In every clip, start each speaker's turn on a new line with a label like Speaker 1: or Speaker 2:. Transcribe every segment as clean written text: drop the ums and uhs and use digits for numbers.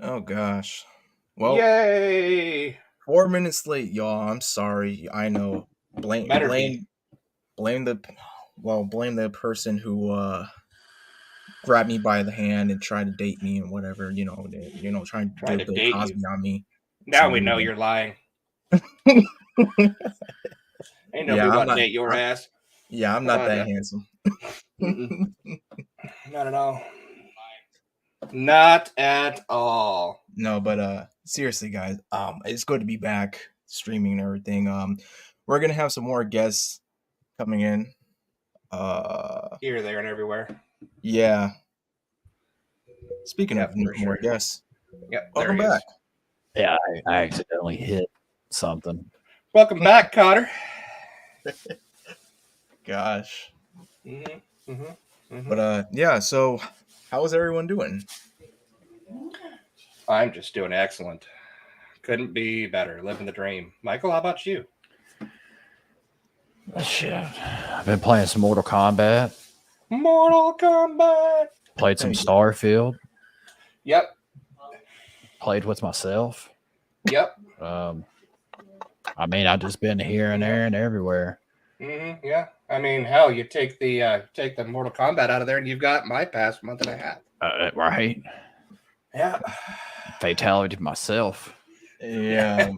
Speaker 1: Oh gosh. Well,
Speaker 2: Yay!
Speaker 1: 4 minutes late, y'all. I'm sorry. I know. Blame
Speaker 2: Better be.
Speaker 1: blame blame the blame the person who grabbed me by the hand and tried to date me and whatever. Trying to
Speaker 2: Trying
Speaker 1: do
Speaker 2: to
Speaker 1: Bill
Speaker 2: date you.
Speaker 1: Cosby on me.
Speaker 2: Now
Speaker 1: So
Speaker 2: we know you're lying. Ain't
Speaker 1: yeah,
Speaker 2: nobody
Speaker 1: I'm
Speaker 2: want to
Speaker 1: not.
Speaker 2: date your ass.
Speaker 1: I'm
Speaker 2: Come
Speaker 1: not
Speaker 2: on,
Speaker 1: that
Speaker 2: Jeff.
Speaker 1: handsome.
Speaker 2: Not at all. Not at all.
Speaker 1: No, but seriously, guys, it's good to be back streaming and everything. We're gonna have some more guests coming in.
Speaker 2: Here, there, and everywhere.
Speaker 1: Yeah. Speaking
Speaker 2: Yeah,
Speaker 1: of
Speaker 2: for
Speaker 1: more
Speaker 2: sure.
Speaker 1: guests,
Speaker 2: Yep, there
Speaker 1: welcome
Speaker 2: he
Speaker 1: back.
Speaker 2: is.
Speaker 3: Yeah, I accidentally hit something.
Speaker 2: Welcome back, Cotter.
Speaker 1: Gosh.
Speaker 2: Mm-hmm.
Speaker 1: But yeah. So, how is everyone doing?
Speaker 2: I'm just doing excellent. Couldn't be better. Living the dream. Michael, how about you?
Speaker 3: Shit. I've been playing some Mortal Kombat.
Speaker 2: Mortal Kombat.
Speaker 3: Played some Starfield.
Speaker 2: Yep.
Speaker 3: Played with myself.
Speaker 2: Yep.
Speaker 3: I mean, I've just been here and there and everywhere.
Speaker 2: Yeah. I mean, hell, you take the Mortal Kombat out of there, and you've got my past month and a half.
Speaker 3: Right?
Speaker 2: Yeah.
Speaker 3: Fatality to myself.
Speaker 1: Yeah.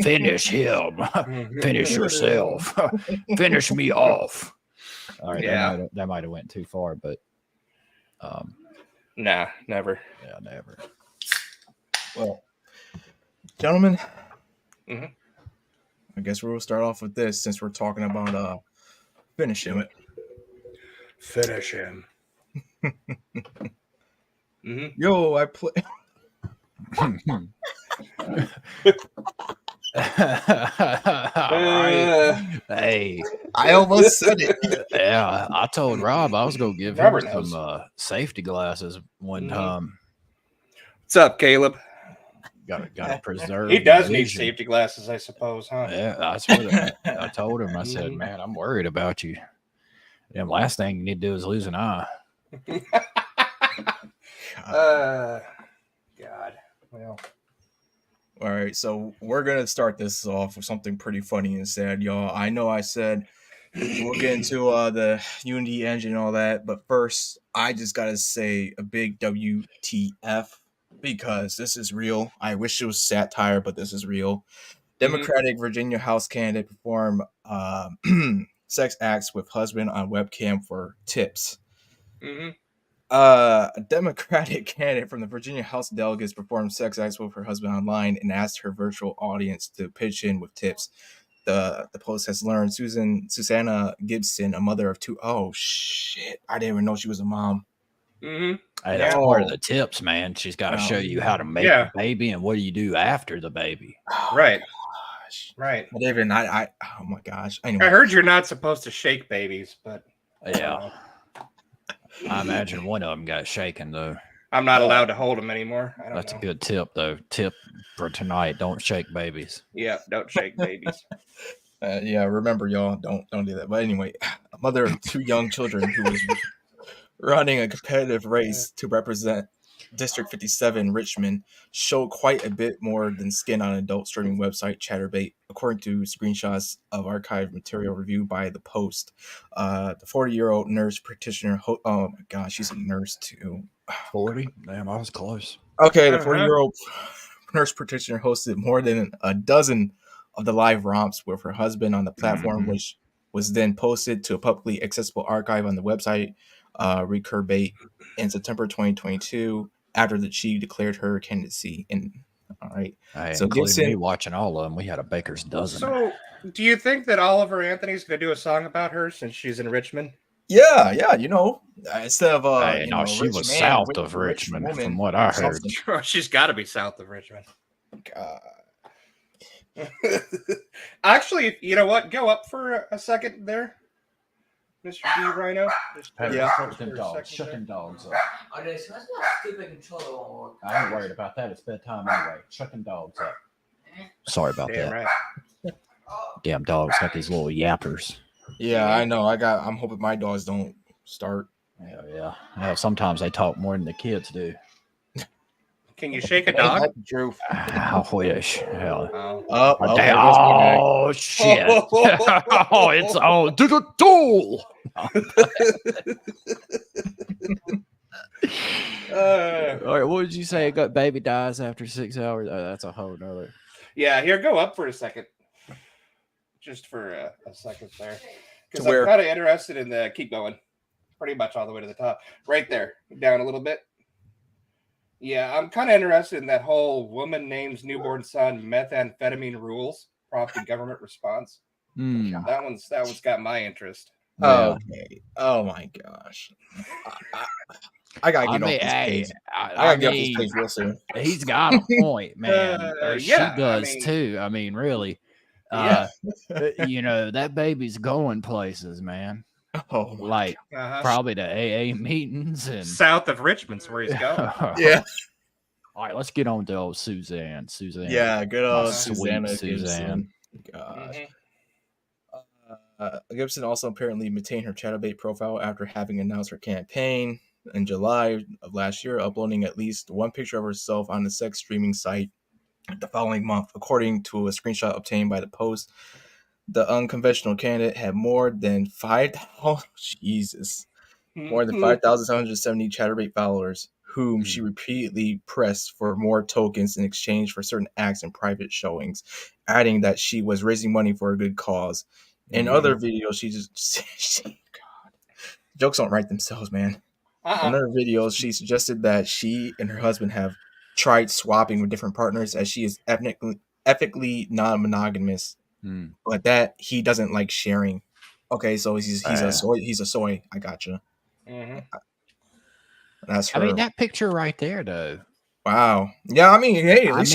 Speaker 3: Finish him. Finish yourself. Finish me off. All right.
Speaker 2: Yeah.
Speaker 3: That might have went too far, but
Speaker 2: nah, never.
Speaker 3: Yeah, never.
Speaker 1: Well, gentlemen,
Speaker 2: Mm-hmm.
Speaker 1: I guess we'll start off with this since we're talking about finishing it.
Speaker 2: Finish him. Mm-hmm.
Speaker 1: Yo, I play.
Speaker 3: Hey,
Speaker 1: I almost said it.
Speaker 3: Yeah, I told Rob I was gonna give him some safety glasses one time.
Speaker 2: What's up, Caleb?
Speaker 3: Gotta preserve.
Speaker 2: He does need safety glasses, I suppose, huh?
Speaker 3: Yeah, that's what I told him. I said, "Man, I'm worried about you. And last thing you need to do is lose an eye."
Speaker 2: God. Well.
Speaker 1: All right, so we're gonna start this off with something pretty funny and sad, y'all. I know I said we'll get into the Unity engine and all that, but first, I just gotta say a big WTF because this is real. I wish it was satire, but this is real. Democratic Virginia House candidate perform sex acts with husband on webcam for tips. A Democratic candidate from the Virginia House of Delegates performed sex acts with her husband online and asked her virtual audience to pitch in with tips. The Post has learned Susanna Gibson, a mother of two. Oh shit! I didn't even know she was a mom.
Speaker 3: Hey, that's part of the tips, man. She's got to show you how to make a baby and what do you do after the baby.
Speaker 2: Right.
Speaker 1: Right. But even I oh my gosh.
Speaker 2: Anyway. I heard you're not supposed to shake babies, but
Speaker 3: yeah. I imagine one of them got shaken, though.
Speaker 2: I'm not allowed to hold them anymore.
Speaker 3: That's a good tip, though. Tip for tonight: don't shake babies.
Speaker 2: Yeah, don't shake babies.
Speaker 1: Yeah, remember, y'all, don't do that. But anyway, a mother of two young children who was running a competitive race to represent District 57 Richmond showed quite a bit more than skin on adult streaming website Chatterbait, according to screenshots of archived material reviewed by The Post. The 40-year-old nurse practitioner, oh my gosh, she's a nurse too.
Speaker 3: 40? Damn, I was close.
Speaker 1: Okay, the 40-year-old nurse practitioner hosted more than a dozen of the live romps with her husband on the platform, which was then posted to a publicly accessible archive on the website Recurbate in September 2022 after she declared her candidacy. All right,
Speaker 3: so including me watching all of them, we had a baker's dozen.
Speaker 2: So, do you think that Oliver Anthony's going to do a song about her since she's in Richmond?
Speaker 1: Yeah, instead of
Speaker 3: she was south of Richmond, from what I heard.
Speaker 2: She's got to be south of Richmond.
Speaker 1: God.
Speaker 2: Actually, you know what? Go up for a second there, Mr. DRHINO.
Speaker 3: Shucking dogs up. I ain't worried about that. It's bedtime anyway. Shucking dogs up. Sorry about that.
Speaker 2: Right.
Speaker 3: Damn dogs got these little yappers.
Speaker 1: Yeah, I know. I'm hoping my dogs don't start.
Speaker 3: Yeah. Sometimes they talk more than the kids do.
Speaker 2: Can you shake a dog?
Speaker 1: Truth.
Speaker 3: I wish. Hell.
Speaker 2: Oh,
Speaker 3: Shit. Oh, it's on to the tool. All right, what did you say? Got baby dies after 6 hours. Oh, that's a whole nother.
Speaker 2: Yeah, here, go up for a second. Just for a second there. Because I'm kind of interested in the keep going. Pretty much all the way to the top. Right there. Down a little bit. Yeah, I'm kind of interested in that whole woman names newborn son methamphetamine rules prompting government response. That one's got my interest.
Speaker 1: Yeah. Okay. Oh my gosh. I gotta get off this page. I gotta get off this page real soon.
Speaker 3: He's got a point, man. She does too. I mean, really. You know, that baby's going places, man.
Speaker 1: Oh,
Speaker 3: like probably to AA meetings and
Speaker 2: south of Richmond's where he's going.
Speaker 1: Yeah.
Speaker 3: All right, let's get on to old Suzanne.
Speaker 1: Yeah, good old
Speaker 3: sweet Suzanne.
Speaker 1: Gosh. Gibson also apparently maintained her Chatterbait profile after having announced her campaign in July of last year, uploading at least one picture of herself on the sex streaming site the following month, according to a screenshot obtained by the Post. The unconventional candidate had more than 5,770 Chatterbait followers, whom she repeatedly pressed for more tokens in exchange for certain acts and private showings, adding that she was raising money for a good cause. In other videos, God, jokes don't write themselves, man. In other videos, she suggested that she and her husband have tried swapping with different partners, as she is ethically non-monogamous, but that he doesn't like sharing. Okay, so he's a soy. I gotcha. That's her.
Speaker 3: I mean, that picture right there, though.
Speaker 1: Wow. Yeah, I mean, hey, at least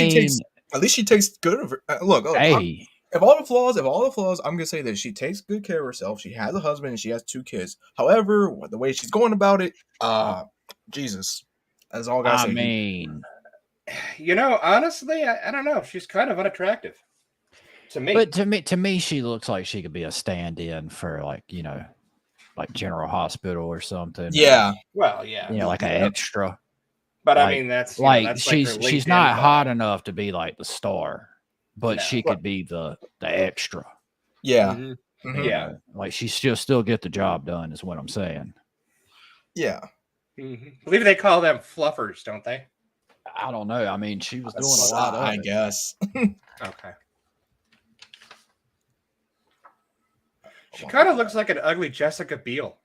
Speaker 1: she takes good of her. Look,
Speaker 3: hey.
Speaker 1: If all the flaws, I'm gonna say that she takes good care of herself. She has a husband and she has 2 kids. However, the way she's going about it, Jesus, that's all I gotta say.
Speaker 3: I mean,
Speaker 2: you know, honestly, I don't know. She's kind of unattractive to me.
Speaker 3: But to me, she looks like she could be a stand-in for, like, you know, like General Hospital or something.
Speaker 1: Yeah.
Speaker 2: Well, yeah.
Speaker 3: You know, like an extra.
Speaker 2: But I mean, that's
Speaker 3: like she's not hot enough to be like the star. But she could be the extra.
Speaker 1: Yeah.
Speaker 2: Yeah.
Speaker 3: Like she still get the job done is what I'm saying.
Speaker 1: Yeah.
Speaker 2: I believe they call them fluffers, don't they?
Speaker 3: I don't know. I mean, she was doing a lot of it.
Speaker 1: I guess.
Speaker 2: Okay. She kind of looks like an ugly Jessica Biel.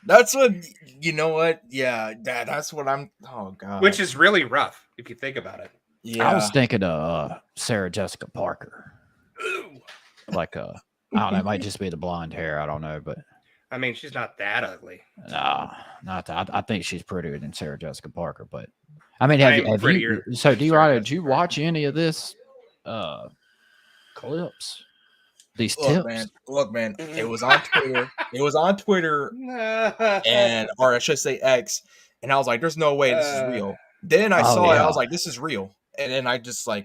Speaker 1: That's what, you know what? Yeah, that's what I'm, oh God.
Speaker 2: Which is really rough, if you think about it.
Speaker 3: Yeah. I was thinking of Sarah Jessica Parker.
Speaker 2: Ooh.
Speaker 3: Like I don't know, it might just be the blonde hair. I don't know, but
Speaker 2: I mean, she's not that ugly.
Speaker 3: Nah, not that. I think she's prettier than Sarah Jessica Parker. But I mean, have you? So, DRHINO, did you watch any of this clips? These tips?
Speaker 1: Look, man. It was on Twitter. Or I should say X. And I was like, "There's no way this is real." Then I saw it. I was like, "This is real." And then I just I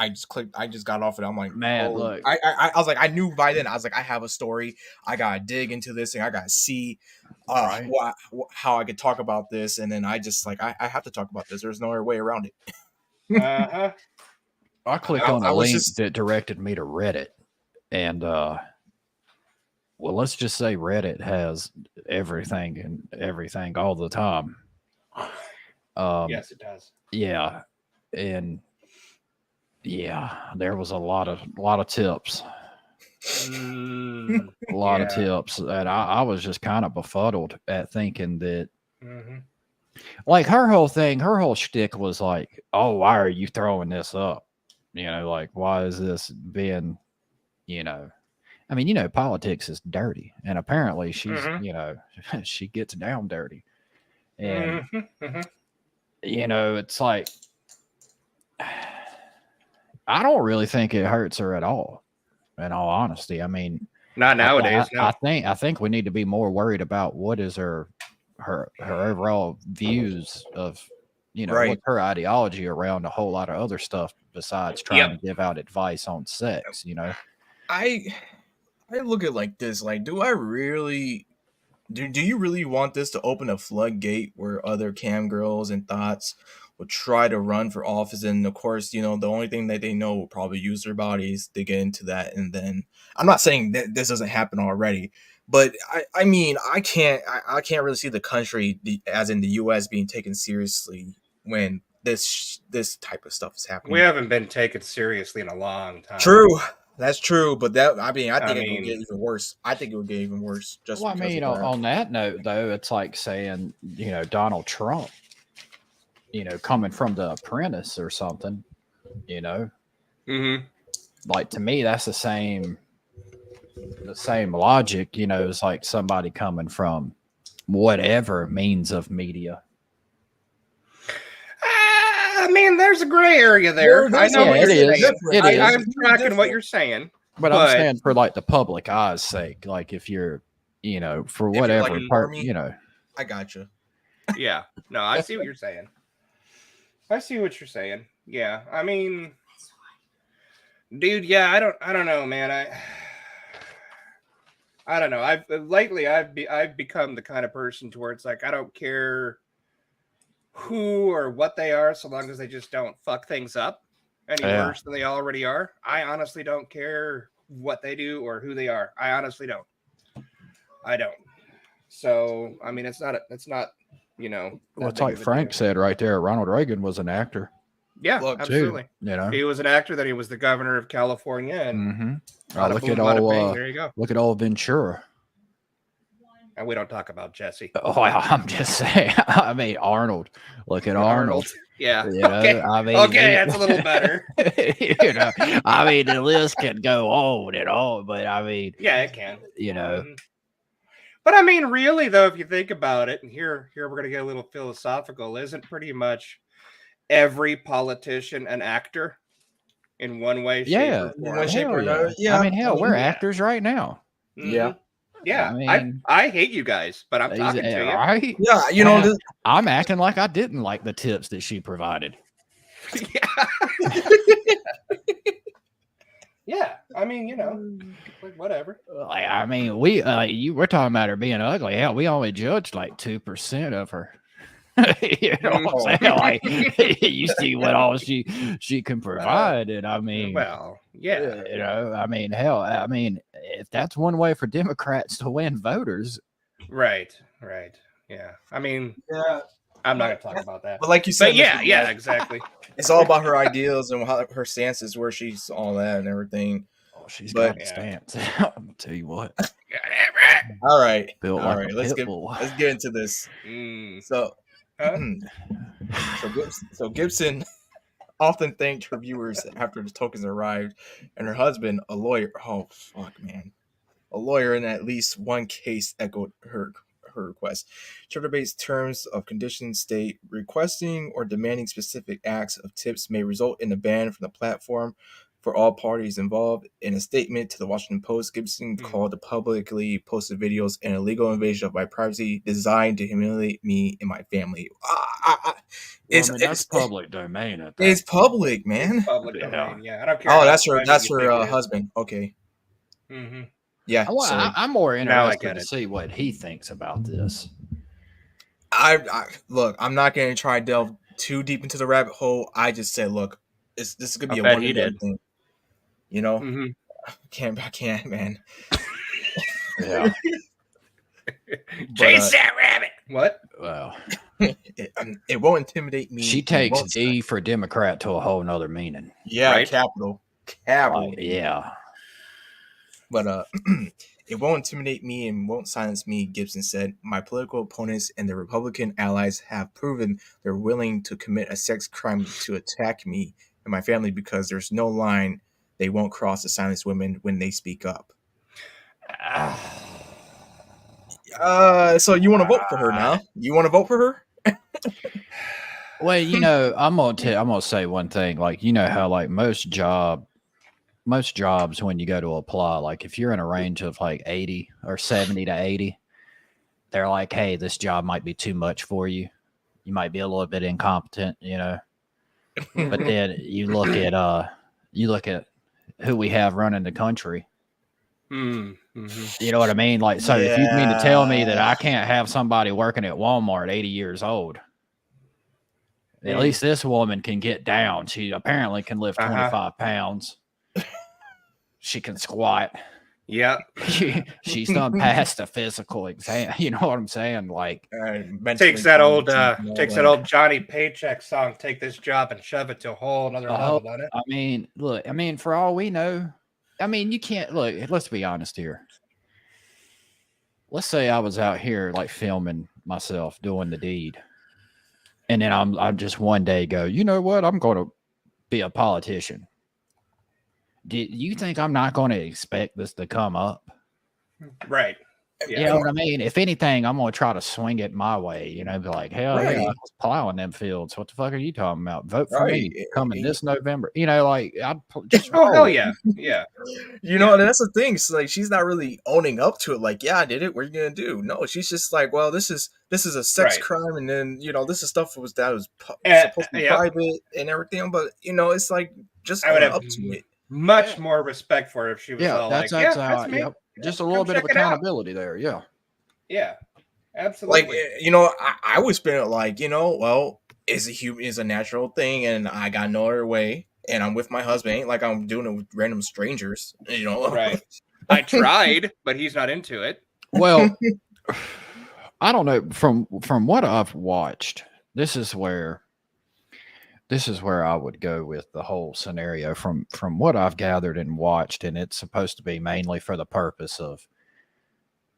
Speaker 1: just clicked. I just got off it. I'm like,
Speaker 3: man, look.
Speaker 1: I was like, I knew by then. I was like, I have a story. I gotta dig into this thing. I gotta see how I could talk about this. And then I just like, I have to talk about this. There's no other way around it.
Speaker 3: I clicked on a link that directed me to Reddit, and well, let's just say Reddit has everything and everything all the time.
Speaker 2: Yes, it does.
Speaker 3: Yeah. And yeah, there was a lot of tips. A lot of tips. And I was just kind of befuddled at thinking that like her whole shtick was like, oh, why are you throwing this up? You know, like, why is this being, you know, I mean, you know, politics is dirty, and apparently she's, you know, she gets down dirty. And you know, it's like, I don't really think it hurts her at all, in all honesty. I mean,
Speaker 2: not nowadays.
Speaker 3: I think we need to be more worried about what is her overall views of, you know, what's her ideology around a whole lot of other stuff besides trying to give out advice on sex. You know,
Speaker 1: I look at it like this. Like, do I really? Do you really want this to open a floodgate where other cam girls and thoughts would try to run for office, and of course, you know, the only thing that they know will probably use their bodies to get into that. And then I'm not saying that this doesn't happen already, but I mean, I can't really see the country, as in the U.S., being taken seriously when this type of stuff is happening.
Speaker 2: We haven't been taken seriously in a long time.
Speaker 1: True. That's true, but that I think it will get even worse. I think it will get even worse. Just
Speaker 3: well, I mean, on that note, though, it's like saying, you know, Donald Trump, you know, coming from The Apprentice or something, you know, like to me, that's the same logic. You know, it's like somebody coming from whatever means of media.
Speaker 2: I mean, there's a gray area there. I know what you're saying. I'm tracking what you're saying.
Speaker 3: But I'm saying for like the public eye's sake, like if you're, you know, for whatever part, you know.
Speaker 1: I got you.
Speaker 2: Yeah. No, I see what you're saying. Yeah. I mean, dude, yeah, I don't know, man. I don't know. I've become the kind of person towards like I don't care who or what they are, so long as they just don't fuck things up any worse than they already are. I honestly don't care what they do or who they are. I honestly don't. I don't. So I mean, it's not. You know.
Speaker 3: Well, it's like Frank said right there. Ronald Reagan was an actor.
Speaker 2: Yeah, absolutely.
Speaker 3: Too, you know,
Speaker 2: he was an actor. Then he was the governor of California, and
Speaker 3: look at all. There you go. Look at all Ventura.
Speaker 2: And we don't talk about Jesse.
Speaker 3: Oh, I'm just saying. I mean, Arnold. Look at Arnold.
Speaker 2: Yeah.
Speaker 3: You know,
Speaker 2: okay.
Speaker 3: I mean,
Speaker 2: That's a little better.
Speaker 3: You know, I mean, the list can go on and on, but I mean,
Speaker 2: yeah, it can.
Speaker 3: You know,
Speaker 2: but I mean, really, though, if you think about it, and here we're gonna get a little philosophical. Isn't pretty much every politician an actor in one way, shape, or form?
Speaker 3: Yeah. I mean, hell, we're actors right now.
Speaker 1: Yeah.
Speaker 2: Yeah, I mean, I hate you guys, but I'm talking to you.
Speaker 3: Right?
Speaker 1: Yeah, you know,
Speaker 3: I'm acting like I didn't like the tips that she provided.
Speaker 2: Yeah. Yeah, I mean, you know, like whatever.
Speaker 3: Like, I mean, we're talking about her being ugly. Hell, we only judged like 2% of her. You know what I'm saying? Like, you see what all she can provide, and I mean,
Speaker 2: well, yeah,
Speaker 3: you know, I mean, hell, I mean, if that's one way for Democrats to win voters,
Speaker 2: right, yeah. I mean, yeah, I'm not gonna talk about that.
Speaker 1: But like you said,
Speaker 2: yeah, exactly.
Speaker 1: It's all about her ideals and how her stances, where she's all that and everything.
Speaker 3: Oh, she's got a stance. I'm gonna tell you what.
Speaker 1: All right,
Speaker 3: Built
Speaker 1: all
Speaker 3: like
Speaker 1: right. Let's get into this. So. So Gibson often thanked her viewers after the tokens arrived, and her husband, a lawyer, a lawyer in at least one case echoed her request. Twitter-based terms of conditions state requesting or demanding specific acts of tips may result in a ban from the platform for all parties involved. In a statement to the Washington Post, Gibson called the publicly posted videos an illegal invasion of my privacy designed to humiliate me and my family.
Speaker 3: That's public domain.
Speaker 1: It's public, man.
Speaker 2: It's public domain. Yeah, I don't care.
Speaker 1: Oh, that's her husband. Okay.
Speaker 2: Mm-hmm.
Speaker 1: Yeah.
Speaker 3: I'm more interested to see what he thinks about this.
Speaker 1: I look. I'm not going to try to delve too deep into the rabbit hole. I just said, look, this is going to be a one-and-done thing. You know, I can't, man.
Speaker 2: Yeah. Chase that rabbit. What?
Speaker 3: Well,
Speaker 1: it won't intimidate me.
Speaker 3: She takes D for Democrat to a whole nother meaning.
Speaker 1: Yeah, right? Capital.
Speaker 3: Yeah.
Speaker 1: But it won't intimidate me and won't silence me, Gibson said. My political opponents and their Republican allies have proven they're willing to commit a sex crime to attack me and my family because there's no line they won't cross to silence women when they speak up. So you want to vote for her now? You want to vote for her?
Speaker 3: Well, you know, I'm gonna say one thing. Like, you know how like most jobs when you go to apply, like if you're in a range of like 80 or 70 to 80, they're like, hey, this job might be too much for you. You might be a little bit incompetent, you know. But then you look at who we have running the country.
Speaker 2: Mm-hmm.
Speaker 3: You know what I mean? Like, so if you mean to tell me that I can't have somebody working at Walmart 80 years old, At least this woman can get down. She apparently can lift 25 pounds. She can squat.
Speaker 2: Yeah.
Speaker 3: She's done past the physical exam. You know what I'm saying? Like,
Speaker 2: takes that old Johnny Paycheck song, "Take This Job and Shove It to a Whole Another Level," doesn't it?
Speaker 3: I mean, look, I mean, for all we know, I mean, you can't look, let's be honest here. Let's say I was out here like filming myself doing the deed. And then I'm just one day go, you know what? I'm going to be a politician. Do you think I'm not going to expect this to come up?
Speaker 2: Right.
Speaker 3: Yeah. You know what I mean? If anything, I'm going to try to swing it my way. You know, be like, hell yeah, I was plowing them fields. What the fuck are you talking about? Vote for me coming this November. You know, like, I'd just
Speaker 2: hell yeah. Yeah.
Speaker 1: You know, and that's the thing. So, like, she's not really owning up to it. Like, yeah, I did it. What are you going to do? No, she's just like, well, this is a sex crime. And then, you know, this is stuff that was supposed to be private and everything. But, you know, it's like, just own up to it.
Speaker 2: Much more respect for her if she was all like, that's me.
Speaker 3: Yep. Just a little bit of accountability there. Yeah.
Speaker 2: Yeah. Absolutely.
Speaker 1: Like, you know, I would spin it like, you know, well, is a natural thing and I got no other way and I'm with my husband. Ain't like I'm doing it with random strangers, you know.
Speaker 2: Right. I tried, but he's not into it.
Speaker 3: Well, I don't know. From what I've watched, this is where I would go with the whole scenario from what I've gathered and watched. And it's supposed to be mainly for the purpose of,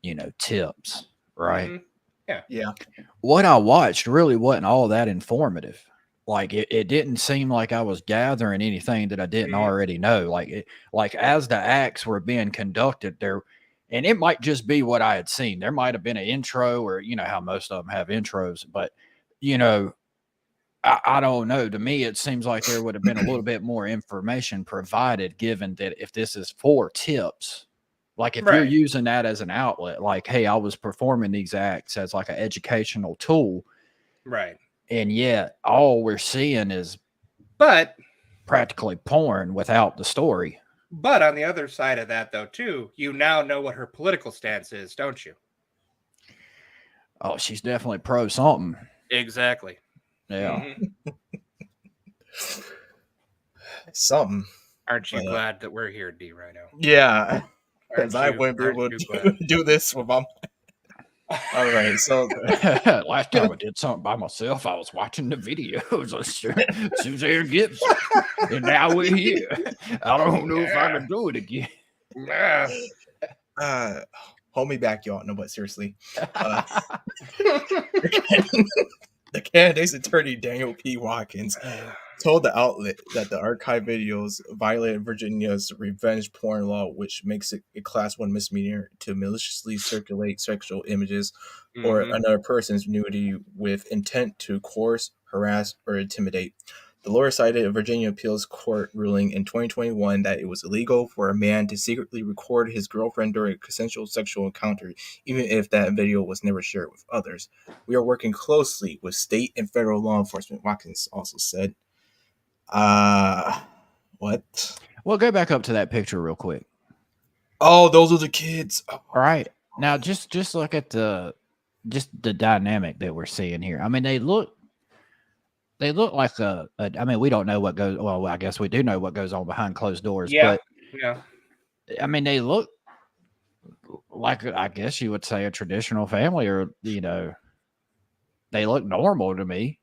Speaker 3: you know, tips, right?
Speaker 2: Mm-hmm. Yeah.
Speaker 1: Yeah.
Speaker 3: What I watched really wasn't all that informative. Like it didn't seem like I was gathering anything that I didn't already know. Like as the acts were being conducted there, and it might just be what I had seen. There might have been an intro, or you know how most of them have intros, but you know, I don't know. To me, it seems like there would have been a little bit more information provided, given that if this is for tips, like if you're using that as an outlet, like, hey, I was performing these acts as like an educational tool.
Speaker 2: Right.
Speaker 3: And yet all we're seeing is practically porn without the story.
Speaker 2: But on the other side of that, though, too, you now know what her political stance is, don't you?
Speaker 3: Oh, she's definitely pro something.
Speaker 2: Exactly.
Speaker 3: Yeah.
Speaker 1: Something.
Speaker 2: Aren't you glad that we're here, DRHINO?
Speaker 1: Yeah. Because I wouldn't be able to do this without. All right, so
Speaker 3: last time I did something by myself, I was watching the videos of Suzanne Gibson, and now we're here. I don't know if I can do it again.
Speaker 1: Hold me back, y'all. No, but seriously, the candidate's attorney Daniel P. Watkins told the outlet that the archive videos violated Virginia's revenge porn law, which makes it a class 1 misdemeanor to maliciously circulate sexual images or another person's nudity with intent to coerce, harass, or intimidate. The lawyer cited a Virginia appeals court ruling in 2021 that it was illegal for a man to secretly record his girlfriend during a consensual sexual encounter, even if that video was never shared with others. We are working closely with state and federal law enforcement, Watkins also said. What?
Speaker 3: Well, go back up to that picture real quick.
Speaker 1: Oh, those are the kids. Oh.
Speaker 3: All right. Now, just look at the dynamic that we're seeing here. I mean, they look like I mean, we don't know what goes. Well, I guess we do know what goes on behind closed doors.
Speaker 2: Yeah.
Speaker 3: But,
Speaker 2: yeah.
Speaker 3: I mean, they look like, I guess you would say, a traditional family, or you know, they look normal to me.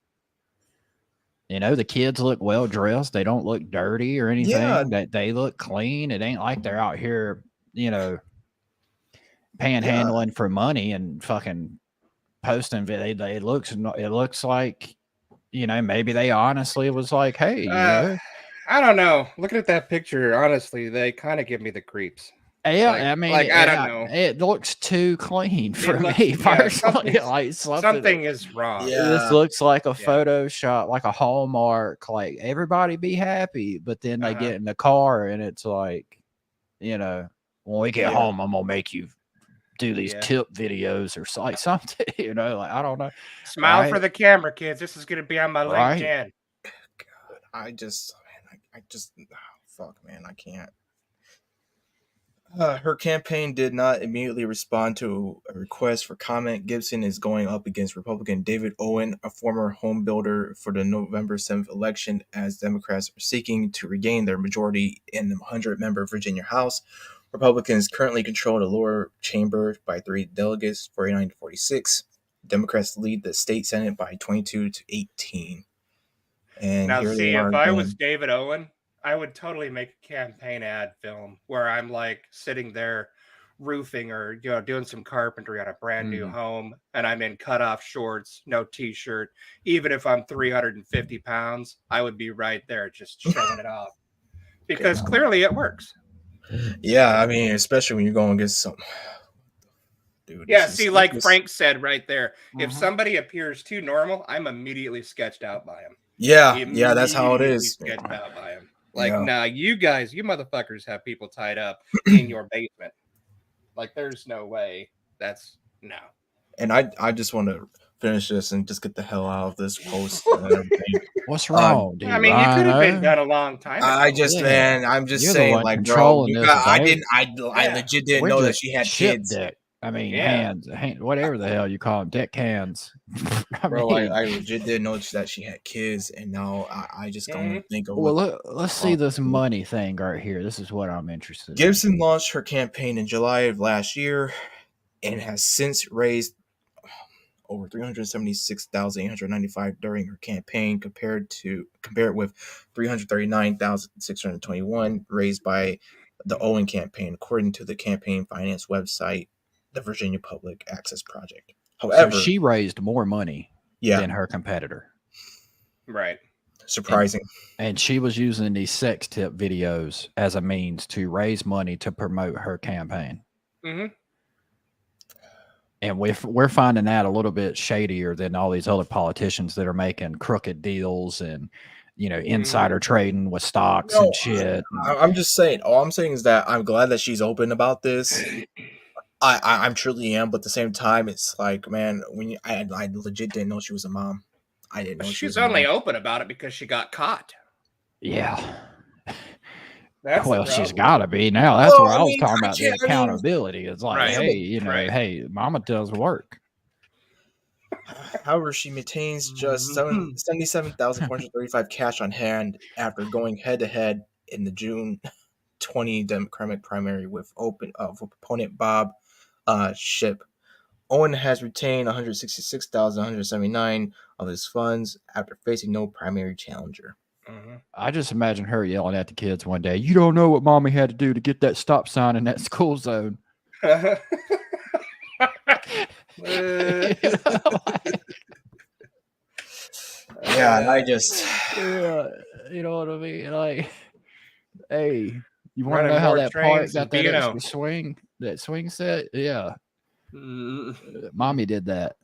Speaker 3: You know, the kids look well dressed. They don't look dirty or anything.
Speaker 1: Yeah.
Speaker 3: That they look clean. It ain't like they're out here, you know, panhandling for money and fucking posting. It looks like, you know, maybe they honestly was like, hey, you know.
Speaker 2: I don't know. Looking at that picture, honestly, they kind of give me the creeps.
Speaker 3: Yeah, I mean,
Speaker 2: I don't know.
Speaker 3: It looks too clean for me personally. Like
Speaker 2: something is wrong.
Speaker 3: Yeah. This looks like a Photoshop, like a Hallmark. Like, everybody be happy, but then they get in the car and it's like, you know, when we get home, I'm gonna make you do these tip videos or like something. You know, like, I don't know.
Speaker 2: Smile for the camera, kids. This is gonna be on my LinkedIn.
Speaker 1: God, I just, fuck, man, I can't. Her campaign did not immediately respond to a request for comment. Gibson is going up against Republican David Owen, a former home builder, for the November 7th election, as Democrats are seeking to regain their majority in the 100-member Virginia House. Republicans currently control the lower chamber by 3 delegates, 49 to 46. Democrats lead the state Senate by 22 to 18. And
Speaker 2: now,
Speaker 1: here
Speaker 2: see,
Speaker 1: they are
Speaker 2: if I
Speaker 1: again.
Speaker 2: was David Owen, I would totally make a campaign ad film where I'm like sitting there roofing or doing some carpentry on a brand new home, and I'm in cutoff shorts, no t-shirt. Even if I'm 350 pounds, I would be right there just showing it off because clearly it works.
Speaker 1: Yeah, I mean, especially when you're going against some dude.
Speaker 2: Yeah, see, like Frank said right there, if somebody appears too normal, I'm immediately sketched out by him.
Speaker 1: Yeah, that's how it is.
Speaker 2: Sketched out by him. Like, nah, you guys, you motherfuckers have people tied up in your basement. Like, there's no way. That's no.
Speaker 1: And I just want to finish this and just get the hell out of this post.
Speaker 3: What's wrong, dude?
Speaker 2: I mean, you could have been done a long time ago.
Speaker 1: I'm just
Speaker 3: You're
Speaker 1: saying, like, bro, I
Speaker 3: Yeah.
Speaker 1: legit didn't know that she had kids.
Speaker 3: Deck. I mean, hands, whatever the hell you call them, deck hands.
Speaker 1: I legit didn't know that she had kids, and now I just don't think of.
Speaker 3: Well, let's see this money thing right here. This is what I'm interested in.
Speaker 1: Gibson launched her campaign in July of last year, and has since raised over $376,895 during her campaign, compared with $339,621 raised by the Owen campaign, according to the campaign finance website, the Virginia Public Access Project. However,
Speaker 3: so she raised more money than her competitor.
Speaker 2: Right.
Speaker 1: Surprising.
Speaker 3: And she was using these sex tip videos as a means to raise money to promote her campaign.
Speaker 2: Mm-hmm.
Speaker 3: And we're finding that a little bit shadier than all these other politicians that are making crooked deals and, insider trading with stocks and shit.
Speaker 1: I'm just saying. All I'm saying is that I'm glad that she's open about this. I'm truly am, but at the same time, it's like, man, when I legit didn't know she was a mom. I didn't know
Speaker 2: she's only open about it because she got caught.
Speaker 3: Yeah.
Speaker 2: That's
Speaker 3: she's got to be now. That's what I was talking about. The accountability. It's like, hey, hey, mama does work.
Speaker 1: However, she maintains just $77,435 cash on hand after going head-to-head in the June 20 Democratic primary with opponent Bob Shipp. Owen has retained $166,179 of his funds after facing no primary challenger.
Speaker 3: I just imagine her yelling at the kids one day, "You don't know what mommy had to do to get that stop sign in that school zone."
Speaker 1: Yeah, I just,
Speaker 3: you know what I mean? Like, hey, you want to know how that part got that extra swing, that swing set? Yeah. Mommy did that.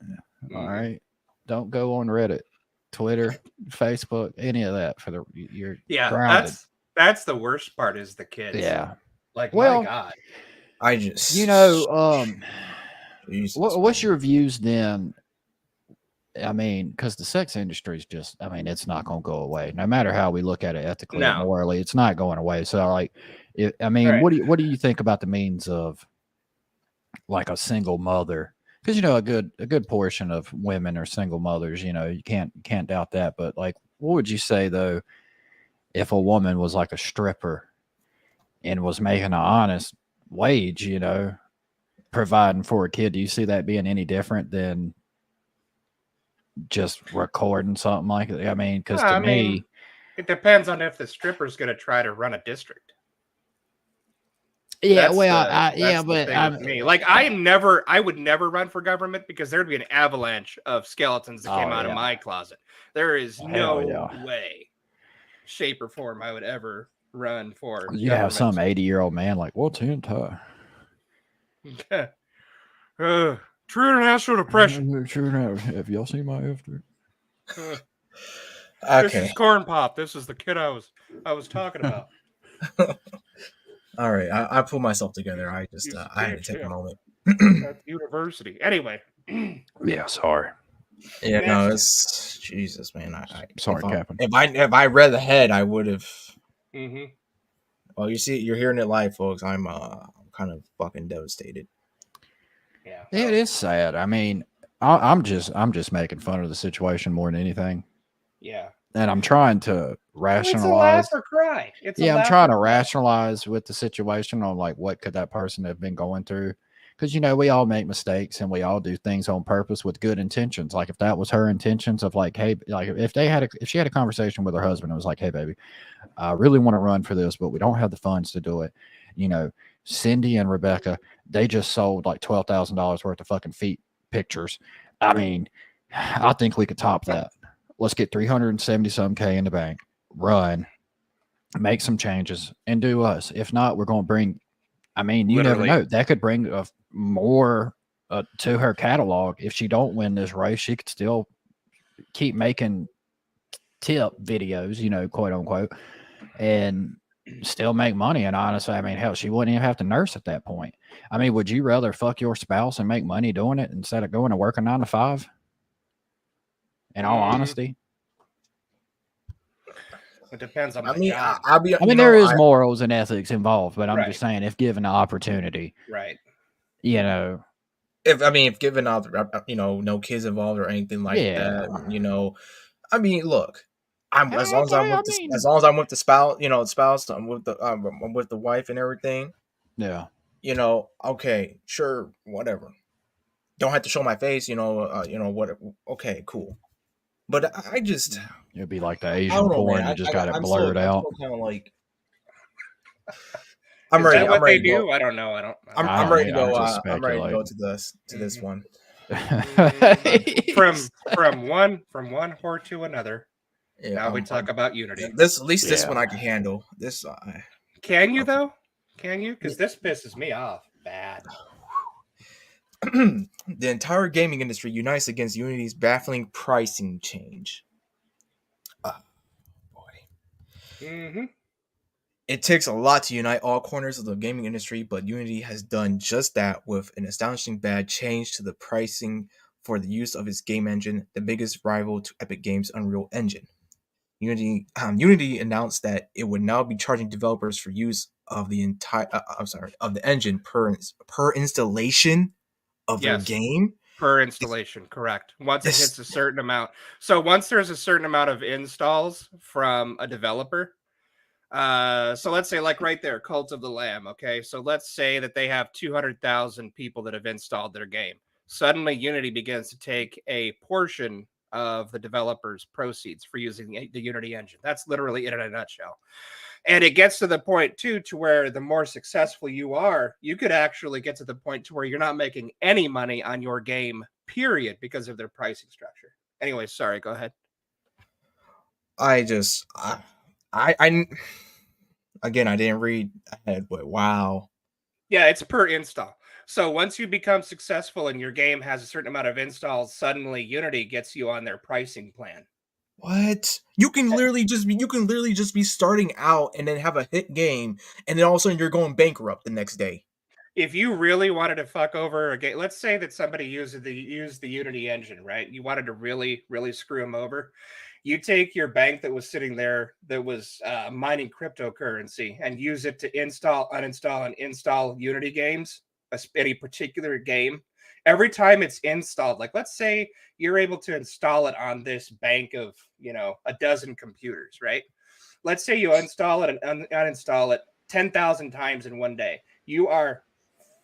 Speaker 3: All right. Don't go on Reddit, Twitter, Facebook, any of that for you're grounded.
Speaker 2: That's the worst part is the kids.
Speaker 3: Yeah.
Speaker 2: Like, my God.
Speaker 1: I just,
Speaker 3: what's your views then? I mean, because the sex industry is just, I mean, it's not going to go away. No matter how we look at it ethically and morally, it's not going away. So, like, what do you think about the means of, like, a single mother? Because, a good portion of women are single mothers. You can't doubt that. But, like, what would you say though, if a woman was like a stripper and was making an honest wage, providing for a kid? Do you see that being any different than just recording something like it? I mean, because to me,
Speaker 2: it depends on if the stripper's going to try to run a district.
Speaker 3: Yeah,
Speaker 2: I would never run for government because there'd be an avalanche of skeletons that came out of my closet. There is no way, shape, or form I would ever run for.
Speaker 3: You have some 80-year-old man like, what's hentai?
Speaker 2: True international depression.
Speaker 3: Have y'all seen my after?
Speaker 2: This is Corn Pop. This is the kid I was talking about.
Speaker 1: All right, I pulled myself together. I just I had to take a moment.
Speaker 2: At the university. Anyway.
Speaker 3: Yeah, sorry.
Speaker 1: Yeah, no, it's Jesus, man.
Speaker 3: Sorry, Captain.
Speaker 1: If I read ahead, I would have.
Speaker 2: Mm-hmm.
Speaker 1: Well, you're hearing it live, folks. I'm kind of fucking devastated.
Speaker 2: Yeah,
Speaker 3: It is sad. I mean, I'm just making fun of the situation more than anything.
Speaker 2: Yeah.
Speaker 3: And I'm trying to rationalize.
Speaker 2: It's a laugh or cry.
Speaker 3: I'm trying to rationalize with the situation on like what could that person have been going through. Because we all make mistakes and we all do things on purpose with good intentions. Like if that was her intentions of like, hey, like if she had a conversation with her husband, it was like, hey, baby, I really want to run for this, but we don't have the funds to do it. Cindy and Rebecca, they just sold like $12,000 worth of fucking feet pictures. I mean, I think we could top that. Let's get 370 some K in the bank, run, make some changes, and do us. If not, we're going to bring. I mean, you never know. That could bring more to her catalog. If she don't win this race, she could still keep making tip videos, quote unquote, and still make money. And honestly, I mean, hell, she wouldn't even have to nurse at that point. I mean, would you rather fuck your spouse and make money doing it instead of going to work a 9 to 5? In all honesty,
Speaker 2: it depends on.
Speaker 3: There is morals and ethics involved, but I'm just saying, if given the opportunity,
Speaker 2: right?
Speaker 1: If given out, no kids involved or anything like that, I mean, look, as long as I'm with the spouse, I'm with the wife and everything.
Speaker 3: Yeah.
Speaker 1: Okay, sure, whatever. Don't have to show my face, what? Okay, cool. But I just,
Speaker 3: it'd be like the Asian porn. You just got it blurred out.
Speaker 1: Kind of like,
Speaker 2: I'm ready. Is that what they do? I don't know.
Speaker 1: I'm ready to go. I'm ready to go to this one.
Speaker 2: from one whore to another. Yeah, now we talk about Unity.
Speaker 1: At least this one I can handle. This
Speaker 2: can you though? Can you? Because this pisses me off bad.
Speaker 1: The entire gaming industry unites against Unity's baffling pricing change. Boy.
Speaker 2: Mm-hmm.
Speaker 1: It takes a lot to unite all corners of the gaming industry, but Unity has done just that with an astonishing bad change to the pricing for the use of its game engine, the biggest rival to Epic Games' Unreal Engine. Unity announced that it would now be charging developers for use of the engine per installation of their game.
Speaker 2: Per installation, correct. Once it hits a certain amount. So once there's a certain amount of installs from a developer, so let's say like right there, Cult of the Lamb. Okay, so let's say that they have 200,000 people that have installed their game. Suddenly, Unity begins to take a portion of the developer's proceeds for using the Unity engine. That's literally it in a nutshell. And it gets to the point too, to where the more successful you are, you could actually get to the point to where you're not making any money on your game, period, because of their pricing structure. Anyway, sorry, go ahead.
Speaker 1: I didn't read ahead, but wow.
Speaker 2: Yeah, it's per install. So once you become successful and your game has a certain amount of installs, suddenly Unity gets you on their pricing plan.
Speaker 1: What? You can literally just be starting out and then have a hit game, and then all of a sudden you're going bankrupt the next day.
Speaker 2: If you really wanted to fuck over a game, let's say that somebody used the Unity engine, right? You wanted to really, really screw them over. You take your bank that was sitting there that was mining cryptocurrency and use it to install, uninstall, and install Unity games, any particular game. Every time it's installed, like let's say you're able to install it on this bank of, a dozen computers, right? Let's say you install it and uninstall it 10,000 times in one day. You are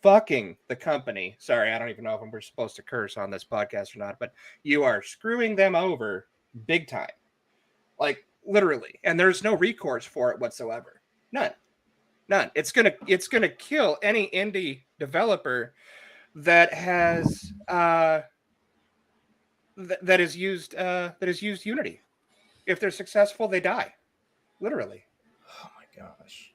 Speaker 2: fucking the company. Sorry, I don't even know if we're supposed to curse on this podcast or not, but you are screwing them over big time. Like literally. And there's no recourse for it whatsoever. None. It's gonna kill any indie developer that has that has used Unity. If they're successful, they die. Literally.
Speaker 1: Oh my gosh.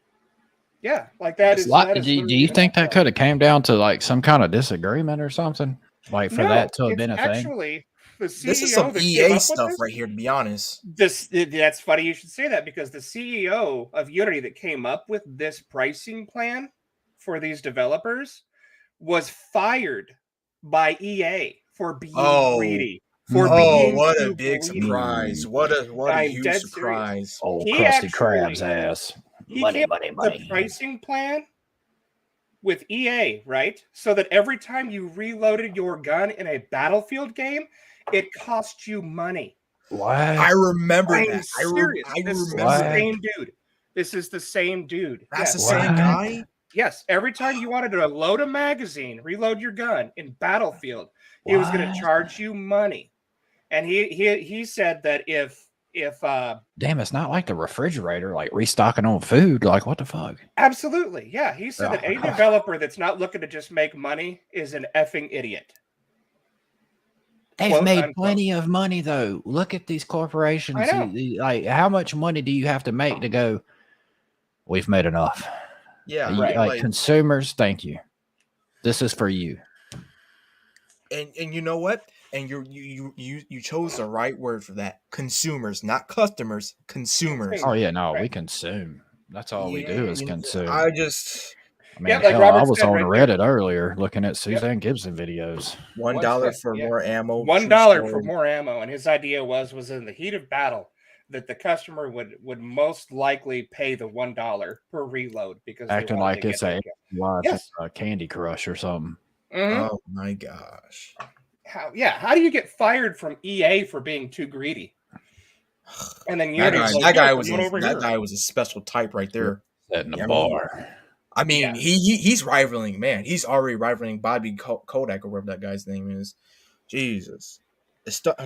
Speaker 2: Yeah, like that is.
Speaker 3: Do you think that could have came down to like some kind of disagreement or something? Like for that to have been a thing?
Speaker 2: Actually,
Speaker 1: this is some EA stuff right here, to be honest.
Speaker 2: That's funny you should say that, because the CEO of Unity that came up with this pricing plan for these developers was fired by EA for being greedy.
Speaker 1: What a big surprise. What a huge surprise.
Speaker 3: Old Krusty Krab's ass.
Speaker 2: Money. The pricing plan with EA, right? So that every time you reloaded your gun in a Battlefield game, it cost you money.
Speaker 3: What?
Speaker 1: I remember
Speaker 2: I'm
Speaker 1: that.
Speaker 2: serious.
Speaker 1: I
Speaker 2: This is the
Speaker 1: remember that.
Speaker 2: same dude. This is the same dude.
Speaker 1: That's the
Speaker 2: Yes.
Speaker 1: same guy.
Speaker 2: Yes. Every time you wanted to load a magazine, reload your gun in Battlefield, he was going to charge you money. And he said that if
Speaker 3: damn, it's not like the refrigerator, like restocking on food. Like, what the fuck?
Speaker 2: Absolutely, yeah. He said that any developer that's not looking to just make money is an effing idiot.
Speaker 3: They've
Speaker 2: Quote,
Speaker 3: made
Speaker 2: unquote.
Speaker 3: plenty of money, though. Look at these corporations.
Speaker 2: I know.
Speaker 3: Like, how much money do you have to make to go, we've made enough?
Speaker 1: Yeah,
Speaker 2: right.
Speaker 3: Like consumers, thank you. This is for you.
Speaker 1: And you know what? And you chose the right word for that. Consumers, not customers. Consumers.
Speaker 3: Oh yeah, no, we consume. That's all we do is consume.
Speaker 1: I
Speaker 3: mean,
Speaker 2: like
Speaker 3: hell,
Speaker 2: Robert
Speaker 3: I was
Speaker 2: said
Speaker 3: on
Speaker 2: right
Speaker 3: Reddit earlier looking at Suzanne Gibson videos.
Speaker 1: $1 for more ammo.
Speaker 2: $1 for more ammo, and his idea was in the heat of battle that the customer would most likely pay the $1 per reload because
Speaker 3: acting like it's a Candy Crush or something.
Speaker 2: Mm-hmm.
Speaker 1: Oh my gosh!
Speaker 2: How do you get fired from EA for being too greedy? And then
Speaker 1: that guy was a special type right there.
Speaker 3: Setting the bar.
Speaker 1: I mean, he's rivaling, man. He's already rivaling Bobby Kodak or whatever that guy's name is. Jesus. It's bad.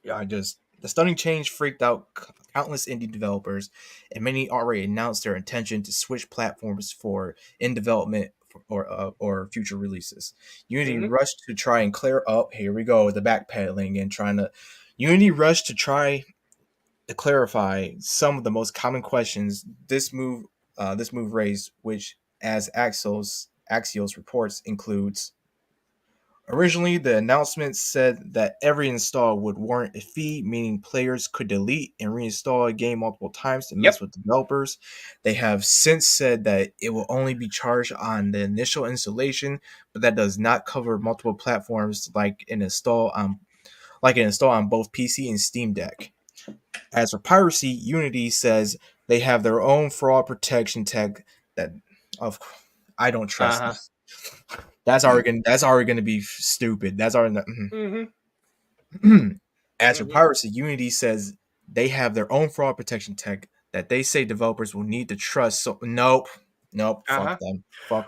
Speaker 1: Yeah, the stunning change freaked out countless indie developers, and many already announced their intention to switch platforms for in development or future releases. Unity rushed to try and clear up. Here we go with the backpedaling and Unity rushed to try to clarify some of the most common questions this move raised, which, as Axios reports, includes. Originally, the announcement said that every install would warrant a fee, meaning players could delete and reinstall a game multiple times to mess with developers. They have since said that it will only be charged on the initial installation, but that does not cover multiple platforms like an install on both PC and Steam Deck. As for piracy, Unity says they have their own fraud protection tech I don't trust. That's already going to be stupid. That's already. As for piracy, Unity says they have their own fraud protection tech that they say developers will need to trust. So nope. Fuck them.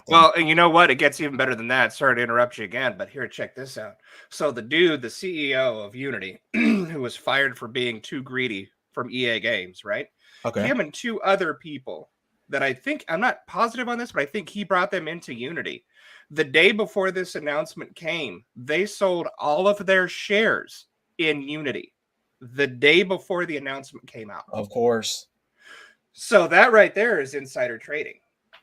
Speaker 2: Well, and you know what? It gets even better than that. Sorry to interrupt you again, but here, check this out. So the dude, the CEO of Unity, who was fired for being too greedy from EA Games, right?
Speaker 1: Okay.
Speaker 2: Him and two other people that I'm not positive on this, but I think he brought them into Unity. The day before this announcement came, they sold all of their shares in Unity. The day before the announcement came out.
Speaker 1: Of course.
Speaker 2: So that right there is insider trading.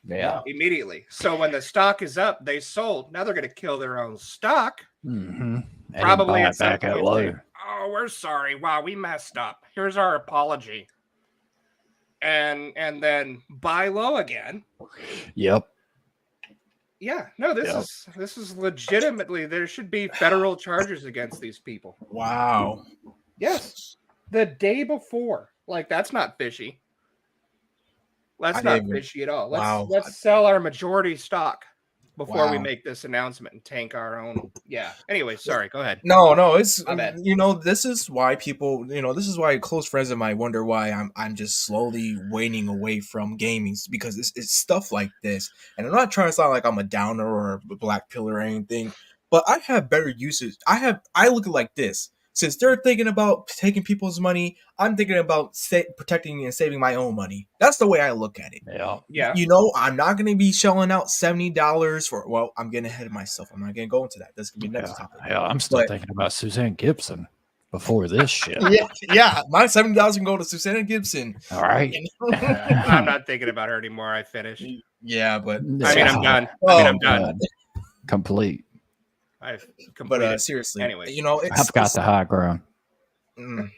Speaker 3: Yeah.
Speaker 2: Immediately. So when the stock is up, they sold. Now they're going to kill their own stock.
Speaker 3: Mm-hmm.
Speaker 2: Probably at some point. Oh, we're sorry. Wow, we messed up. Here's our apology. And then buy low again.
Speaker 3: Yep.
Speaker 2: Yeah, no, this is legitimately, there should be federal charges against these people.
Speaker 1: Wow.
Speaker 2: Yes. The day before. Like, that's not fishy. That's not fishy at all. Let's sell our majority stock before we make this announcement and tank our own. Yeah. Anyway, sorry. Go ahead.
Speaker 1: No, it's this is why people, this is why close friends of mine wonder why I'm just slowly waning away from gaming, because it's stuff like this. And I'm not trying to sound like I'm a downer or a black pill or anything, but I have better uses. I look at it like this. Since they're thinking about taking people's money, I'm thinking about protecting and saving my own money. That's the way I look at it.
Speaker 2: Yeah.
Speaker 1: I'm not going to be shelling out $70 for. Well, I'm getting ahead of myself. I'm not going to go into that. That's going to be next topic.
Speaker 3: Yeah, I'm still thinking about Suzanne Gibson before this shit.
Speaker 1: Yeah. My $70 can go to Suzanne Gibson.
Speaker 3: All right.
Speaker 2: I'm not thinking about her anymore. I finished.
Speaker 1: Yeah, but
Speaker 2: I'm done. I'm done.
Speaker 3: Complete.
Speaker 1: But seriously,
Speaker 2: anyway,
Speaker 3: I've got the high ground.
Speaker 2: You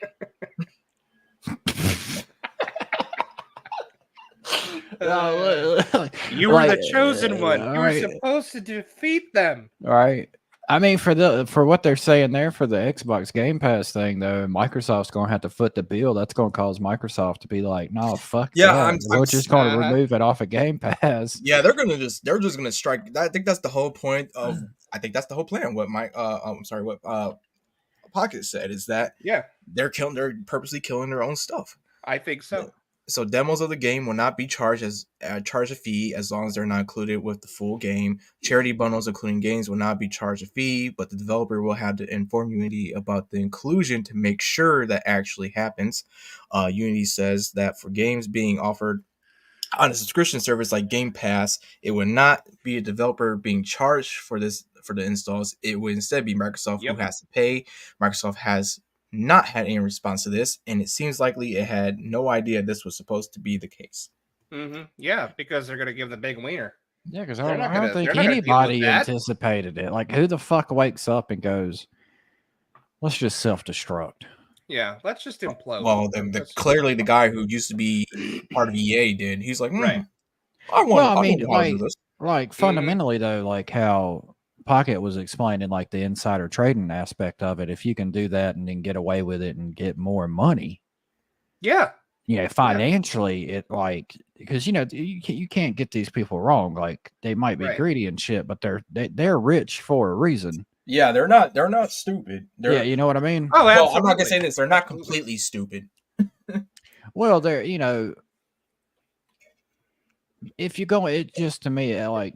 Speaker 2: were the chosen one. You were supposed to defeat them.
Speaker 3: All right. I mean, for what they're saying there for the Xbox Game Pass thing, though, Microsoft's going to have to foot the bill. That's going to cause Microsoft to be like, "No, fuck
Speaker 1: Yeah,
Speaker 3: that. We're just going to remove it off of Game Pass."
Speaker 1: Yeah, they're just gonna strike. I think that's the whole point of. I think that's the whole plan. What Pocket said is that they're purposely killing their own stuff.
Speaker 2: I think so.
Speaker 1: So demos of the game will not be charged a fee as long as they're not included with the full game. Charity bundles, including games, will not be charged a fee, but the developer will have to inform Unity about the inclusion to make sure that actually happens. Unity says that for games being offered on a subscription service like Game Pass, it would not be a developer being charged for the installs. It would instead be Microsoft who has to pay. Microsoft has not had any response to this, and it seems likely it had no idea this was supposed to be the case.
Speaker 2: Yeah, because they're going to give the big wiener.
Speaker 3: Yeah, because I don't think anybody anticipated it. Like, who the fuck wakes up and goes, "Let's just self-destruct"?
Speaker 2: Yeah, let's just implode.
Speaker 1: Well, clearly the guy who used to be part of EA did. He's like, I want to do this.
Speaker 3: Like fundamentally though, like how Pocket was explaining, like the insider trading aspect of it. If you can do that and then get away with it and get more money, financially, it like because you can't get these people wrong. Like they might be greedy and shit, but they're rich for a reason.
Speaker 1: Yeah, they're not stupid.
Speaker 3: You know what I mean?
Speaker 2: Oh,
Speaker 1: well, I'm not gonna say this. They're not completely stupid.
Speaker 3: Well, they're if you go, it just to me like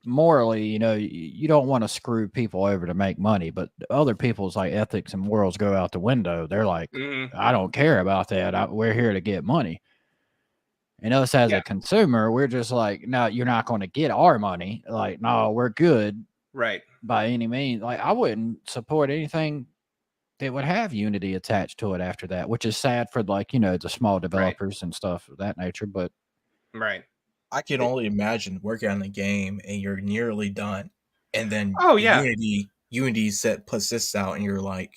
Speaker 3: morally, you don't want to screw people over to make money, but other people's like ethics and morals go out the window. They're like, I don't care about that. We're here to get money. And us as a consumer, we're just like, no, you're not going to get our money. Like, no, we're good.
Speaker 2: Right.
Speaker 3: By any means. Like, I wouldn't support anything that would have Unity attached to it after that, which is sad for like, the small developers and stuff of that nature. But
Speaker 1: I can only imagine working on the game and you're nearly done. And then Unity puts this out and you're like,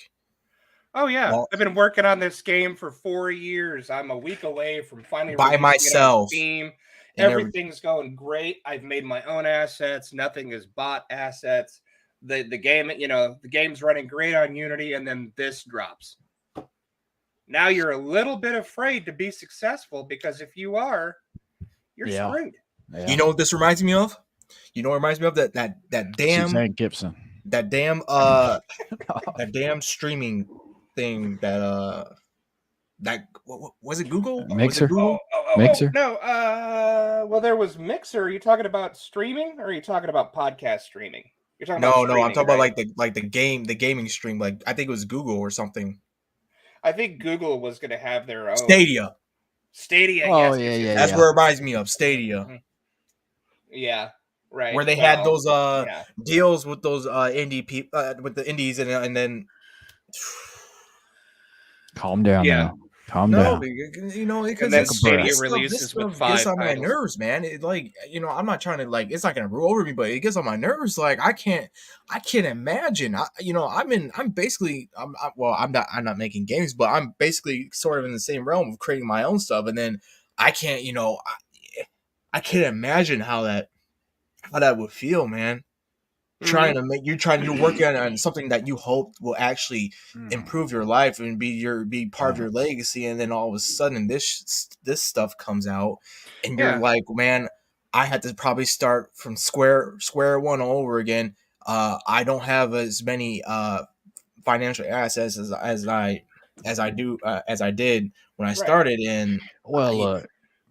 Speaker 2: oh yeah, I've been working on this game for 4 years. I'm a week away from finally
Speaker 1: by myself.
Speaker 2: Steam. Everything's going great. I've made my own assets. Nothing is bought assets. The game, the game's running great on Unity, and then this drops. Now you're a little bit afraid to be successful because if you are, you're screwed.
Speaker 1: Yeah. You know what this reminds me of? You know what reminds me of that damn
Speaker 3: Suzanne Gibson.
Speaker 1: That damn that damn streaming thing that what was it Google?
Speaker 3: Mixer?
Speaker 1: Was it Google?
Speaker 3: Mixer?
Speaker 2: No, well there was Mixer. Are you talking about streaming or are you talking about podcast streaming? You're talking about streaming,
Speaker 1: I'm talking about the gaming stream. Like I think it was Google or something.
Speaker 2: I think Google was going to have their own
Speaker 1: Stadia.
Speaker 2: Oh
Speaker 3: yeah.
Speaker 1: That's what it reminds me of. Stadia.
Speaker 2: Mm-hmm. Yeah, right.
Speaker 1: Where they had those deals with those indie people with the indies and then.
Speaker 3: Calm down now. Calm down.
Speaker 1: Because
Speaker 2: then Stadia releases with 5
Speaker 1: gets on my
Speaker 2: titles.
Speaker 1: nerves, man. It I'm not trying to it's not gonna rule over me, but it gets on my nerves. Like I can't imagine. I'm not making games, but I'm basically sort of in the same realm of creating my own stuff, and then I can't, I can't imagine how that would feel, man. You're working on something that you hope will actually improve your life and be part of your legacy, and then all of a sudden this stuff comes out, and you're like, man, I had to probably start from square one all over again. I don't have as many financial assets as I did when I started. And
Speaker 3: look,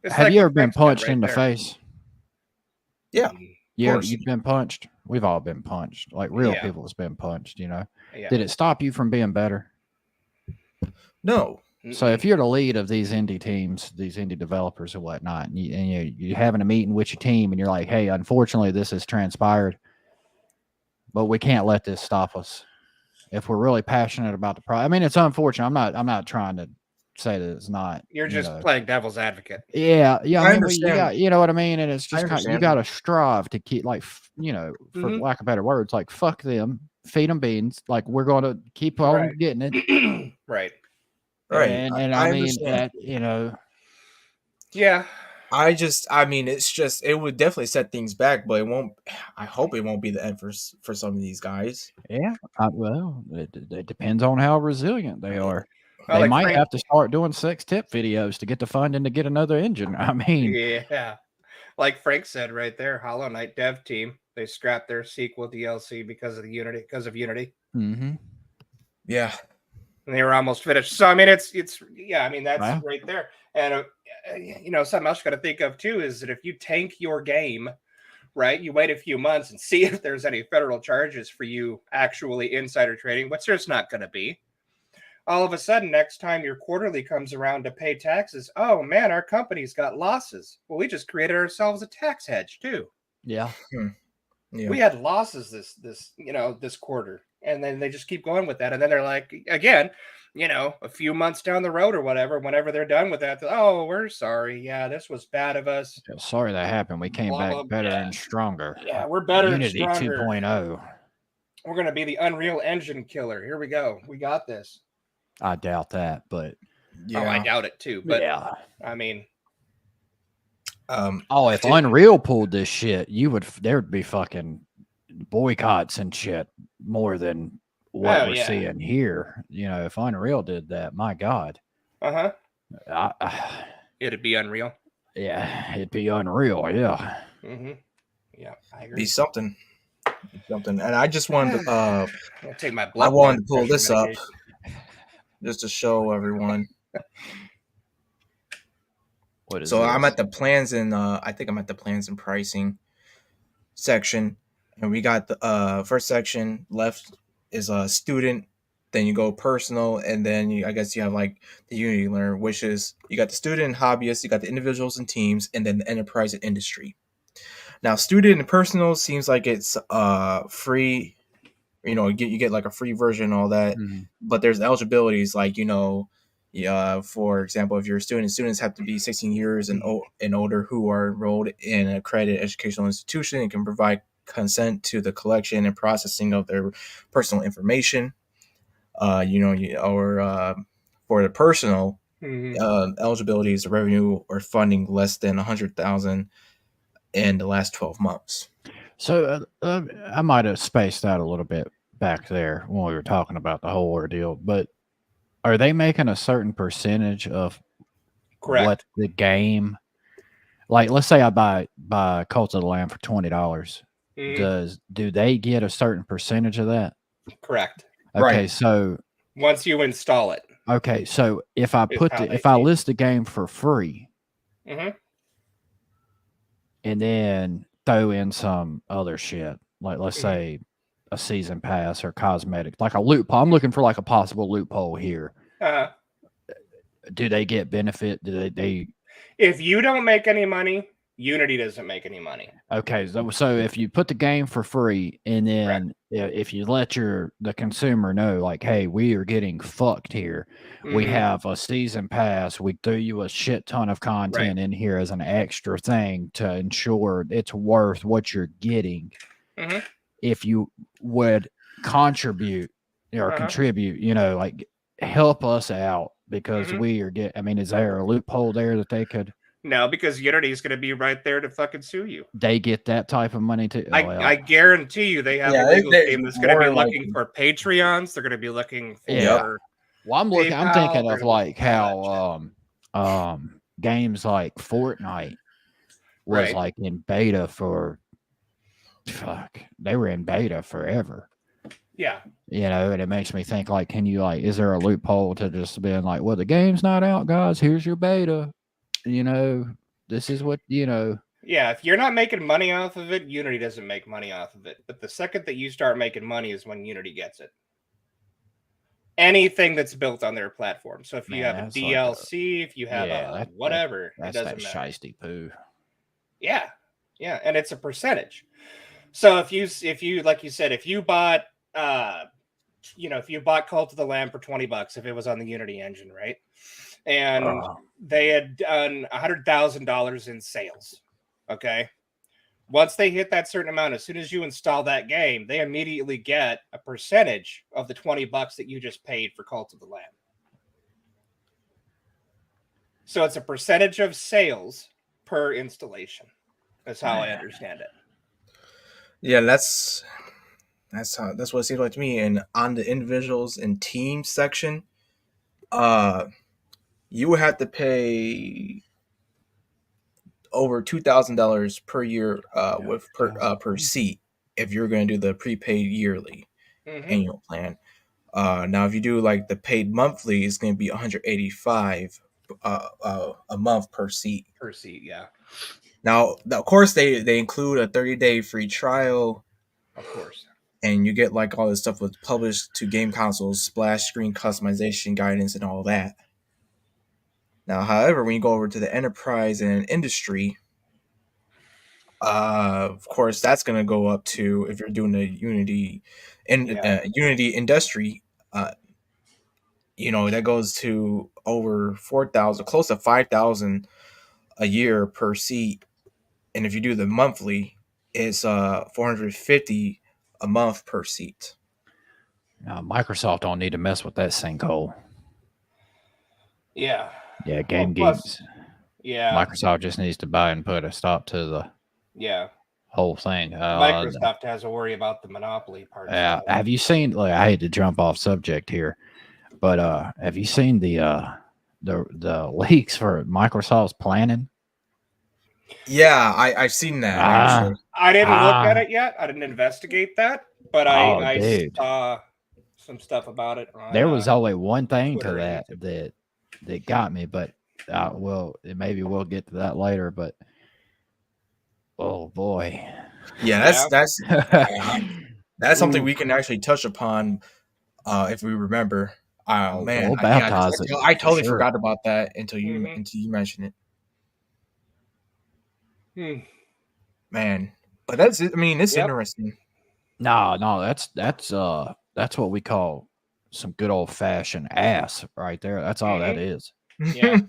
Speaker 3: have you ever been punched in the face?
Speaker 1: Yeah.
Speaker 3: You've been punched. We've all been punched. Like real people has been punched, Yeah. Did it stop you from being better?
Speaker 1: No.
Speaker 3: So if you're the lead of these indie teams, these indie developers and whatnot, and you're having a meeting with your team and you're like, hey, unfortunately this has transpired, but we can't let this stop us. If we're really passionate about the product, I mean, it's unfortunate. I'm not trying to say that it's not.
Speaker 2: You're just playing devil's advocate.
Speaker 3: Yeah.
Speaker 1: I understand.
Speaker 3: You know what I mean? And it's just you got to strive to keep, like, for lack of better words, like, fuck them, feed them beans. Like, we're going to keep on getting it.
Speaker 2: Right.
Speaker 3: And I mean,
Speaker 1: understand.
Speaker 3: that,
Speaker 2: Yeah.
Speaker 1: I mean, it would definitely set things back, but it won't. I hope it won't be the end for some of these guys.
Speaker 3: Yeah, well, it depends on how resilient they are.
Speaker 2: Well,
Speaker 3: They
Speaker 2: like
Speaker 3: might
Speaker 2: Frank,
Speaker 3: have to start doing sex tip videos to get the funding to get another engine. I mean,
Speaker 2: yeah, like Frank said right there, Hollow Knight dev team, they scrapped their sequel DLC because of Unity.
Speaker 3: mhm.
Speaker 1: Yeah,
Speaker 2: And they were almost finished. So I mean, it's yeah, I mean that's
Speaker 3: Wow.
Speaker 2: right there. And you know, something else you got to think of too is that if you tank your game, right, you wait a few months and see if there's any federal charges for you actually insider trading, which there's not going to be. All of a sudden, next time your quarterly comes around to pay taxes, oh man, our company's got losses. Well, we just created ourselves a tax hedge too.
Speaker 3: Yeah.
Speaker 1: yeah.
Speaker 2: We had losses this quarter, and then they just keep going with that, and then they're like, again, a few months down the road or whatever, whenever they're done with that, oh, we're sorry, yeah, this was bad of us.
Speaker 3: Yeah, sorry that happened. We came
Speaker 2: Blah,
Speaker 3: back
Speaker 2: blah,
Speaker 3: better
Speaker 2: yeah.
Speaker 3: and stronger.
Speaker 2: Yeah, we're better and
Speaker 3: Unity
Speaker 2: stronger.
Speaker 3: 2.0.
Speaker 2: We're gonna be the Unreal Engine killer. Here we go. We got this.
Speaker 3: I doubt that, but
Speaker 1: Yeah.
Speaker 2: Oh, I doubt it too. But
Speaker 3: yeah.
Speaker 2: I mean,
Speaker 3: if Unreal pulled this shit, there'd be fucking boycotts and shit more than what we're seeing here. If Unreal did that, my God.
Speaker 2: It'd be unreal.
Speaker 3: Yeah, it'd be unreal. Yeah.
Speaker 2: Mm-hmm. Yeah, I agree.
Speaker 1: Be something. And I just wanted to.
Speaker 2: I'll take my blood.
Speaker 1: I wanted to pull this up just to show everyone.
Speaker 3: What is
Speaker 1: so
Speaker 3: this?
Speaker 1: I'm at the plans and I think I'm at the plans and pricing section, and we got the first section left is a student. Then you go personal, and then I guess you have like the Unity Learner, which is you got the student and hobbyists, you got the individuals and teams, and then the enterprise and industry. Now, student and personal seems like it's free. You get like a free version and all that, but there's eligibilities like for example, if you're a student, students have to be 16 years and older who are enrolled in an accredited educational institution and can provide consent to the collection and processing of their personal information. For the personal eligibility is revenue or funding less than 100,000 in the last 12 months.
Speaker 3: So I might have spaced out a little bit back there when we were talking about the whole ordeal, but are they making a certain percentage of what the game, like let's say I buy Cult of the Lamb for $20, do they get a certain percentage of that?
Speaker 2: Correct.
Speaker 3: Okay, right. So
Speaker 2: once you install it.
Speaker 3: Okay, so if I list the game for free, and then throw in some other shit, like let's say a season pass or cosmetics, like a loophole. I'm looking for like a possible loophole here. Do they get benefit? Do they?
Speaker 2: If you don't make any money, Unity doesn't make any money.
Speaker 3: Okay, so if you put the game for free, and then if you let the consumer know, like, hey, we are getting fucked here. We have a season pass. We threw you a shit ton of content in here as an extra thing to ensure it's worth what you're getting. If you would contribute or contribute, like help us out because we are I mean, is there a loophole there that they could?
Speaker 2: No, because Unity is going to be right there to fucking sue you.
Speaker 3: They get that type of money too.
Speaker 2: I guarantee you, they have a legal team that's going to be looking for Patreons. They're going to be looking for.
Speaker 3: Well, I'm thinking of like how games like Fortnite was like in beta for. They were in beta forever.
Speaker 2: Yeah.
Speaker 3: And it makes me think like, is there a loophole to just being like, well, the game's not out, guys. Here's your beta. This is what,
Speaker 2: Yeah, if you're not making money off of it, Unity doesn't make money off of it. But the second that you start making money is when Unity gets it. Anything that's built on their platform. So if you have a DLC, if you have whatever, it doesn't matter.
Speaker 3: Shiesty poo.
Speaker 2: Yeah. Yeah, and it's a percentage. So if you like you said, if you bought if you bought Cult of the Lamb for $20, if it was on the Unity engine, right? And they had done $100,000 in sales. Okay. Once they hit that certain amount, as soon as you install that game, they immediately get a percentage of the $20 that you just paid for Cult of the Lamb. So it's a percentage of sales per installation. That's how I understand it.
Speaker 1: Yeah, that's what it seems like to me. And on the individuals and team section, you would have to pay over $2,000 per year with per seat if you're going to do the prepaid yearly annual plan. Now, if you do like the paid monthly, it's going to be $185 a month per seat.
Speaker 2: Per seat, yeah.
Speaker 1: Now, of course, they include a 30-day free trial.
Speaker 2: Of course.
Speaker 1: And you get like all this stuff with published to game consoles, splash screen customization guidance, and all that. Now, however, when you go over to the enterprise and industry, of course, that's going to go up to, if you're doing the Unity Unity industry, that goes to over 4,000, close to 5,000 a year per seat. And if you do the monthly, it's $450 a month per seat.
Speaker 3: Microsoft don't need to mess with that sinkhole.
Speaker 2: Yeah.
Speaker 3: Yeah, Game Geeks.
Speaker 2: Yeah.
Speaker 3: Microsoft just needs to buy and put a stop to the whole thing.
Speaker 2: Microsoft has to worry about the monopoly part.
Speaker 3: Yeah. Have you seen, like, I hate to jump off subject here, but have you seen the leaks for Microsoft's planning?
Speaker 1: Yeah, I've seen that. Actually.
Speaker 2: I didn't look at it yet. I didn't investigate that, but I saw some stuff about it.
Speaker 3: There was only one thing Twitter to that got me, but maybe we'll get to that later. But oh boy,
Speaker 1: yeah, that's something we can actually touch upon if we remember. Man,
Speaker 3: we'll baptize it.
Speaker 1: I totally forgot about that until you mentioned it. Man, but that's it. I mean, it's interesting.
Speaker 3: No, that's what we call some good old fashioned ass right there. That's all that is.
Speaker 2: Yeah,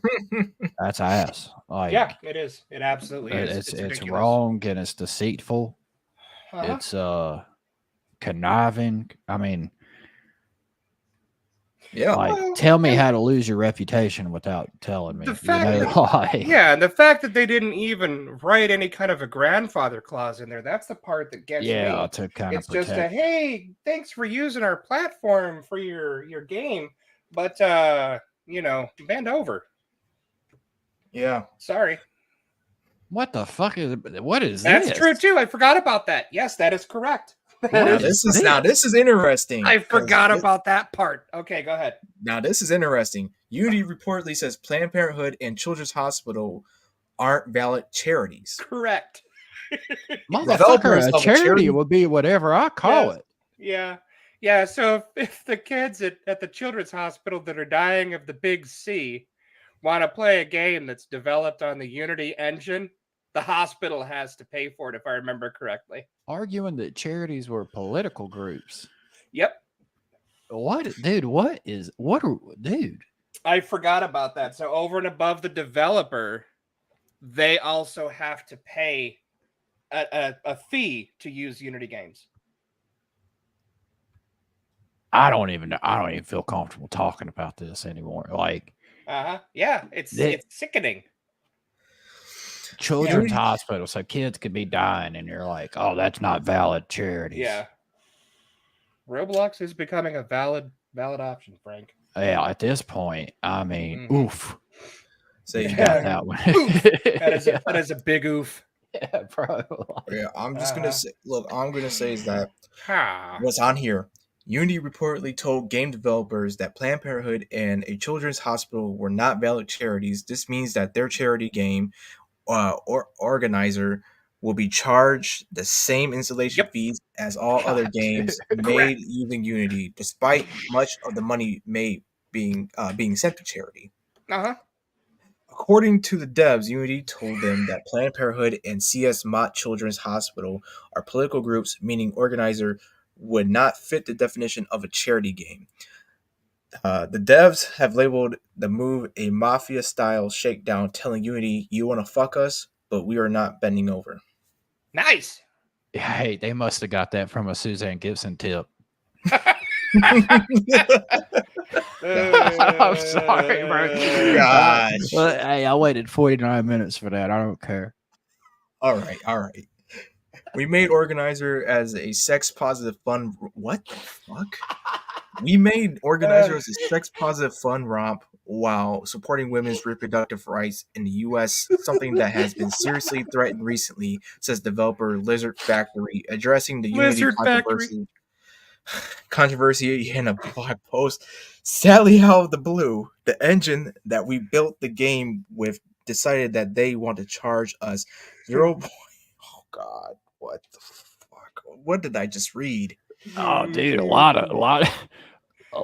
Speaker 3: that's ass. Like,
Speaker 2: yeah, it is. It absolutely is.
Speaker 3: It's wrong and it's deceitful. It's conniving. I mean,
Speaker 1: yeah.
Speaker 3: Like, tell me how to lose your reputation without telling me.
Speaker 2: The fact and the fact that they didn't even write any kind of a grandfather clause in there—that's the part that gets me.
Speaker 3: To kind of
Speaker 2: it's just a hey, thanks for using our platform for your game, but bend over.
Speaker 1: Yeah,
Speaker 2: sorry.
Speaker 3: What the fuck is this?
Speaker 2: That's true too. I forgot about that. Yes, that is correct.
Speaker 1: This is interesting.
Speaker 2: I forgot about that part. Okay, go ahead.
Speaker 1: Now this is interesting. Unity reportedly says Planned Parenthood and Children's Hospital aren't valid charities.
Speaker 2: Correct.
Speaker 3: Motherfucker, a charity would be whatever I call it.
Speaker 2: Yeah. So if the kids at the Children's Hospital that are dying of the big C want to play a game that's developed on the Unity engine, the hospital has to pay for it, if I remember correctly.
Speaker 3: Arguing that charities were political groups.
Speaker 2: Yep.
Speaker 3: What, dude? Dude?
Speaker 2: I forgot about that. So over and above the developer, they also have to pay a fee to use Unity games.
Speaker 3: I don't even feel comfortable talking about this anymore. Like,
Speaker 2: yeah, it's sickening.
Speaker 3: Children's Hospital, so kids could be dying, and you're like, oh, that's not valid charities.
Speaker 2: Yeah. Roblox is becoming a valid option, Frank.
Speaker 3: Yeah, at this point, I mean, oof.
Speaker 1: So you
Speaker 3: got that one.
Speaker 2: That is a big oof.
Speaker 3: Yeah, bro.
Speaker 1: Yeah, I'm just gonna say. Look, I'm gonna say is that what's on here. Unity reportedly told game developers that Planned Parenthood and a children's hospital were not valid charities. This means that their charity game or organizer will be charged the same installation fees as all other games made using Unity, despite much of the money made being sent to charity. According to the devs, Unity told them that Planned Parenthood and CS Mott Children's Hospital are political groups, meaning organizer would not fit the definition of a charity game. The devs have labeled the move a mafia-style shakedown, telling Unity, you want to fuck us, but we are not bending over.
Speaker 2: Nice.
Speaker 3: Hey, they must have got that from a Suzanne Gibson tip. I'm sorry, bro.
Speaker 1: Gosh.
Speaker 3: Hey, I waited 49 minutes for that. I don't care.
Speaker 1: All right. We made Organizer as a sex positive fun. What the fuck? We made Organizer as a sex positive fun romp while supporting women's reproductive rights in the U.S., something that has been seriously threatened recently, says developer Lizard Factory, addressing the Unity
Speaker 2: Lizard Factory.
Speaker 1: controversy in a blog post. Sadly, out of the blue, the engine that we built the game with decided that they want to charge us 0. Oh God, what the fuck? What did I just read?
Speaker 3: Oh, dude, a lot.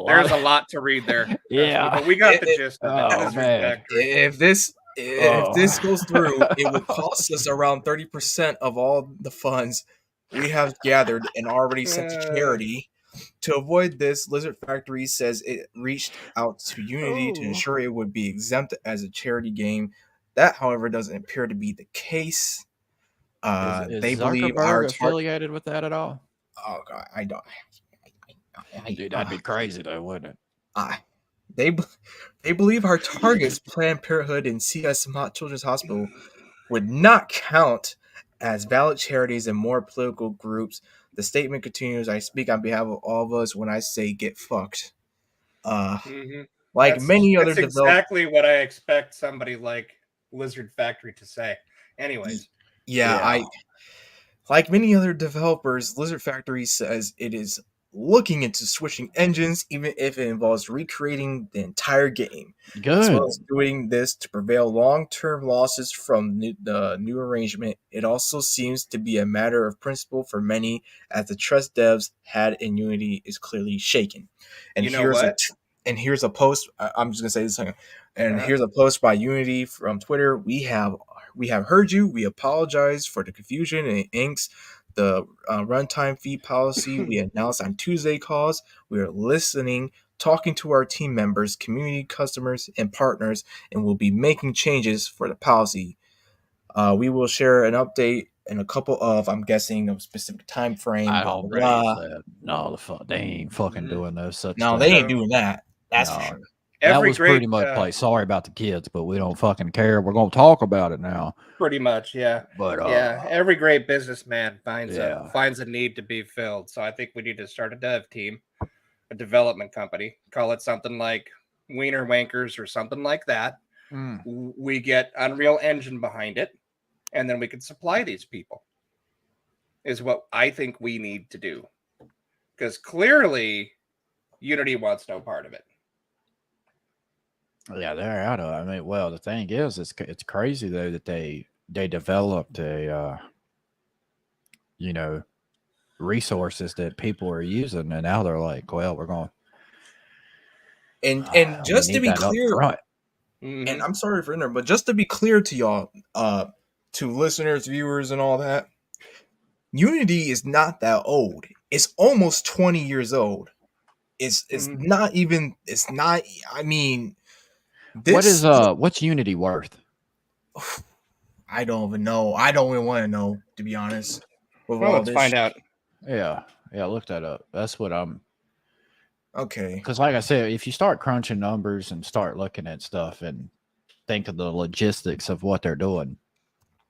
Speaker 2: There's a lot to read there.
Speaker 3: Yeah.
Speaker 2: But we got the gist of it.
Speaker 3: Oh,
Speaker 2: Lizard
Speaker 3: man.
Speaker 2: Factory.
Speaker 1: If this goes through, it will cost us around 30% of all the funds we have gathered and already sent to charity. To avoid this, Lizard Factory says it reached out to Unity to ensure it would be exempt as a charity game. That, however, doesn't appear to be the case.
Speaker 3: Is
Speaker 1: They believe our
Speaker 3: Zuckerberg affiliated with that at all?
Speaker 1: Oh God, I don't.
Speaker 3: Dude, that'd be crazy though, wouldn't it?
Speaker 1: They believe our targets, Planned Parenthood and CS Children's Hospital, would not count as valid charities and more political groups. The statement continues, I speak on behalf of all of us when I say get fucked. Like many other
Speaker 2: developers. Exactly what I expect somebody like Lizard Factory to say. Anyways.
Speaker 1: Yeah. Like many other developers, Lizard Factory says it is looking into switching engines, even if it involves recreating the entire game.
Speaker 3: Good.
Speaker 1: As well as doing this to prevail long-term losses from the new arrangement. It also seems to be a matter of principle for many, as the trust devs had in Unity is clearly shaken. And here's a post. I'm just gonna say this second. And here's a post by Unity from Twitter. We have heard you. We apologize for the confusion and inks the runtime fee policy we announced on Tuesday calls. We are listening, talking to our team members, community customers, and partners, and we'll be making changes for the policy. We will share an update in a couple of, I'm guessing, a specific time frame.
Speaker 3: I
Speaker 1: Blah,
Speaker 3: don't
Speaker 1: blah,
Speaker 3: blah. No, they ain't fucking doing those such
Speaker 1: No,
Speaker 3: things.
Speaker 1: they ain't doing that. That's for sure.
Speaker 3: That was pretty much like, sorry about the kids, but we don't fucking care. We're going to talk about it now.
Speaker 2: Pretty much, yeah.
Speaker 3: But
Speaker 2: every great businessman finds a need to be filled. So I think we need to start a dev team, a development company, call it something like Wiener Wankers or something like that. We get Unreal Engine behind it, and then we can supply these people. Is what I think we need to do, because clearly Unity wants no part of it.
Speaker 3: Yeah, they're out of it. I mean, well, the thing is, it's crazy though that they developed a resources that people are using, and now they're like, well, we're going.
Speaker 1: And just to be clear, and I'm sorry for interrupting, but just to be clear to y'all, to listeners, viewers, and all that, Unity is not that old. It's almost 20 years old. It's not even. It's not. I mean.
Speaker 3: What's Unity worth?
Speaker 1: I don't even know. I don't even want to know, to be honest.
Speaker 2: Well, let's find out.
Speaker 3: Yeah, look that up. That's what I'm.
Speaker 1: Okay.
Speaker 3: Because, like I said, if you start crunching numbers and start looking at stuff and think of the logistics of what they're doing,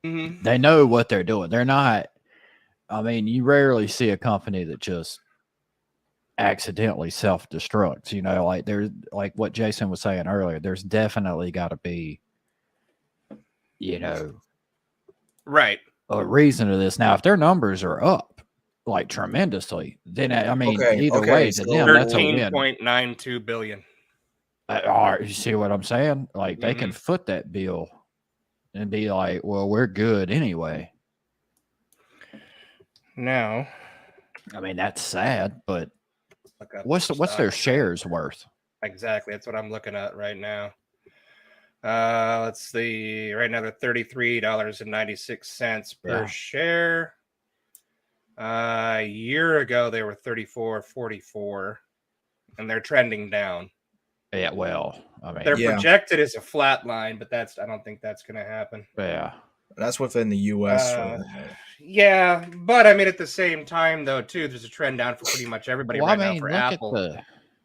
Speaker 3: they know what they're doing. They're not. I mean, you rarely see a company that just accidentally self-destructs, like there's like what Jason was saying earlier, there's definitely got to be
Speaker 2: right,
Speaker 3: a reason to this. Now if their numbers are up like tremendously, then I mean either way to them that's a win.
Speaker 2: 13.92 billion.
Speaker 3: You see what I'm saying? Like they can foot that bill and be like, well, we're good anyway.
Speaker 2: Now
Speaker 3: I mean that's sad, but what's their shares worth?
Speaker 2: Exactly. That's what I'm looking at right now. Let's see. Right now they're $33.96 per share. A year ago they were $34.44, and they're trending down.
Speaker 3: Yeah, well, I mean,
Speaker 2: they're projected as a flat line, but I don't think that's going to happen.
Speaker 3: Yeah,
Speaker 1: that's within the U.S.
Speaker 2: Yeah, but I mean, at the same time, though, too, there's a trend down for pretty much everybody now for Apple.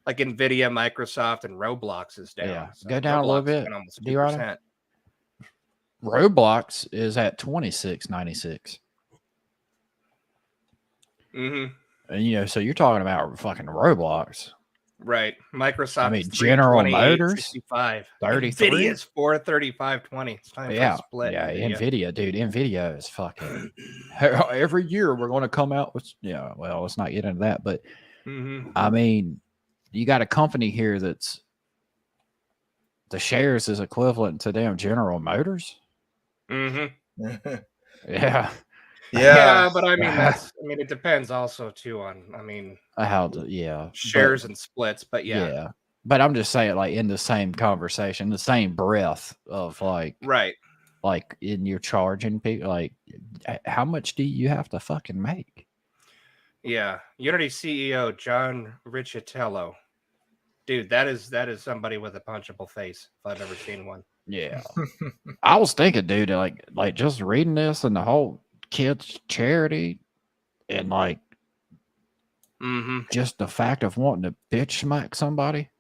Speaker 2: like Nvidia, Microsoft, and Roblox is down.
Speaker 3: Yeah,
Speaker 2: So
Speaker 3: go down a little
Speaker 2: Roblox
Speaker 3: bit.
Speaker 2: went almost
Speaker 3: DRHINO?
Speaker 2: 2%.
Speaker 3: Roblox is at $26.96.
Speaker 2: Mm-hmm.
Speaker 3: And you know, so you're talking about fucking Roblox.
Speaker 2: Right. Microsoft
Speaker 3: I mean,
Speaker 2: is
Speaker 3: General Motors,
Speaker 2: 328.65.
Speaker 3: 33.
Speaker 2: Nvidia's 435.20. It's time for a split.
Speaker 3: Yeah, Nvidia, dude. Nvidia is fucking every year we're going to come out with, yeah, well, let's not get into that, but I mean, you got a company here that's the shares is equivalent to damn General Motors. Yeah.
Speaker 2: Yeah, but I mean, it depends also too on,
Speaker 3: how
Speaker 2: shares and splits, but yeah.
Speaker 3: But I'm just saying, like, in the same conversation, the same breath of like,
Speaker 2: right,
Speaker 3: like in your charging people, like, how much do you have to fucking make?
Speaker 2: Yeah, Unity CEO John Riccitello, dude, that is somebody with a punchable face if I've ever seen one.
Speaker 3: Yeah, I was thinking, dude, like just reading this and the whole kids charity, and like, just the fact of wanting to bitch smack somebody.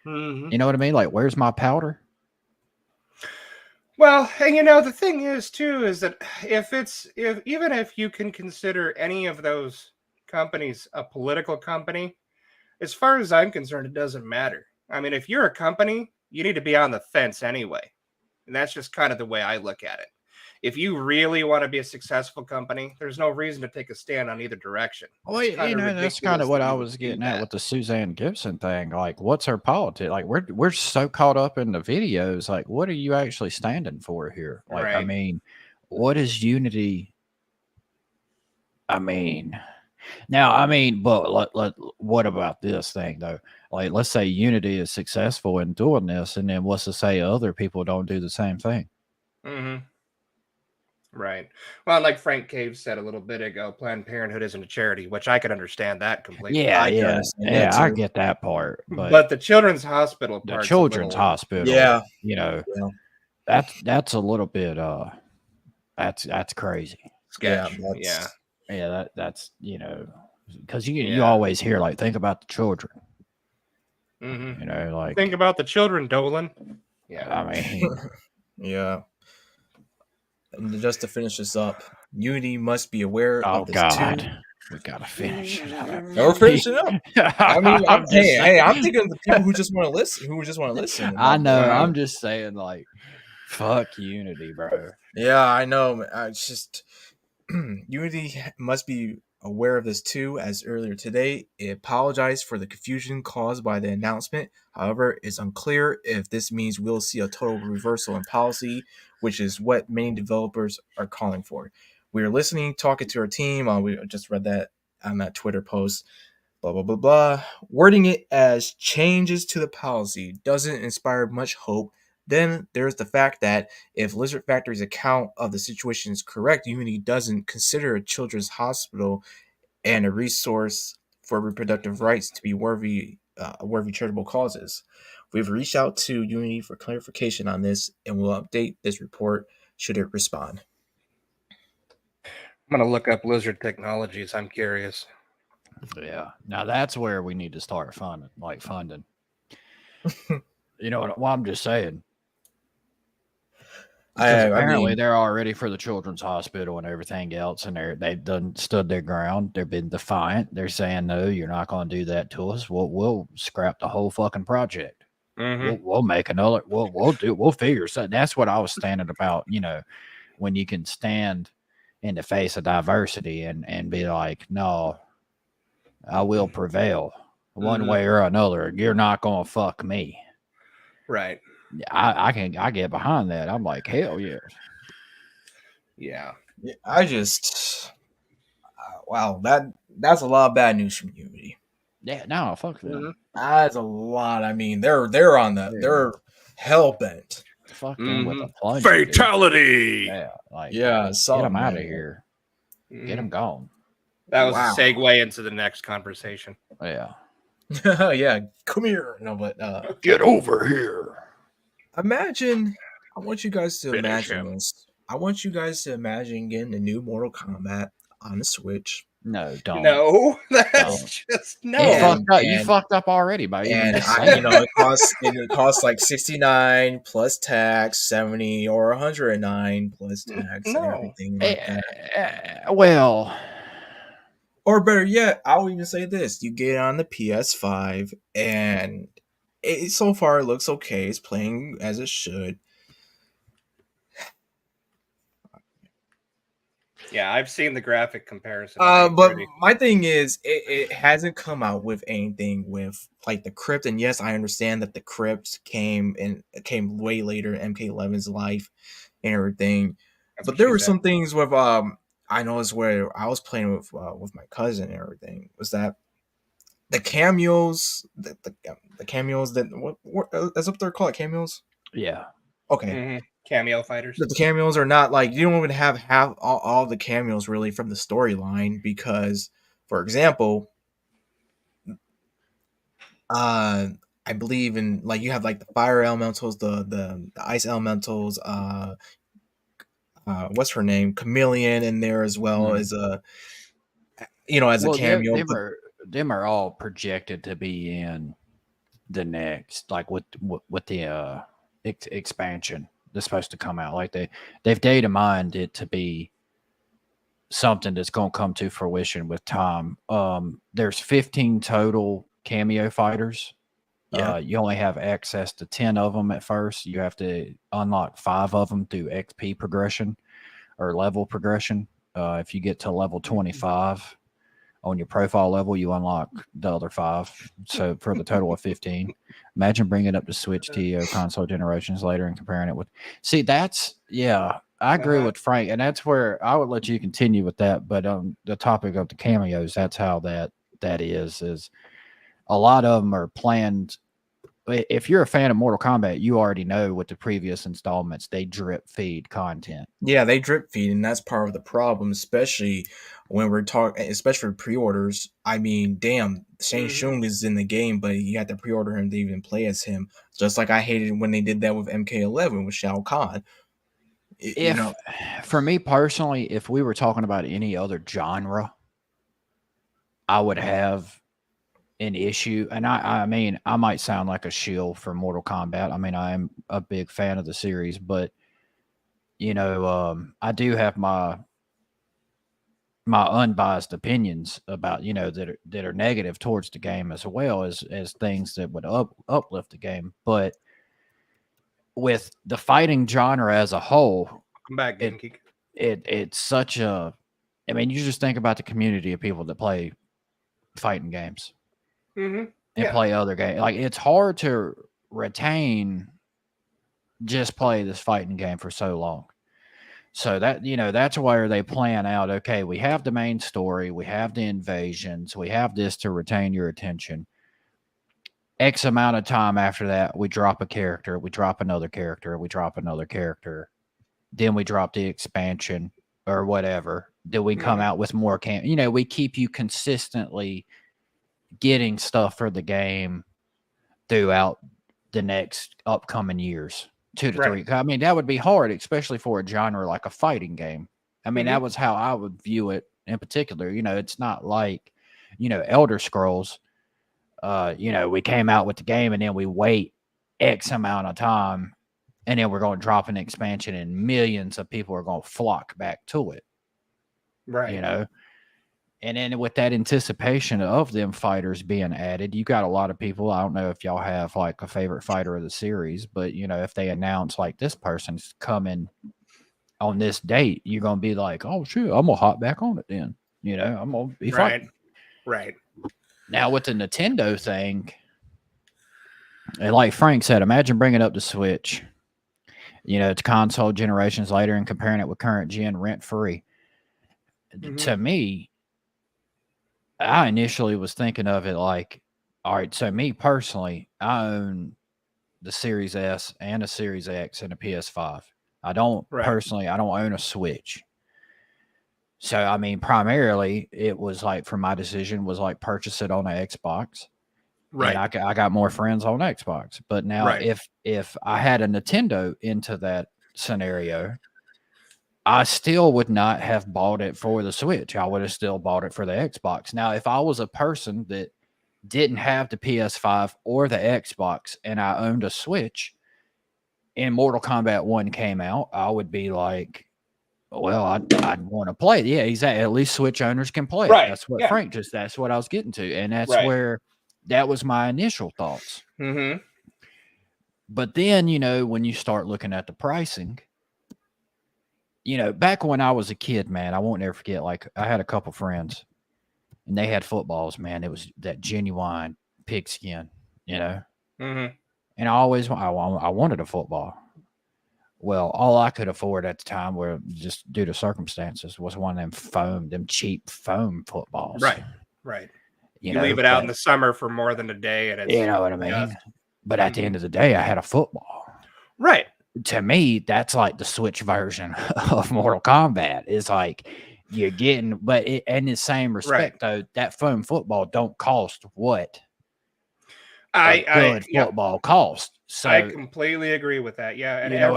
Speaker 3: You know what I mean? Like, where's my powder?
Speaker 2: Well, and you know, the thing is too is that even if you can consider any of those companies a political company, as far as I'm concerned, it doesn't matter. I mean, if you're a company, you need to be on the fence anyway. And that's just kind of the way I look at it. If you really want to be a successful company, there's no reason to take a stand on either direction.
Speaker 3: Well, you know, that's kind of what I was getting at with the Suzanne Gibson thing. Like, what's her politics? Like, we're so caught up in the videos. Like, what are you actually standing for here? Like, I mean, what is Unity? I mean, now, I mean, but what about this thing though? Like, let's say Unity is successful in doing this, and then what's to say other people don't do the same thing?
Speaker 2: Right. Well, like Frank Cave said a little bit ago, Planned Parenthood isn't a charity, which I could understand that completely.
Speaker 3: Yeah, I get that part.
Speaker 2: But the Children's Hospital part,
Speaker 3: hospital, you know, that's a little bit that's crazy.
Speaker 2: Sketch.
Speaker 3: That's you know, because you always hear, like, think about the children. You know, like,
Speaker 2: think about the children, Dolan.
Speaker 3: Yeah, I mean,
Speaker 1: yeah. And just to finish this up, Unity must be aware of this
Speaker 3: God.
Speaker 1: too.
Speaker 3: We gotta finish it up.
Speaker 1: No, we're finishing up. I mean, I'm thinking of the people who just want to listen.
Speaker 3: I know. I'm just saying, like, fuck Unity, bro.
Speaker 1: Yeah, I know. It's just Unity must be aware of this too, as earlier today it apologized for the confusion caused by the announcement. However, it's unclear if this means we'll see a total reversal in policy, which is what many developers are calling for. We are listening, talking to our team. We just read that on that Twitter post. Blah, blah, blah, blah. Wording it as changes to the policy doesn't inspire much hope. Then there's the fact that if Lizard Factory's account of the situation is correct, Unity doesn't consider a children's hospital and a resource for reproductive rights to be worthy charitable causes. We've reached out to Unity for clarification on this, and we'll update this report should it respond.
Speaker 2: I'm going to look up Lizard Technologies. I'm curious.
Speaker 3: Yeah. Now that's where we need to start funding. You know what? Well, I'm just saying. Apparently they're all ready for the children's hospital and everything else, and they've done stood their ground. They've been defiant. They're saying, no, you're not going to do that to us. We'll scrap the whole fucking project. We'll make another. We'll figure something. That's what I was standing about. You know, when you can stand in the face of diversity and be like, no, I will prevail one way or another. You're not going to fuck me.
Speaker 2: Right.
Speaker 3: I get behind that. I'm like, hell yes.
Speaker 2: Yeah.
Speaker 1: I just wow, that's a lot of bad news from Unity.
Speaker 3: Yeah, no, fuck them.
Speaker 1: That's a lot. I mean, they're on that. They're hell bent.
Speaker 3: Fuck them with a plunge.
Speaker 2: Fatality.
Speaker 3: Yeah, like
Speaker 1: get
Speaker 3: them out of here. Get them gone.
Speaker 2: That was a segue into the next conversation.
Speaker 3: Yeah.
Speaker 1: Yeah, come here. No, but
Speaker 3: get over here.
Speaker 1: Imagine. I want you guys to imagine this. I want you guys to imagine getting a new Mortal Kombat on the Switch.
Speaker 3: No, don't.
Speaker 2: No, that's
Speaker 3: Don't.
Speaker 2: just no.
Speaker 3: You fucked up. You fucked up already by even just saying.
Speaker 1: It costs like $69 plus tax, 70 or 109 plus tax and everything like that.
Speaker 3: Well,
Speaker 1: or better yet, I'll even say this: you get it on the PS5, and it so far it looks okay. It's playing as it should.
Speaker 2: Yeah, I've seen the graphic comparison.
Speaker 1: But my thing is, it hasn't come out with anything with like the crypt. And yes, I understand that the crypt came way later in MK11's life and everything. But there were some things with I noticed where I was playing with my cousin and everything was that the cameos, the cameos that what that's what they're called, cameos.
Speaker 3: Yeah.
Speaker 1: Okay.
Speaker 2: Cameo fighters.
Speaker 1: The cameos are not like you don't even have all the cameos really from the storyline because, for example, I believe in like you have like the fire elementals, the ice elementals. What's her name? Chameleon in there as well as a as a cameo.
Speaker 3: Them are all projected to be in the next, like with the expansion that's supposed to come out. Like they've data mined it to be something that's going to come to fruition with time. There's 15 total cameo fighters.
Speaker 1: Yeah.
Speaker 3: You only have access to 10 of them at first. You have to unlock 5 of them through XP progression or level progression. If you get to level 25 on your profile level, you unlock the other 5. So for the total of 15. Imagine bringing it up to Switch TO console generations later and comparing it with. See, that's I agree with Frank, and that's where I would let you continue with that. But the topic of the cameos, that's how that is a lot of them are planned. If you're a fan of Mortal Kombat, you already know with the previous installments, they drip feed content.
Speaker 1: Yeah, they drip feed, and that's part of the problem, especially when we're talking, especially for pre-orders. I mean, damn, Shang Tsung is in the game, but you have to pre-order him to even play as him. Just like I hated when they did that with MK11 with Shao Kahn.
Speaker 3: For me personally, if we were talking about any other genre, I would have an issue. And I mean, I might sound like a shill for Mortal Kombat. I mean, I am a big fan of the series, but I do have my unbiased opinions about, that are negative towards the game as well as things that would uplift the game. But with the fighting genre as a whole,
Speaker 2: I'm back,
Speaker 3: it's such a, I mean, you just think about the community of people that play fighting games and play other games. Like, it's hard to retain just play this fighting game for so long. So that, that's where they plan out, okay, we have the main story, we have the invasions, we have this to retain your attention. X amount of time after that, we drop a character, we drop another character, we drop another character. Then we drop the expansion or whatever. Then we come out with more we keep you consistently getting stuff for the game throughout the next upcoming years, 2 to 3. I mean, that would be hard, especially for a genre like a fighting game. I mean, that was how I would view it in particular. It's not like, Elder Scrolls. We came out with the game and then we wait X amount of time and then we're going to drop an expansion and millions of people are going to flock back to it.
Speaker 2: Right.
Speaker 3: And then with that anticipation of them fighters being added, you got a lot of people. I don't know if y'all have like a favorite fighter of the series, but if they announce like this person's coming on this date, you're going to be like, oh, shoot, I'm going to hop back on it then. I'm going to be fighting.
Speaker 2: Right.
Speaker 3: Now with the Nintendo thing, and like Frank said, imagine bringing up the Switch, it's console generations later and comparing it with current gen rent free. To me, I initially was thinking of it like, all right, so me personally, I own the Series S and a Series X and a PS5. I don't personally, I don't own a Switch. So, I mean, primarily it was like, for my decision was like purchase it on an Xbox. Right. And I got more friends on Xbox. But now if I had a Nintendo into that scenario, I still would not have bought it for the Switch. I would have still bought it for the Xbox. Now, if I was a person that didn't have the PS5 or the Xbox and I owned a Switch and Mortal Kombat 1 came out, I would be like, well, I'd want to play it. Yeah, exactly. At least Switch owners can play it.
Speaker 2: Right.
Speaker 3: That's what
Speaker 2: Yeah.
Speaker 3: Frank just, that's what I was getting to. And that's
Speaker 2: Right.
Speaker 3: where that was my initial thoughts.
Speaker 2: Mm-hmm.
Speaker 3: But then, you know, when you start looking at the pricing, you know, back when I was a kid, man, I won't never forget, like, I had a couple friends and they had footballs, man. It was that genuine pigskin, you know?
Speaker 2: Mm-hmm.
Speaker 3: And I wanted a football. Well, all I could afford at the time were just due to circumstances was one of them cheap foam footballs.
Speaker 2: Right. Right. You
Speaker 3: know,
Speaker 2: leave it out in the summer for more than a day and it's,
Speaker 3: you know what I mean? But at the end of the day, I had a football.
Speaker 2: Right.
Speaker 3: To me, that's like the Switch version of Mortal Kombat. It's like you're getting, but in the same respect, though, that foam football don't cost what a good football costs. So
Speaker 2: I completely agree with that. Yeah, and
Speaker 3: you know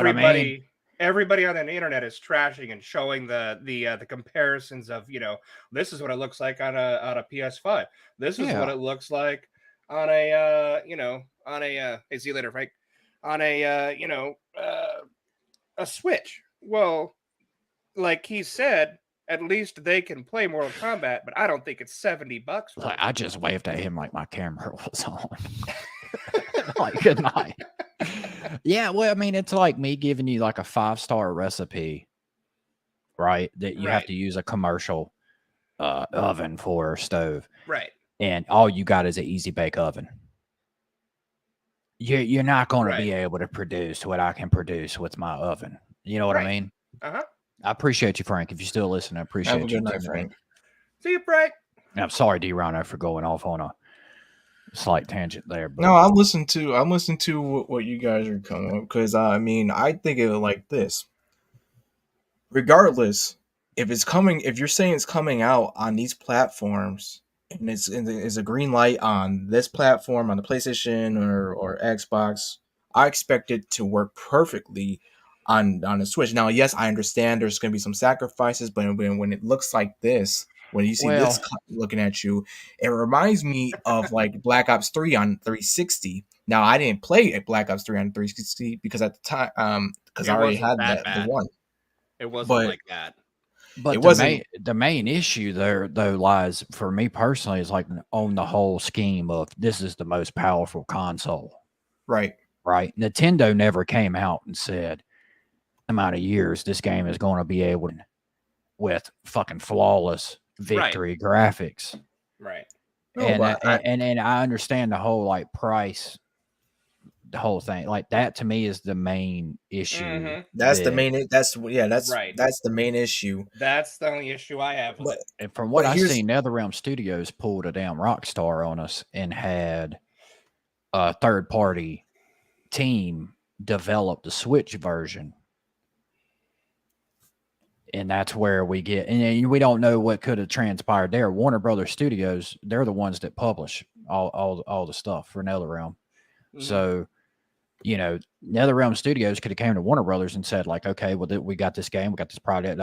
Speaker 2: everybody on the internet is trashing and showing the comparisons of, you know, this is what it looks like on a PS5. This is what it looks like on a hey, see you later, Frank. On a a Switch. Well, like he said, at least they can play Mortal Kombat, but I don't think it's $70.
Speaker 3: Like, I just waved at him like my camera was on. Like, good night. Yeah, well, I mean, it's like me giving you like a 5-star recipe, right? That you have to use a commercial oven for, or stove.
Speaker 2: Right.
Speaker 3: And all you got is an easy bake oven. You're not going to be able to produce what I can produce with my oven. You know what I mean?
Speaker 2: Uh-huh.
Speaker 3: I appreciate you, Frank. If you're still listening, I appreciate you.
Speaker 1: Have a good night, Frank.
Speaker 2: See you, Frank.
Speaker 3: And I'm sorry, DRHINO, for going off on a slight tangent there. But
Speaker 1: no, I'm listening to what you guys are coming up, because I mean, I think of it like this. Regardless, if you're saying it's coming out on these platforms and it's a green light on this platform, on the PlayStation or Xbox, I expect it to work perfectly on the Switch. Now, yes, I understand there's going to be some sacrifices, but when it looks like this, when you see this looking at you, it reminds me of like Black Ops 3 on 360. Now, I didn't play Black Ops 3 on 360 because at the time, because I already had the one.
Speaker 2: It wasn't like that.
Speaker 3: But the main issue there, though, lies for me personally is like on the whole scheme of this is the most powerful console.
Speaker 1: Right.
Speaker 3: Right. Nintendo never came out and said, amount of years this game is going to be able to, with fucking flawless victory graphics.
Speaker 2: Right.
Speaker 3: And I understand the whole like price, the whole thing like that to me is the main issue.
Speaker 2: Mm-hmm.
Speaker 1: That's the main issue.
Speaker 2: That's the only issue I have with it.
Speaker 3: And from what I've seen, Netherrealm Studios pulled a damn Rockstar on us and had a third-party team develop the Switch version. And that's where we get, and we don't know what could have transpired there. Warner Brothers Studios, they're the ones that publish all the stuff for NetherRealm. Mm-hmm. So, you know, NetherRealm Studios could have came to Warner Brothers and said, like, okay, well, we got this game, we got this project,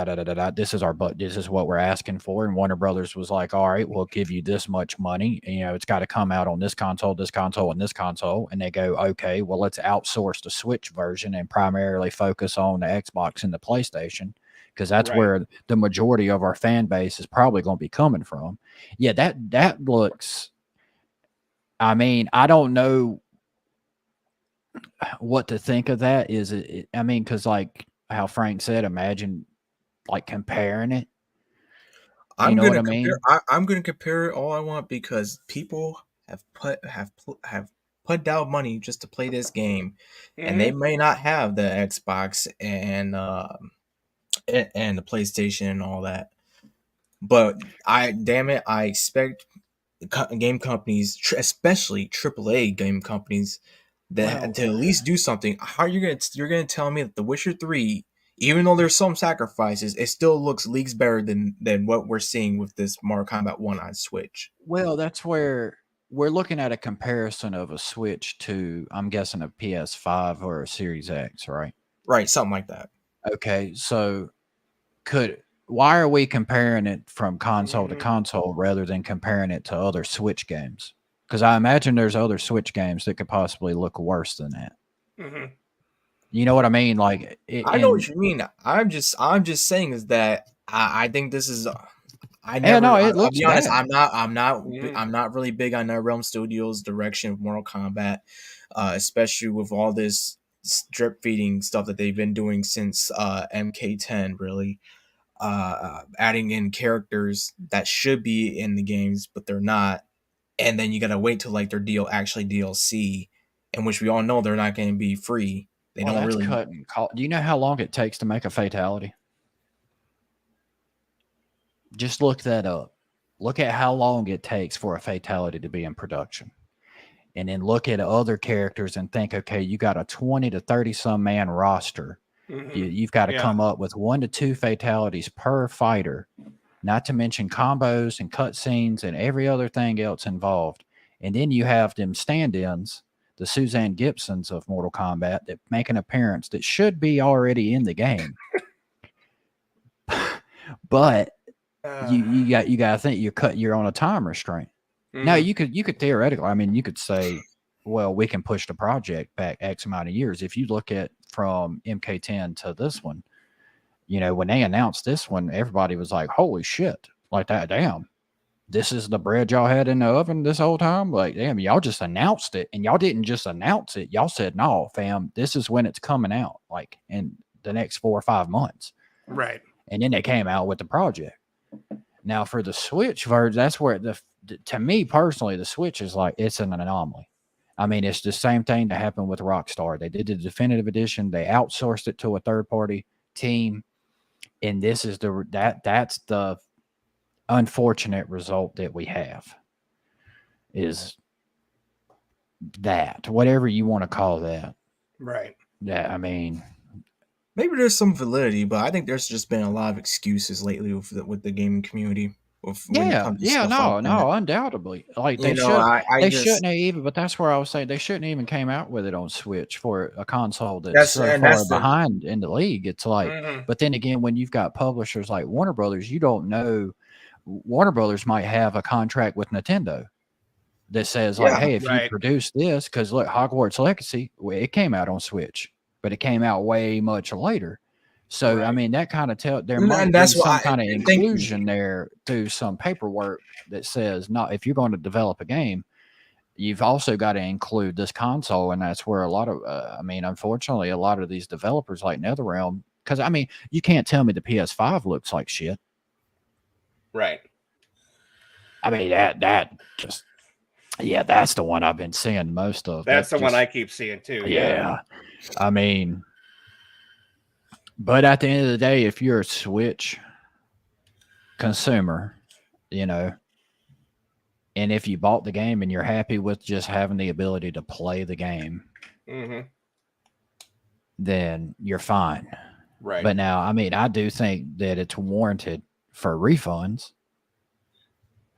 Speaker 3: this is this is what we're asking for. And Warner Brothers was like, all right, we'll give you this much money. And, you know, it's got to come out on this console, and this console. And they go, okay, well, let's outsource the Switch version and primarily focus on the Xbox and the PlayStation, because that's where the majority of our fan base is probably going to be coming from. Yeah, that looks, I mean, I don't know what to think of that. Is it, I mean, because like how Frank said, imagine like comparing it.
Speaker 1: I'm gonna compare it all I want, because people have put down money just to play this game, and they may not have the Xbox and the PlayStation and all that, but I expect game companies, especially AAA game companies, that to at least do something. How you're gonna tell me that The Witcher 3, even though there's some sacrifices, it still looks leagues better than what we're seeing with this Mortal Kombat 1 on Switch?
Speaker 3: Well, that's where we're looking at a comparison of a Switch to, I'm guessing, a PS5 or a Series X, right?
Speaker 1: Right, something like that.
Speaker 3: Okay, so why are we comparing it from console to console rather than comparing it to other Switch games? Because I imagine there's other Switch games that could possibly look worse than that. You know what I mean? Like,
Speaker 1: I know what you mean. I'm just saying is that I think this is. I'll
Speaker 3: looks
Speaker 1: be honest.
Speaker 3: bad.
Speaker 1: I'm not really big on Netherrealm Studios' direction of Mortal Kombat, especially with all this drip feeding stuff that they've been doing since MK10. Really, adding in characters that should be in the games but they're not, and then you gotta wait till like their actually DLC, in which we all know they're not going to be free. They don't really.
Speaker 3: Do you know how long it takes to make a fatality? Just look that up. Look at how long it takes for a fatality to be in production. And then look at other characters and think, okay, you got a 20 to 30 some man roster. You've got to come up with 1 to 2 fatalities per fighter, not to mention combos and cutscenes and every other thing else involved. And then you have them stand-ins, the Suzanne Gibsons of Mortal Kombat, that make an appearance that should be already in the game. But you got to think you're on a time restraint. Now you could theoretically, I mean, you could say, well, we can push the project back X amount of years. If you look at from MK10 to this one, you know, when they announced this one, everybody was like, holy shit, like that, damn, this is the bread y'all had in the oven this whole time. Like, damn, y'all just announced it, and y'all didn't just announce it. Y'all said, no, fam, this is when it's coming out, like in the next 4 or 5 months.
Speaker 2: Right.
Speaker 3: And then they came out with the project. Now for the Switch version, that's where to me personally, the Switch is like, it's an anomaly. I mean, it's the same thing that happened with Rockstar. They did the definitive edition. They outsourced it to a third-party team. And this is that's the unfortunate result that we have, is that, whatever you want to call that.
Speaker 2: Right.
Speaker 3: Yeah, I mean,
Speaker 1: maybe there's some validity, but I think there's just been a lot of excuses lately with the gaming community.
Speaker 3: Undoubtedly. Like they shouldn't have even. But that's where I was saying they shouldn't even came out with it on Switch for a console that's so far behind in the league. It's like, but then again, when you've got publishers like Warner Brothers, you don't know. Warner Brothers might have a contract with Nintendo that says like, hey, if you produce this, because look, Hogwarts Legacy, it came out on Switch, but it came out way much later. So, I mean, that kind of there might be some kind of inclusion there through some paperwork that says, no, if you're going to develop a game, you've also got to include this console. And that's where a lot of, unfortunately, a lot of these developers like NetherRealm, because, I mean, you can't tell me the PS5 looks like shit.
Speaker 2: Right.
Speaker 3: I mean, that just, that's the one I've been seeing most of.
Speaker 2: That's the one I keep seeing too.
Speaker 3: Yeah. I mean, but at the end of the day, if you're a Switch consumer, you know, and if you bought the game and you're happy with just having the ability to play the game, then you're fine.
Speaker 2: Right.
Speaker 3: But now, I mean, I do think that it's warranted for refunds.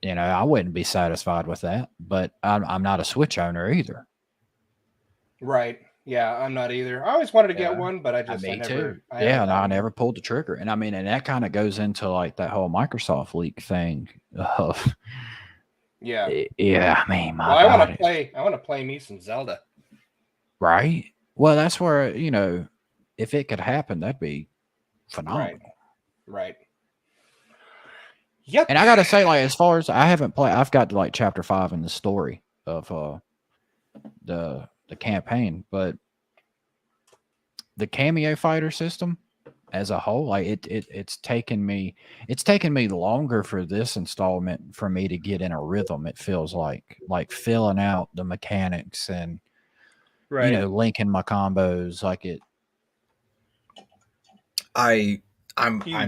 Speaker 3: You know, I wouldn't be satisfied with that, but I'm not a Switch owner either.
Speaker 2: Right. Yeah, I'm not either. I always wanted to get one, but I
Speaker 3: never pulled the trigger. And I mean, and that kind of goes into like that whole Microsoft leak thing of I mean,
Speaker 2: I want to play me some Zelda.
Speaker 3: Right. Well, that's where, you know, if it could happen, that'd be phenomenal.
Speaker 2: Right. Yep.
Speaker 3: And I gotta say, like, as far as I haven't played, I've got to like chapter 5 in the story of the campaign, but the cameo fighter system as a whole, like it's taken me longer for this installment for me to get in a rhythm. It feels like filling out the mechanics and you know, linking my combos like it.
Speaker 1: I'm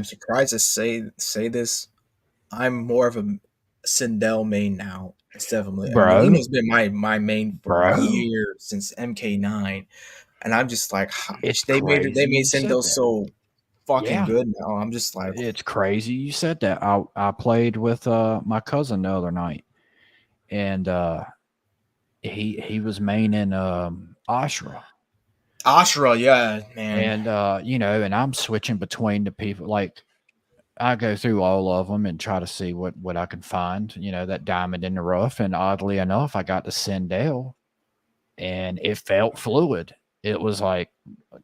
Speaker 1: surprised to say this. I'm more of a Sindel main now instead of Melino's been my main for years since MK9, and I'm just like, they made Sindel so fucking good now. I'm just like,
Speaker 3: it's crazy you said that. I played with my cousin the other night, and he was maining Ashra.
Speaker 1: Ashra, yeah, man.
Speaker 3: And you know, and I'm switching between the people. Like I go through all of them and try to see what I can find, you know, that diamond in the rough. And oddly enough, I got to Sindel and it felt fluid. It was like,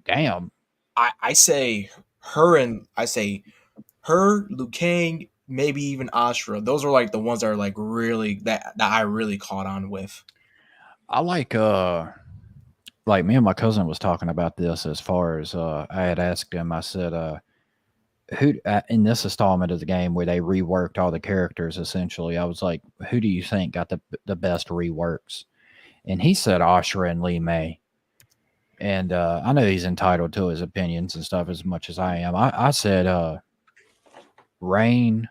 Speaker 3: damn.
Speaker 1: I say her, Liu Kang, maybe even Astra. Those are like the ones that are like really that I really caught on with.
Speaker 3: I like me and my cousin was talking about this as far as I had asked him, I said, who in this installment of the game where they reworked all the characters essentially, I was like, who do you think got the best reworks? And he said Ashra and Lee May. And I know he's entitled to his opinions and stuff as much as I am. I said Rain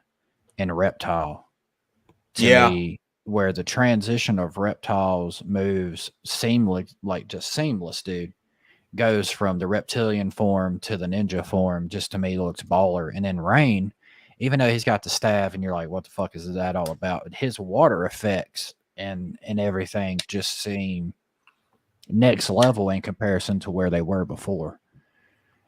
Speaker 3: and Reptile to me, where the transition of Reptile's moves seamless, like just seamless, dude. Goes from the reptilian form to the ninja form, just to me looks baller. And then Rain, even though he's got the staff and you're like, what the fuck is that all about? His water effects and everything just seem next level in comparison to where they were before.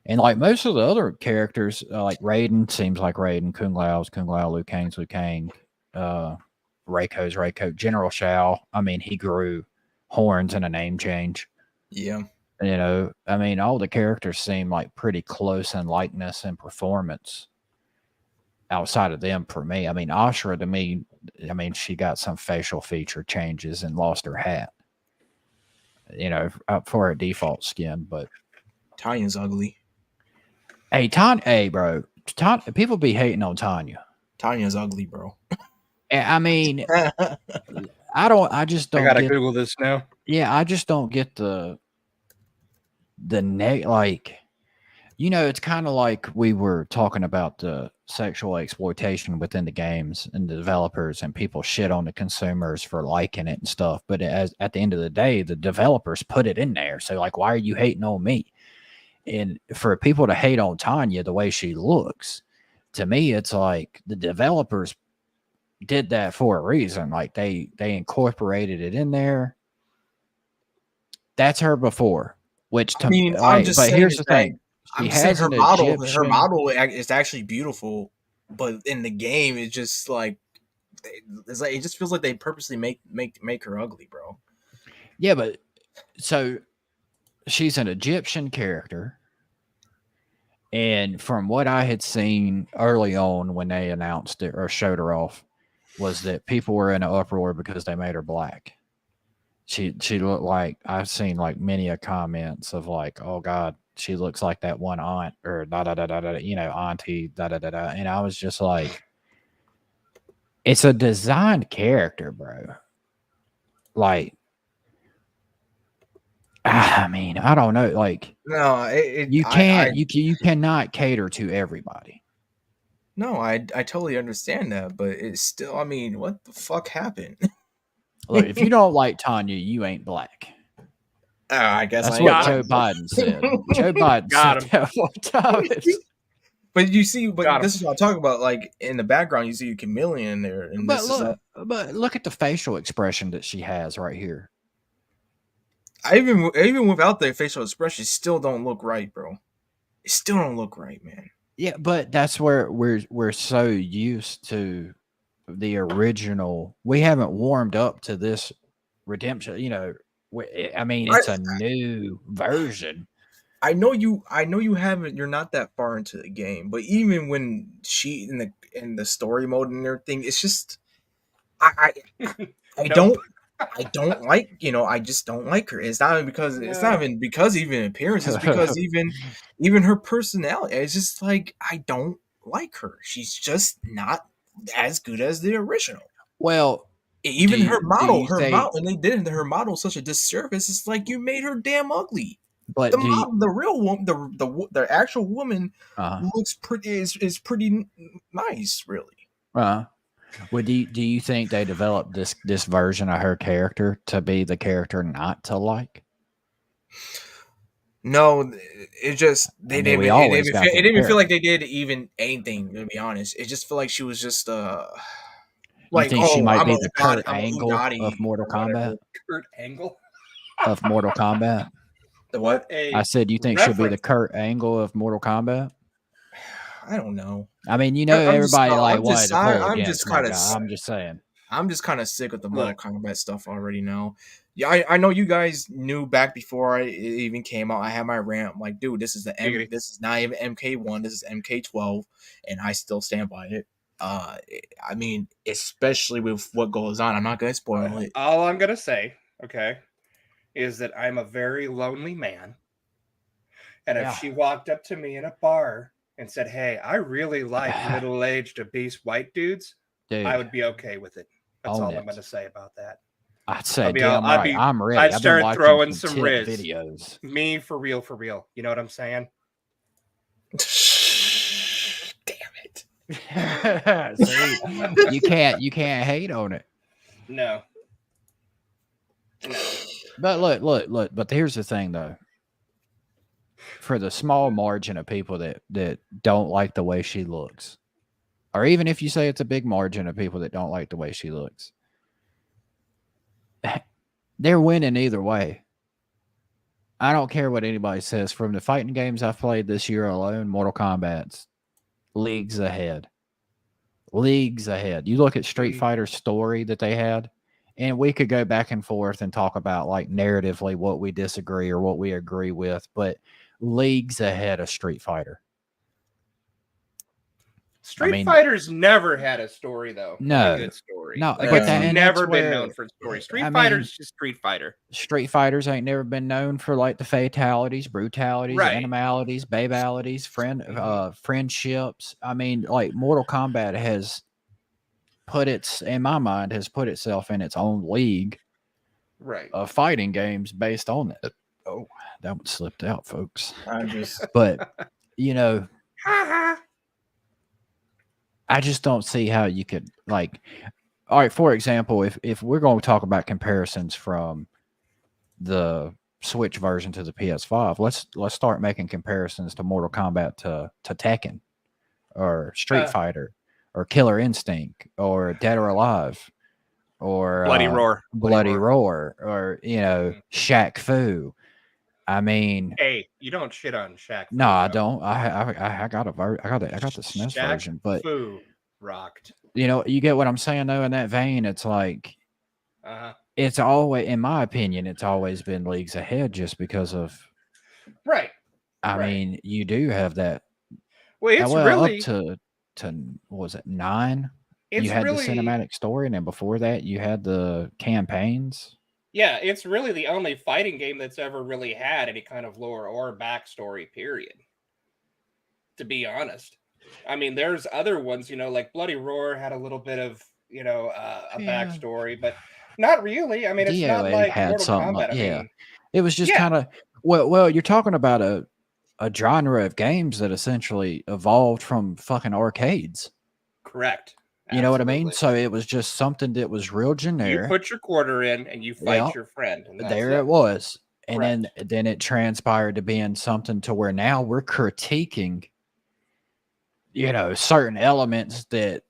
Speaker 3: And like most of the other characters, like Raiden seems like Raiden, Kung Lao's Kung Lao, Liu Kang's Liu Kang, Reiko's Reiko, General Shao. I mean, he grew horns and a name change.
Speaker 1: Yeah.
Speaker 3: You know, I mean, all the characters seem like pretty close in likeness and performance outside of them for me. I mean, Ashra to me, I mean, she got some facial feature changes and lost her hat, you know, for her default skin. But
Speaker 1: Tanya's ugly.
Speaker 3: Hey, bro. People be hating on Tanya.
Speaker 1: Tanya's ugly, bro.
Speaker 3: I mean, I just don't.
Speaker 2: I gotta Google this now.
Speaker 3: Yeah, I just don't get the like, you know, it's kind of like we were talking about the sexual exploitation within the games and the developers, and people shit on the consumers for liking it and stuff. But at the end of the day, the developers put it in there. So like, why are you hating on me? And for people to hate on Tanya the way she looks, to me, it's like the developers did that for a reason. Like they incorporated it in there. That's her before. Which to me,
Speaker 1: I'm just saying,
Speaker 3: here's the thing:
Speaker 1: I'm saying her model is actually beautiful, but in the game, it's just like it just feels like they purposely make her ugly, bro.
Speaker 3: Yeah, but so she's an Egyptian character, and from what I had seen early on when they announced it or showed her off, was that people were in an uproar because they made her black. She looked like, I've seen like many a comments of like, oh God, she looks like that one aunt or da da da da da, you know, auntie da da da da. And I was just like, it's a designed character, bro. Like, I mean, I don't know. Like,
Speaker 1: no,
Speaker 3: you cannot cater to everybody.
Speaker 1: No, I totally understand that, but it's still, I mean, what the fuck happened?
Speaker 3: Look, if you don't like Tanya, you ain't black.
Speaker 1: I guess
Speaker 3: that's what Joe Biden said. Joe Biden got him.
Speaker 1: But you see, this is what I'm talking about. Like in the background, you see a chameleon in there, and
Speaker 3: but look at the facial expression that she has right here.
Speaker 1: Even without the facial expression, still don't look right, bro. It still don't look right, man.
Speaker 3: Yeah, but that's where we're so used to the original. We haven't warmed up to this redemption. You know, I mean, it's a new version.
Speaker 1: I know you haven't. You're not that far into the game, but even when she in the story mode and everything, it's just I don't like, you know, I just don't like her. It's not even because it's not even because even appearance. It's because even her personality. It's just like I don't like her. She's just not as good as the original.
Speaker 3: Well,
Speaker 1: even her model, and they did her model such a disservice. It's like you made her damn ugly. But the real woman, the actual woman looks pretty is pretty nice, really.
Speaker 3: Well, do you think they developed this version of her character to be the character not to like?
Speaker 1: No, it just it didn't even feel like they did even anything, to be honest. It just felt like she was just
Speaker 3: like, you think she might be the Kurt Angle of Mortal Kombat?
Speaker 2: Kurt Angle
Speaker 3: of Mortal Kombat.
Speaker 1: The what?
Speaker 3: I said, you think she'll be the Kurt Angle of Mortal Kombat?
Speaker 1: I don't know.
Speaker 3: I mean, you know, everybody wanted to pull
Speaker 1: I'm
Speaker 3: against
Speaker 1: just
Speaker 3: my
Speaker 1: kind of
Speaker 3: guy. I'm just saying.
Speaker 1: I'm just kind of sick of the Mortal Kombat stuff already now. Yeah, I know you guys knew back before it even came out. I had my rant. I'm like, dude, this is this is not even MK1. This is MK12, and I still stand by it. I mean, especially with what goes on. I'm not gonna spoil it.
Speaker 2: All I'm gonna say, okay, is that I'm a very lonely man, and if she walked up to me in a bar and said, "Hey, I really like middle-aged obese white dudes,"
Speaker 3: Dude,
Speaker 2: I would be okay with it. That's all I'm gonna say about that.
Speaker 3: I'd say, damn right, I'm ready.
Speaker 2: I'd
Speaker 3: I've been
Speaker 2: start
Speaker 3: watching
Speaker 2: throwing
Speaker 3: some
Speaker 2: some Riz
Speaker 3: videos.
Speaker 2: Me for real, for real. You know what I'm saying?
Speaker 1: Damn it!
Speaker 3: See, you can't hate on it.
Speaker 2: No.
Speaker 3: But look. But here's the thing, though. For the small margin of people that don't like the way she looks, or even if you say it's a big margin of people that don't like the way she looks, they're winning either way. I don't care what anybody says. From the fighting games I've played this year alone, Mortal Kombat's leagues ahead. Leagues ahead. You look at Street Fighter's story that they had, and we could go back and forth and talk about like narratively what we disagree or what we agree with, but leagues ahead of Street Fighter.
Speaker 2: Street Fighter's never had a story, though.
Speaker 3: No,
Speaker 2: a good story.
Speaker 3: No,
Speaker 2: like,
Speaker 3: but
Speaker 2: it's never been known for story. Street Fighter's just Street Fighter.
Speaker 3: Street Fighters ain't never been known for like the fatalities, brutalities, animalities, babalities, friendships. I mean, like Mortal Kombat has in my mind, has put itself in its own league, of fighting games based on it. Oh, that one slipped out, folks. But you know. I just don't see how you could like, all right, for example, if we're going to talk about comparisons from the Switch version to the PS5, let's start making comparisons to Mortal Kombat to Tekken or Street Fighter or Killer Instinct or Dead or Alive or Bloody Roar or, you know, Shaq Fu. I mean,
Speaker 2: hey, you don't shit on Shaq Fu.
Speaker 3: No, I don't. I got the SNES version, but
Speaker 2: Fu rocked.
Speaker 3: You know, you get what I'm saying though. In that vein, it's like it's always, in my opinion, it's always been leagues ahead just because of I mean, you do have that.
Speaker 2: Well, it's really
Speaker 3: up to was it 9? You had the cinematic story, and then before that, you had the campaigns.
Speaker 2: Yeah, it's really the only fighting game that's ever really had any kind of lore or backstory, period. To be honest. I mean, there's other ones, you know, like Bloody Roar had a little bit of, you know, a backstory, but not really. I mean, it's not like Mortal Kombat. I mean,
Speaker 3: it was just kind of, well, you're talking about a genre of games that essentially evolved from fucking arcades.
Speaker 2: Correct.
Speaker 3: You know what I mean? So it was just something that was real generic.
Speaker 2: You put your quarter in and you fight your friend. And
Speaker 3: there it was. And then it transpired to being something to where now we're critiquing, you know, certain elements that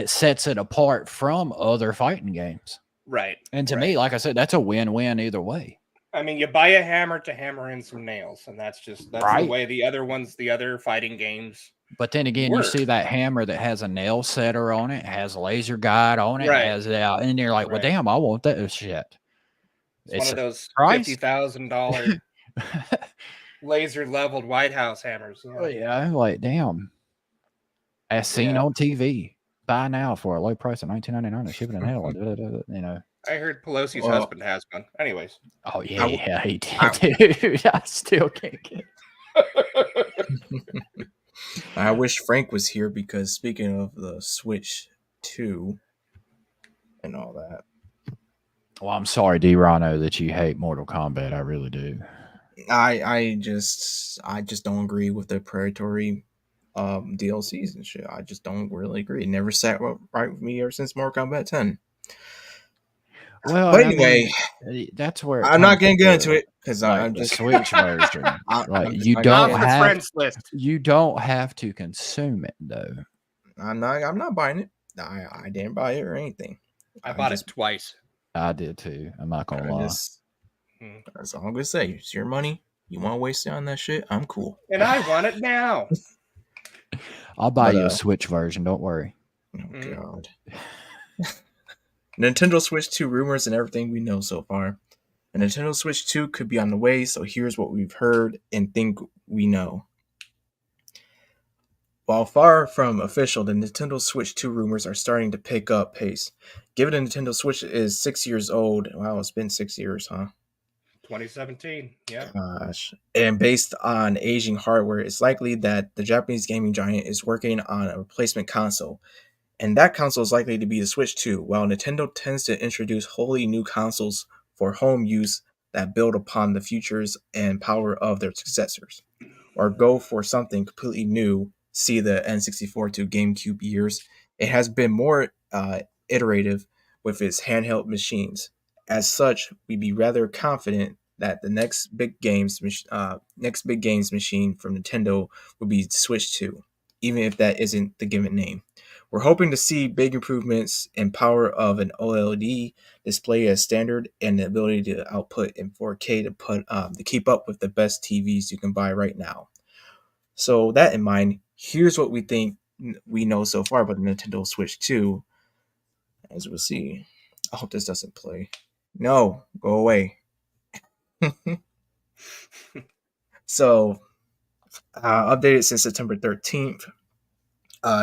Speaker 3: sets it apart from other fighting games.
Speaker 2: Right.
Speaker 3: And to me, like I said, that's a win-win either way.
Speaker 2: I mean, you buy a hammer to hammer in some nails, and that's the way the other fighting games.
Speaker 3: But then again, you see that hammer that has a nail setter on it, has a laser guide on it, has and you're like, well, damn, I want that shit.
Speaker 2: It's one of those $50,000 laser leveled White House hammers.
Speaker 3: Yeah, like damn. As seen on TV. Buy now for a low price of $19.99. Shipping and handling. You know.
Speaker 2: I heard Pelosi's husband has one. Anyways.
Speaker 3: Oh yeah, he did, dude. I still can't get
Speaker 1: it. I wish Frank was here because speaking of the Switch 2 and all that.
Speaker 3: Well, I'm sorry, DRHINO, that you hate Mortal Kombat. I really do.
Speaker 1: I just don't agree with the predatory DLCs and shit. I just don't really agree. It never sat right with me ever since Mortal Kombat 10.
Speaker 3: Well,
Speaker 1: but anyway,
Speaker 3: I mean, that's where
Speaker 1: I'm not gonna get into it because I'm just
Speaker 3: Switch version. Like you don't have to consume it though. I'm
Speaker 1: not buying it. I didn't buy it or anything.
Speaker 2: I bought it twice.
Speaker 3: I did too. I'm not gonna lie.
Speaker 1: That's all I'm gonna say. It's your money. You want to waste it on that shit? I'm cool.
Speaker 2: And I want it now.
Speaker 3: I'll buy you a Switch version. Don't worry.
Speaker 1: Oh God. Nintendo Switch 2 rumors and everything we know so far. The Nintendo Switch 2 could be on the way, so here's what we've heard and think we know. While far from official, the Nintendo Switch 2 rumors are starting to pick up pace. Given the Nintendo Switch is 6 years old, wow, it's been 6 years, huh?
Speaker 2: 2017, yeah.
Speaker 1: Gosh. And based on aging hardware, it's likely that the Japanese gaming giant is working on a replacement console. And that console is likely to be the Switch 2, while Nintendo tends to introduce wholly new consoles for home use that build upon the features and power of their successors, or go for something completely new, see the N64 to GameCube years. It has been more iterative with its handheld machines. As such, we'd be rather confident that the next big games machine from Nintendo will be Switch 2, even if that isn't the given name. We're hoping to see big improvements in power of an OLED display as standard and the ability to output in 4K to keep up with the best TVs you can buy right now. So that in mind, here's what we think we know so far about the Nintendo Switch 2. As we'll see. I hope this doesn't play. No, go away. So, updated since September 13th.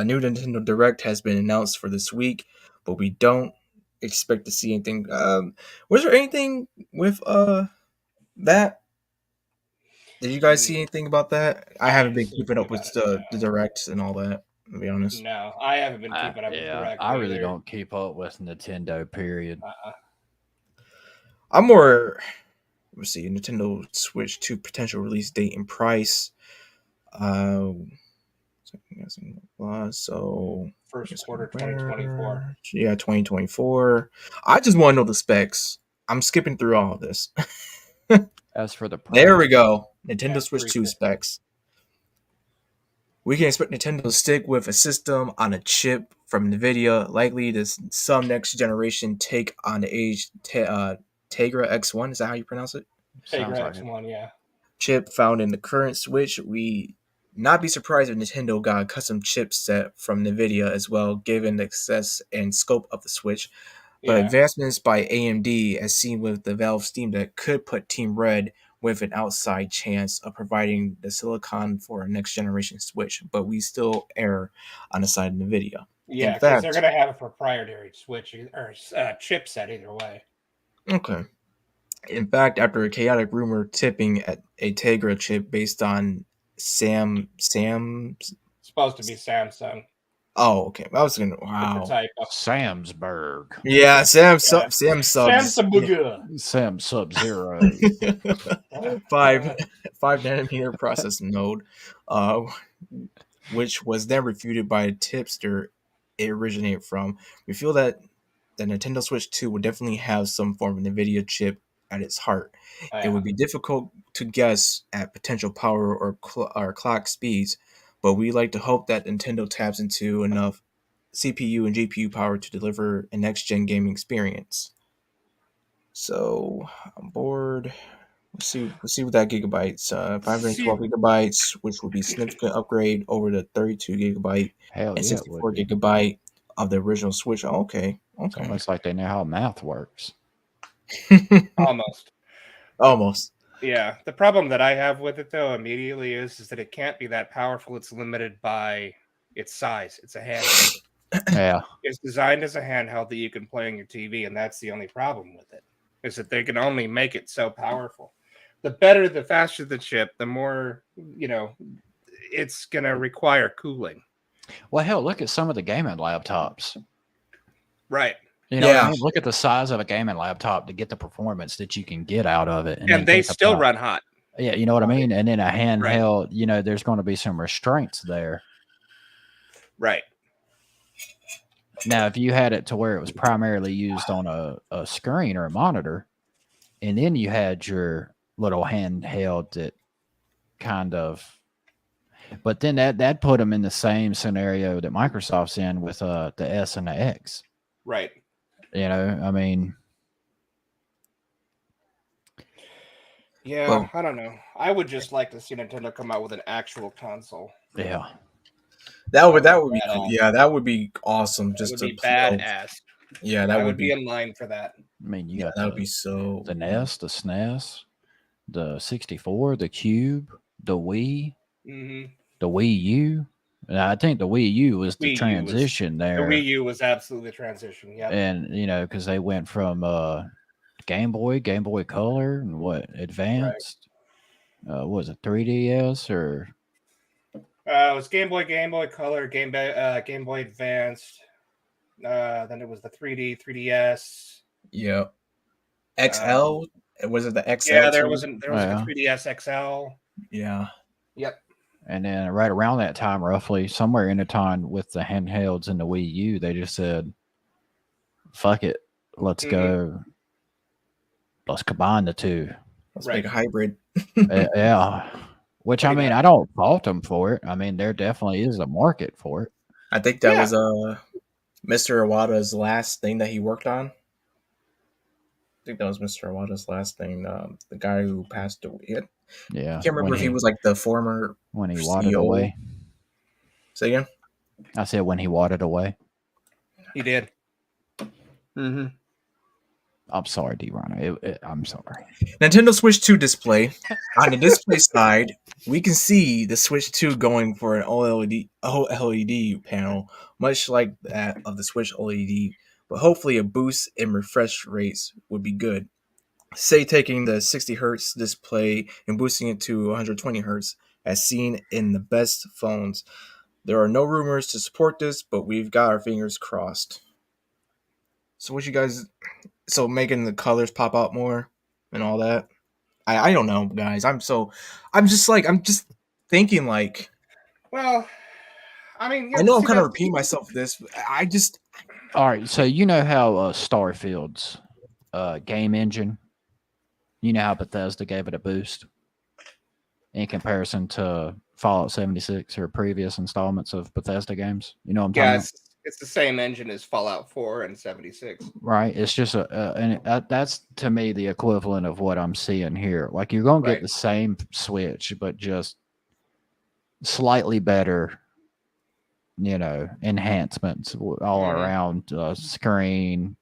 Speaker 1: New Nintendo Direct has been announced for this week, but we don't expect to see anything. Was there anything with that? Did you guys see anything about that? I haven't been keeping up with the directs and all that, to be honest.
Speaker 2: No, I haven't been keeping up with Direct.
Speaker 3: I really don't keep up with Nintendo, period.
Speaker 1: I'm more, let's see, Nintendo Switch 2 potential release date and price. So
Speaker 2: first quarter 2024.
Speaker 1: Yeah, 2024. I just want to know the specs. I'm skipping through all of this.
Speaker 3: As for the price,
Speaker 1: there we go. Nintendo Switch 2 specs. We can expect Nintendo to stick with a system on a chip from NVIDIA, likely to some next generation take on the Tegra X1. Is that how you pronounce it?
Speaker 2: Tegra X1, yeah.
Speaker 1: Chip found in the current Switch. We not be surprised if Nintendo got a custom chipset from NVIDIA as well, given the success and scope of the Switch. But advancements by AMD, as seen with the Valve Steam Deck, could put Team Red with an outside chance of providing the silicon for a next generation Switch. But we still err on the side of NVIDIA.
Speaker 2: Yeah, because they're going to have a proprietary Switch or chipset either way.
Speaker 1: Okay. In fact, after a chaotic rumor tipping at a Tegra chip based on Sam's
Speaker 2: supposed to be Samsung.
Speaker 1: Oh, okay. I was gonna
Speaker 3: Samsburg.
Speaker 1: Yeah, Sam Subs.
Speaker 3: Sam Sub-Zero.
Speaker 1: 5 nanometer process node, which was then refuted by a tipster it originated from. We feel that the Nintendo Switch 2 would definitely have some form of NVIDIA chip at its heart. It would be difficult to guess at potential power or clock speeds, but we like to hope that Nintendo taps into enough CPU and GPU power to deliver a next-gen gaming experience. So I'm bored. Let's see what that gigabytes. 512 gigabytes, which would be a significant upgrade over the 32 gigabyte and 64 gigabyte of the original Switch. Oh, okay.
Speaker 3: It's almost like they know how math works.
Speaker 2: Almost. Yeah. The problem that I have with it though immediately is that it can't be that powerful. It's limited by its size. It's a handheld.
Speaker 3: Yeah.
Speaker 2: It's designed as a handheld that you can play on your TV, and that's the only problem with it. Is that they can only make it so powerful. The faster the chip, the more, it's going to require cooling.
Speaker 3: Well, hell, look at some of the gaming laptops.
Speaker 2: Right.
Speaker 3: You know what I mean? Look at the size of a gaming laptop to get the performance that you can get out of it.
Speaker 2: And they still run hot.
Speaker 3: Yeah, you know what I mean? And then a handheld, there's going to be some restraints there.
Speaker 2: Right.
Speaker 3: Now, if you had it to where it was primarily used on a screen or a monitor, and then you had your little handheld that kind of, but then that put them in the same scenario that Microsoft's in with the S and the X.
Speaker 2: Right.
Speaker 3: I mean.
Speaker 2: Yeah, I don't know. I would just like to see Nintendo come out with an actual console.
Speaker 3: Yeah.
Speaker 1: That would be cool. Yeah, that would be awesome.
Speaker 2: That
Speaker 1: Just
Speaker 2: would
Speaker 1: to
Speaker 2: be badass.
Speaker 1: yeah, that
Speaker 2: I
Speaker 1: would
Speaker 2: would be
Speaker 1: be.
Speaker 2: in line for that.
Speaker 3: I mean, you
Speaker 1: Yeah,
Speaker 3: got
Speaker 1: that would be so.
Speaker 3: the NES, the SNES, the 64, the Cube, the Wii,
Speaker 2: Mm-hmm.
Speaker 3: the Wii U. And I think the Wii U was the
Speaker 2: Wii U was
Speaker 3: transition
Speaker 2: the
Speaker 3: there.
Speaker 2: Wii U was absolutely the transition. Yeah,
Speaker 3: And you know, because they went from Game Boy, Game Boy Color, and what Advanced? What was it 3DS or?
Speaker 2: it was Game Boy, Game Boy Color, Game Boy Advanced. Then it was the 3D, 3DS.
Speaker 1: Yeah. XL. Was it the XL?
Speaker 2: Yeah,
Speaker 1: too?
Speaker 2: there was like a 3DS XL.
Speaker 1: Yeah.
Speaker 2: Yep.
Speaker 3: And then right around that time, roughly somewhere in the time with the handhelds and the Wii U, they just said, "Fuck it, let's go. Let's combine the two.
Speaker 1: Let's make a hybrid."
Speaker 3: Yeah." Which
Speaker 2: Pretty
Speaker 3: I mean,
Speaker 2: much.
Speaker 3: I don't fault them for it. I mean, there definitely is a market for it.
Speaker 1: I think that was Mr. Iwata's last thing that he worked on. I think that was Mr. Iwata's last thing. The guy who passed away.
Speaker 3: Yeah,
Speaker 1: I can't remember if he was like the former
Speaker 3: when he
Speaker 1: CEO.
Speaker 3: wadded away.
Speaker 1: Say again?
Speaker 3: I said when he wadded away.
Speaker 2: He did.
Speaker 1: Mm-hmm.
Speaker 3: I'm sorry, DRHINO. I'm sorry.
Speaker 1: Nintendo Switch 2 display. On the display side, we can see the Switch 2 going for an OLED panel, much like that of the Switch OLED, but hopefully a boost in refresh rates would be good. Say taking the 60 Hz display and boosting it to 120 Hz, as seen in the best phones. There are no rumors to support this, but we've got our fingers crossed. So what you guys... So making the colors pop out more and all that. I don't know, guys. I'm just thinking like.
Speaker 2: Well, I mean,
Speaker 1: I know I'm kind of repeating myself with this. I just.
Speaker 3: All right, so you know how Starfield's game engine. You know how Bethesda gave it a boost in comparison to Fallout 76 or previous installments of Bethesda games. You know what I'm talking about?
Speaker 2: It's the same engine as Fallout 4 and 76.
Speaker 3: Right. It's just that's to me the equivalent of what I'm seeing here. Like you're going to get the same Switch, but just slightly better, you know, enhancements all around screen,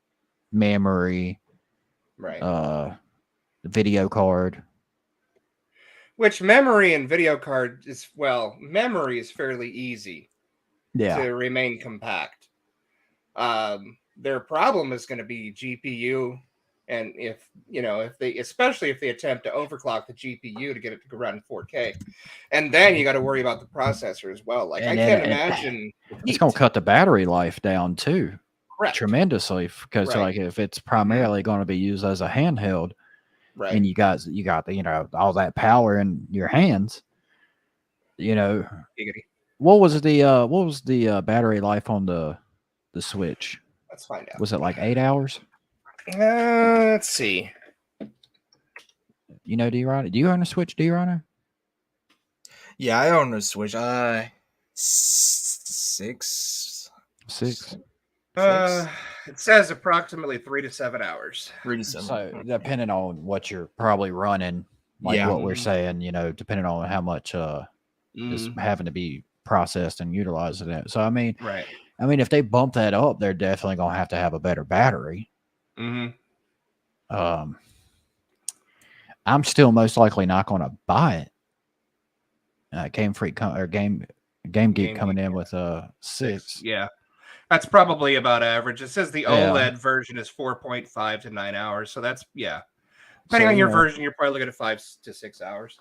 Speaker 3: memory, video card.
Speaker 2: Which memory and video card is, well, memory is fairly easy to remain compact. Their problem is going to be GPU, and especially if they attempt to overclock the GPU to get it to run 4K, and then you got to worry about the processor as well. Like I can't imagine
Speaker 3: it's going to cut the battery life down too, tremendously, because like if it's primarily going to be used as a handheld, and you got the all that power in your hands, what was the battery life on the Switch?
Speaker 2: Let's find out.
Speaker 3: Was it like 8 hours?
Speaker 2: Let's see.
Speaker 3: You know, DRHINO? Do you own a Switch, DRHINO?
Speaker 1: Yeah, I own a Switch. 6.
Speaker 2: It says approximately 3 to 7 hours.
Speaker 1: 3 to 7.
Speaker 3: So depending on what you're probably running, like what we're saying, depending on how much is having to be processed and utilized in it. So I mean, if they bump that up, they're definitely gonna have to have a better battery. I'm still most likely not gonna buy it. Game Geek coming in with 6.
Speaker 2: Yeah. That's probably about average. It says the OLED version is 4.5 to 9 hours. So that's, depending on your version, you're probably looking at 5 to 6 hours.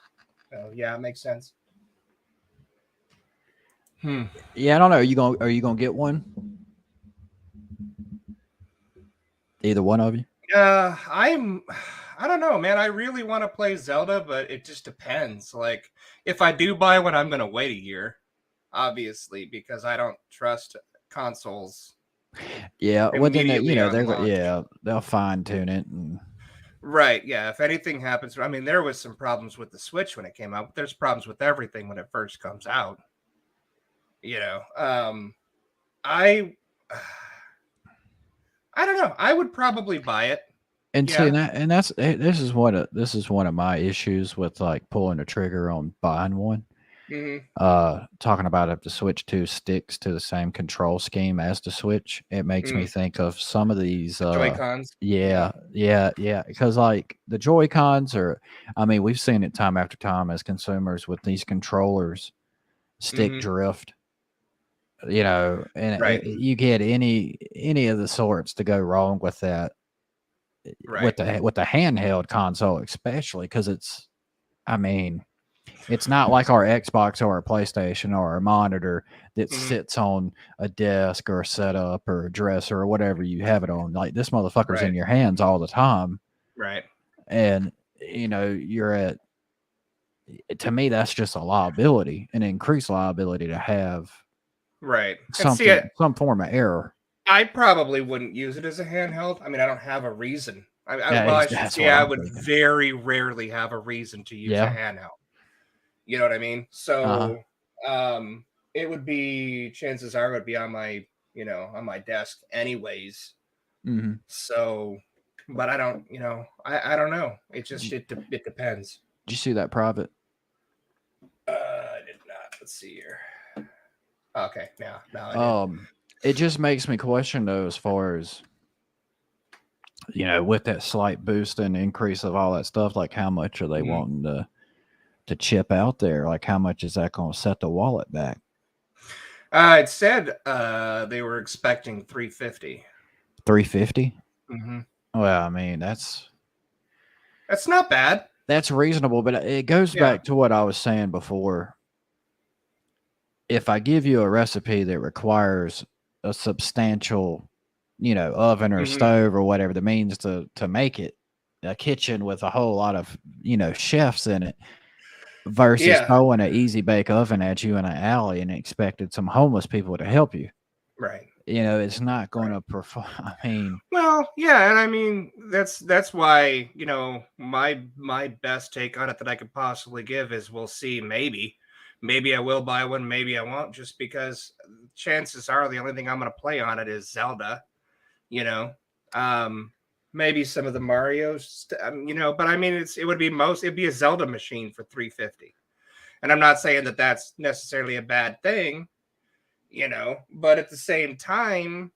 Speaker 2: So yeah, it makes sense.
Speaker 3: Yeah, I don't know. Are you gonna get one? Either one of you?
Speaker 2: I don't know, man. I really want to play Zelda, but it just depends. Like, if I do buy one, I'm gonna wait a year, obviously, because I don't trust consoles.
Speaker 3: Yeah, well then they'll fine tune it and
Speaker 2: if anything happens, I mean, there was some problems with the Switch when it came out, but there's problems with everything when it first comes out. I don't know. I would probably buy it.
Speaker 3: And see this is one of my issues with like pulling the trigger on buying one talking about if the Switch 2 sticks to the same control scheme as the Switch, it makes me think of some of these
Speaker 2: Joy-Cons.
Speaker 3: Yeah. Because like the Joy-Cons are, I mean, we've seen it time after time as consumers with these controllers, stick drift. You know, and you get any of the sorts to go wrong with that, with the handheld console, especially because it's, I mean, it's not like our Xbox or our PlayStation or our monitor that sits on a desk or a setup or a dresser or whatever you have it on. Like this motherfucker's in your hands all the time.
Speaker 2: Right.
Speaker 3: And, you know, you're at, to me, that's just a liability, an increased liability to have something, some form of error.
Speaker 2: I probably wouldn't use it as a handheld. I mean, I don't have a reason. I would very rarely have a reason to use a handheld. You know what I mean? So, it would be, chances are, it would be on my, you know, on my desk anyways. So, but I don't, you know, I don't know. It just, it depends.
Speaker 3: Did you see that private?
Speaker 2: I did not. Let's see here. Okay, now I did.
Speaker 3: It just makes me question though, as far as, you know, with that slight boost and increase of all that stuff, like how much are they wanting to chip out there? Like how much is that going to set the wallet back?
Speaker 2: It said they were expecting 350.
Speaker 3: 350? Well, I mean, that's
Speaker 2: not bad.
Speaker 3: That's reasonable, but it goes back to what I was saying before. If I give you a recipe that requires a substantial, you know, oven or stove or whatever the means to make it, a kitchen with a whole lot of, you know, chefs in it, versus throwing an easy bake oven at you in an alley and expected some homeless people to help you.
Speaker 2: Right.
Speaker 3: You know, it's not going to perform. I mean,
Speaker 2: well, yeah, and I mean that's why, you know, my best take on it that I could possibly give is we'll see. Maybe I will buy one, maybe I won't, just because chances are the only thing I'm going to play on it is Zelda. You know, maybe some of the Marios, you know, but I mean it'd be a Zelda machine for 350, and I'm not saying that that's necessarily a bad thing. You know, but at the same time,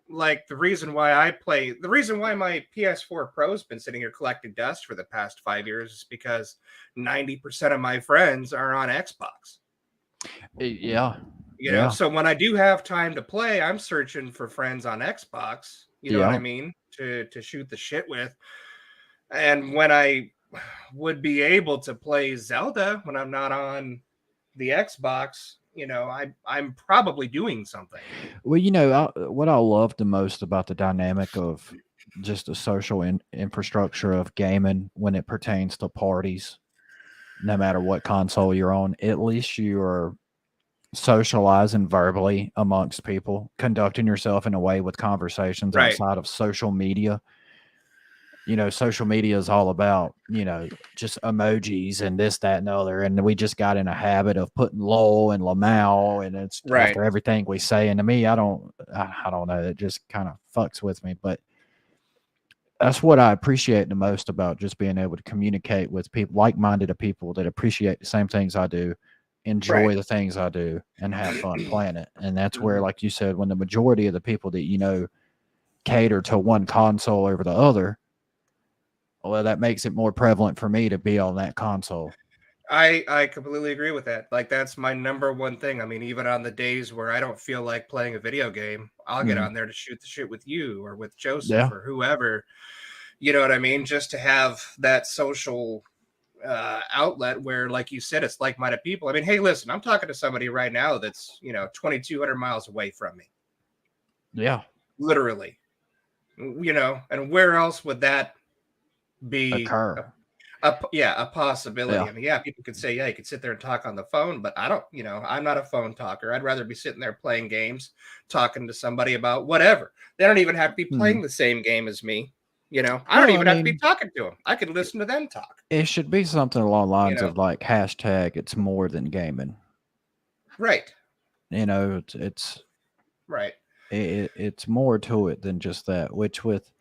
Speaker 2: like the reason why my PS4 Pro's been sitting here collecting dust for the past 5 years is because 90% of my friends are on Xbox.
Speaker 3: Yeah.
Speaker 2: You know, so when I do have time to play, I'm searching for friends on Xbox, you know what I mean, to shoot the shit with. And when I would be able to play Zelda when I'm not on the Xbox, you know, I'm probably doing something.
Speaker 3: Well, you know, what I love the most about the dynamic of just the social infrastructure of gaming when it pertains to parties, no matter what console you're on, at least you're socializing verbally amongst people, conducting yourself in a way with conversations outside of social media. You know, social media is all about, you know, just emojis and this, that, and the other. And we just got in a habit of putting lol and lamau, and it's after everything we say. And to me, I don't know. It just kind of fucks with me. But that's what I appreciate the most about just being able to communicate with people, like-minded people that appreciate the same things I do, enjoy the things I do, and have fun playing it. And that's where, like you said, when the majority of the people that you know cater to one console over the other, well, that makes it more prevalent for me to be on that console.
Speaker 2: I completely agree with that. Like, that's my number one thing. I mean, even on the days where I don't feel like playing a video game, I'll get on there to shoot the shit with you or with Joseph or whoever. You know what I mean? Just to have that social outlet where, like you said, it's like-minded people. I mean, hey, listen, I'm talking to somebody right now that's, you know, 2,200 miles away from me.
Speaker 3: Yeah.
Speaker 2: Literally. You know, and where else would that be a possibility? I mean, people could say, you could sit there and talk on the phone, but I don't, you know, I'm not a phone talker. I'd rather be sitting there playing games, talking to somebody about whatever. They don't even have to be playing the same game as me. You know, I don't even have to be talking to them. I could listen to them talk.
Speaker 3: It should be something along the lines of like hashtag it's more than gaming.
Speaker 2: Right.
Speaker 3: You know, it's
Speaker 2: right.
Speaker 3: It's more to it than just that, which with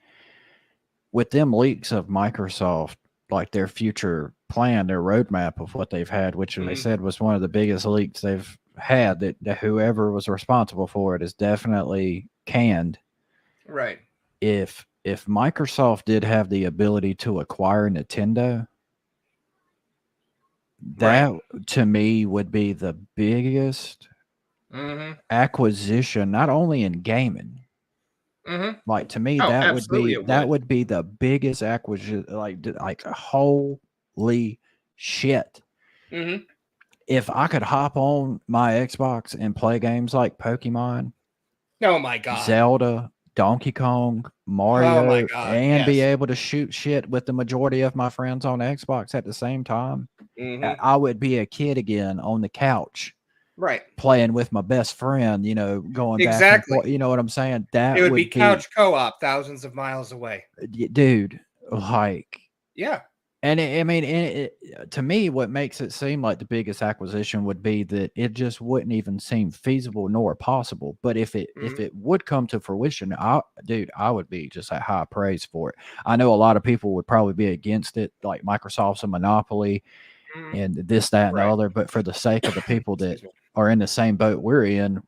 Speaker 3: them leaks of Microsoft like their future plan, their roadmap of what they've had, which they said was one of the biggest leaks they've had. That whoever was responsible for it is definitely canned.
Speaker 2: Right.
Speaker 3: If Microsoft did have the ability to acquire Nintendo, that to me would be the biggest acquisition, not only in gaming. Like to me, that would be the biggest acquisition. Like holy shit! If I could hop on my Xbox and play games like Pokemon,
Speaker 2: oh my god,
Speaker 3: Zelda, Donkey Kong, Mario, and be able to shoot shit with the majority of my friends on Xbox at the same time, I would be a kid again on the couch.
Speaker 2: Right.
Speaker 3: Playing with my best friend, going back and forth, you know what I'm saying? That
Speaker 2: it would be couch co-op thousands of miles away.
Speaker 3: Dude, like,
Speaker 2: yeah.
Speaker 3: And to me, what makes it seem like the biggest acquisition would be that it just wouldn't even seem feasible nor possible. But if it would come to fruition, I would be just at high praise for it. I know a lot of people would probably be against it, like Microsoft's a monopoly and this, that, and the other. But for the sake of the people that are in the same boat we're in,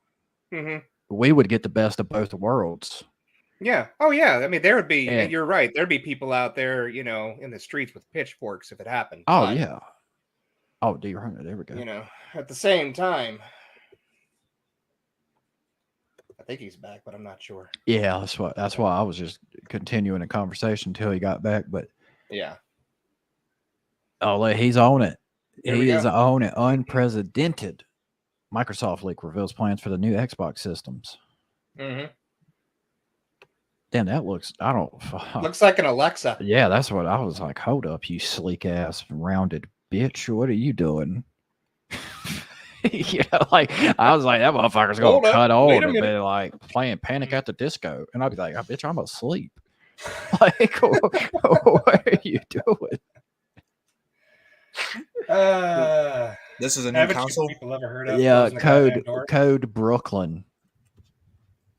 Speaker 3: we would get the best of both worlds.
Speaker 2: Yeah. Oh, yeah. I mean, there would be, and you're right. There'd be people out there, in the streets with pitchforks if it happened.
Speaker 3: Oh, yeah. Oh, DRHINO, there we go.
Speaker 2: At the same time, I think he's back, but I'm not sure.
Speaker 3: Yeah, that's why I was just continuing a conversation until he got back. But
Speaker 2: yeah.
Speaker 3: Oh, he's on it. He is on it. Unprecedented. Microsoft leak reveals plans for the new Xbox systems. Damn, that looks,
Speaker 2: looks like an Alexa.
Speaker 3: Yeah, that's what I was like. Hold up, you sleek ass rounded bitch. What are you doing? Like I was like, that motherfucker's gonna cut on and be like playing Panic at the Disco. And I'd be like, bitch, I'm asleep. Like, what are you doing?
Speaker 1: This is a new console.
Speaker 2: People ever heard of?
Speaker 3: Yeah, code Brooklyn.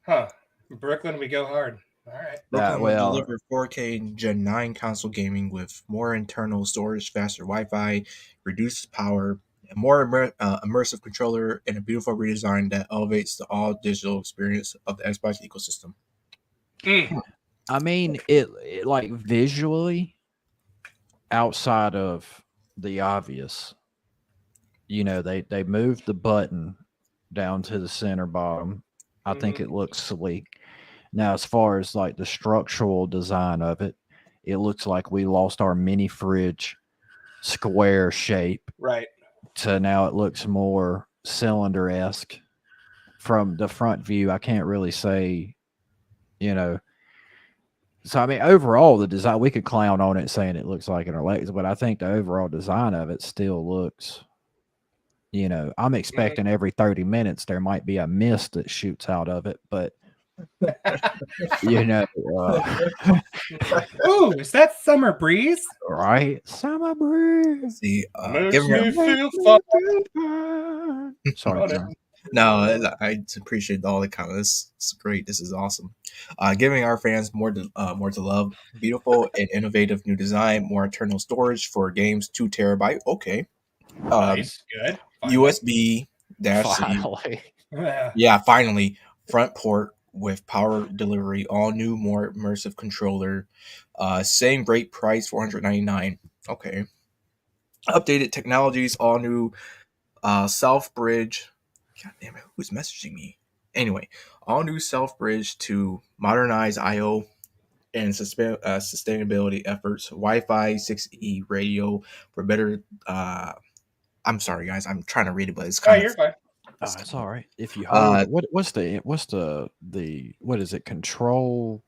Speaker 2: Huh. Brooklyn, we go hard. All right.
Speaker 1: Brooklyn will deliver 4K Gen 9 console gaming with more internal storage, faster Wi-Fi, reduced power, a more immersive controller, and a beautiful redesign that elevates the all-digital experience of the Xbox ecosystem.
Speaker 3: I mean, it like visually, outside of the obvious, they moved the button down to the center bottom. I think it looks sleek. Now, as far as like the structural design of it, it looks like we lost our mini fridge square shape.
Speaker 2: Right.
Speaker 3: To now it looks more cylinder-esque from the front view. I can't really say, So, I mean, overall, the design, we could clown on it saying it looks like an Alexa, but I think the overall design of it still looks, I'm expecting every 30 minutes there might be a mist that shoots out of it, but
Speaker 2: Ooh, is that summer breeze?
Speaker 3: Right, summer breeze.
Speaker 1: See,
Speaker 2: makes me feel fun.
Speaker 3: Sorry, John.
Speaker 1: No, I appreciate all the comments. It's great. This is awesome. Giving our fans more to love. Beautiful and innovative new design. More internal storage for games. 2 terabyte. Okay.
Speaker 2: Nice. Good.
Speaker 1: USB -C. Yeah, finally. Front port with power delivery. All new, more immersive controller. Same great price, $499. Okay. Updated technologies. All new self bridge. God damn it, who's messaging me? Anyway, all new self bridge to modernize I/O and sustainability efforts. Wi-Fi 6E radio for better. I'm sorry, guys. I'm trying to read it, but it's kind of.
Speaker 2: You're fine.
Speaker 3: It's all right. If you hold, what's the what is it? Control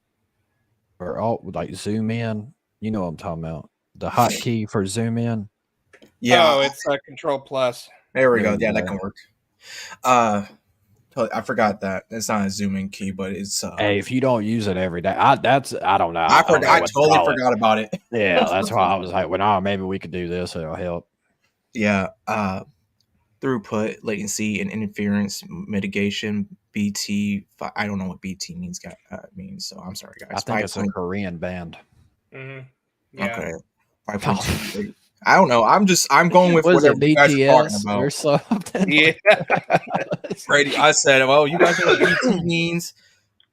Speaker 3: or alt, like zoom in? You know what I'm talking about? The hotkey for zoom in.
Speaker 2: Yeah. Oh, it's Control Plus.
Speaker 1: There we go. Yeah, that can work. I forgot that it's not a zoom-in key, but it's.
Speaker 3: Hey, if you don't use it every day, I don't know.
Speaker 1: I totally forgot about it.
Speaker 3: Yeah, that's why I was like, well, maybe we could do this. It'll help.
Speaker 1: Yeah. Throughput, latency, and interference mitigation. BT. I don't know what BT means. So I'm sorry, guys.
Speaker 3: I think it's a Korean band.
Speaker 2: Yeah.
Speaker 1: Okay. 5.2. I don't know. I'm going with
Speaker 3: Was
Speaker 1: whatever
Speaker 3: it
Speaker 1: you guys are talking
Speaker 3: BTS
Speaker 1: about.
Speaker 3: or something?
Speaker 2: Yeah.
Speaker 1: Brady, I said, well, you guys know what BT means.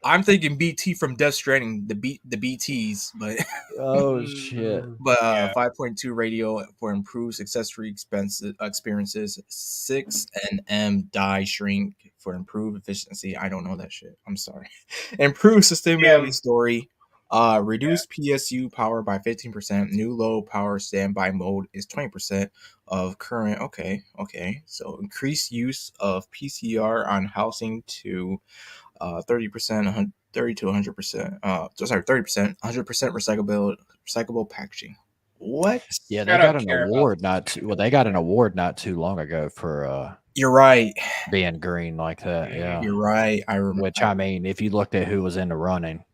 Speaker 1: I'm thinking BT from Death Stranding, the BTs, but
Speaker 3: Oh shit!
Speaker 1: but
Speaker 2: Yeah.
Speaker 1: 5.2 radio for improved accessory experiences. 6nm die shrink for improved efficiency. I don't know that shit. I'm sorry. Improved sustainability story. Reduced PSU power by 15%. New low power standby mode is 20% of current. Okay. So increased use of PCR on housing to 30%, 30 to 100%. 30%, 100% recyclable packaging. What?
Speaker 3: Yeah,
Speaker 2: I
Speaker 3: they got
Speaker 2: don't
Speaker 3: an
Speaker 2: care about
Speaker 3: award not too, well. They got an award not too long ago for
Speaker 1: You're right.
Speaker 3: being green like that. Yeah,
Speaker 1: You're right. I remember.
Speaker 3: which I mean, if you looked at who was in the running,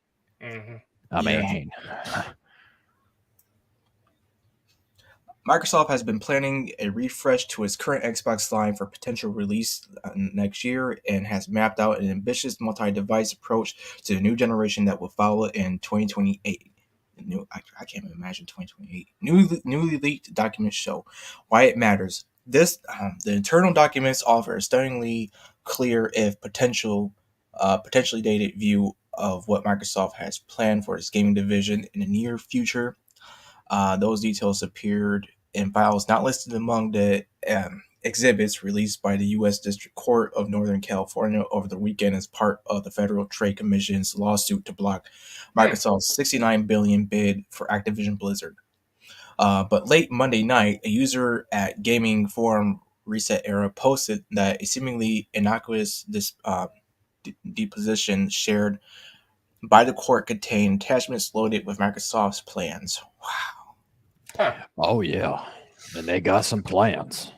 Speaker 3: I
Speaker 1: Yeah.
Speaker 3: mean,
Speaker 1: Microsoft has been planning a refresh to its current Xbox line for potential release next year and has mapped out an ambitious multi-device approach to the new generation that will follow in 2028. I can't even imagine 2028. Newly leaked documents show why it matters. The internal documents offer a stunningly clear, if potentially dated view of what Microsoft has planned for its gaming division in the near future. Those details appeared in files not listed among the exhibits released by the U.S. District Court of Northern California over the weekend as part of the Federal Trade Commission's lawsuit to block Microsoft's $69 billion bid for Activision Blizzard. But late Monday night, a user at gaming forum Reset Era posted that a seemingly innocuous deposition shared by the court contained attachments loaded with Microsoft's plans.
Speaker 3: oh yeah, and they got some plans.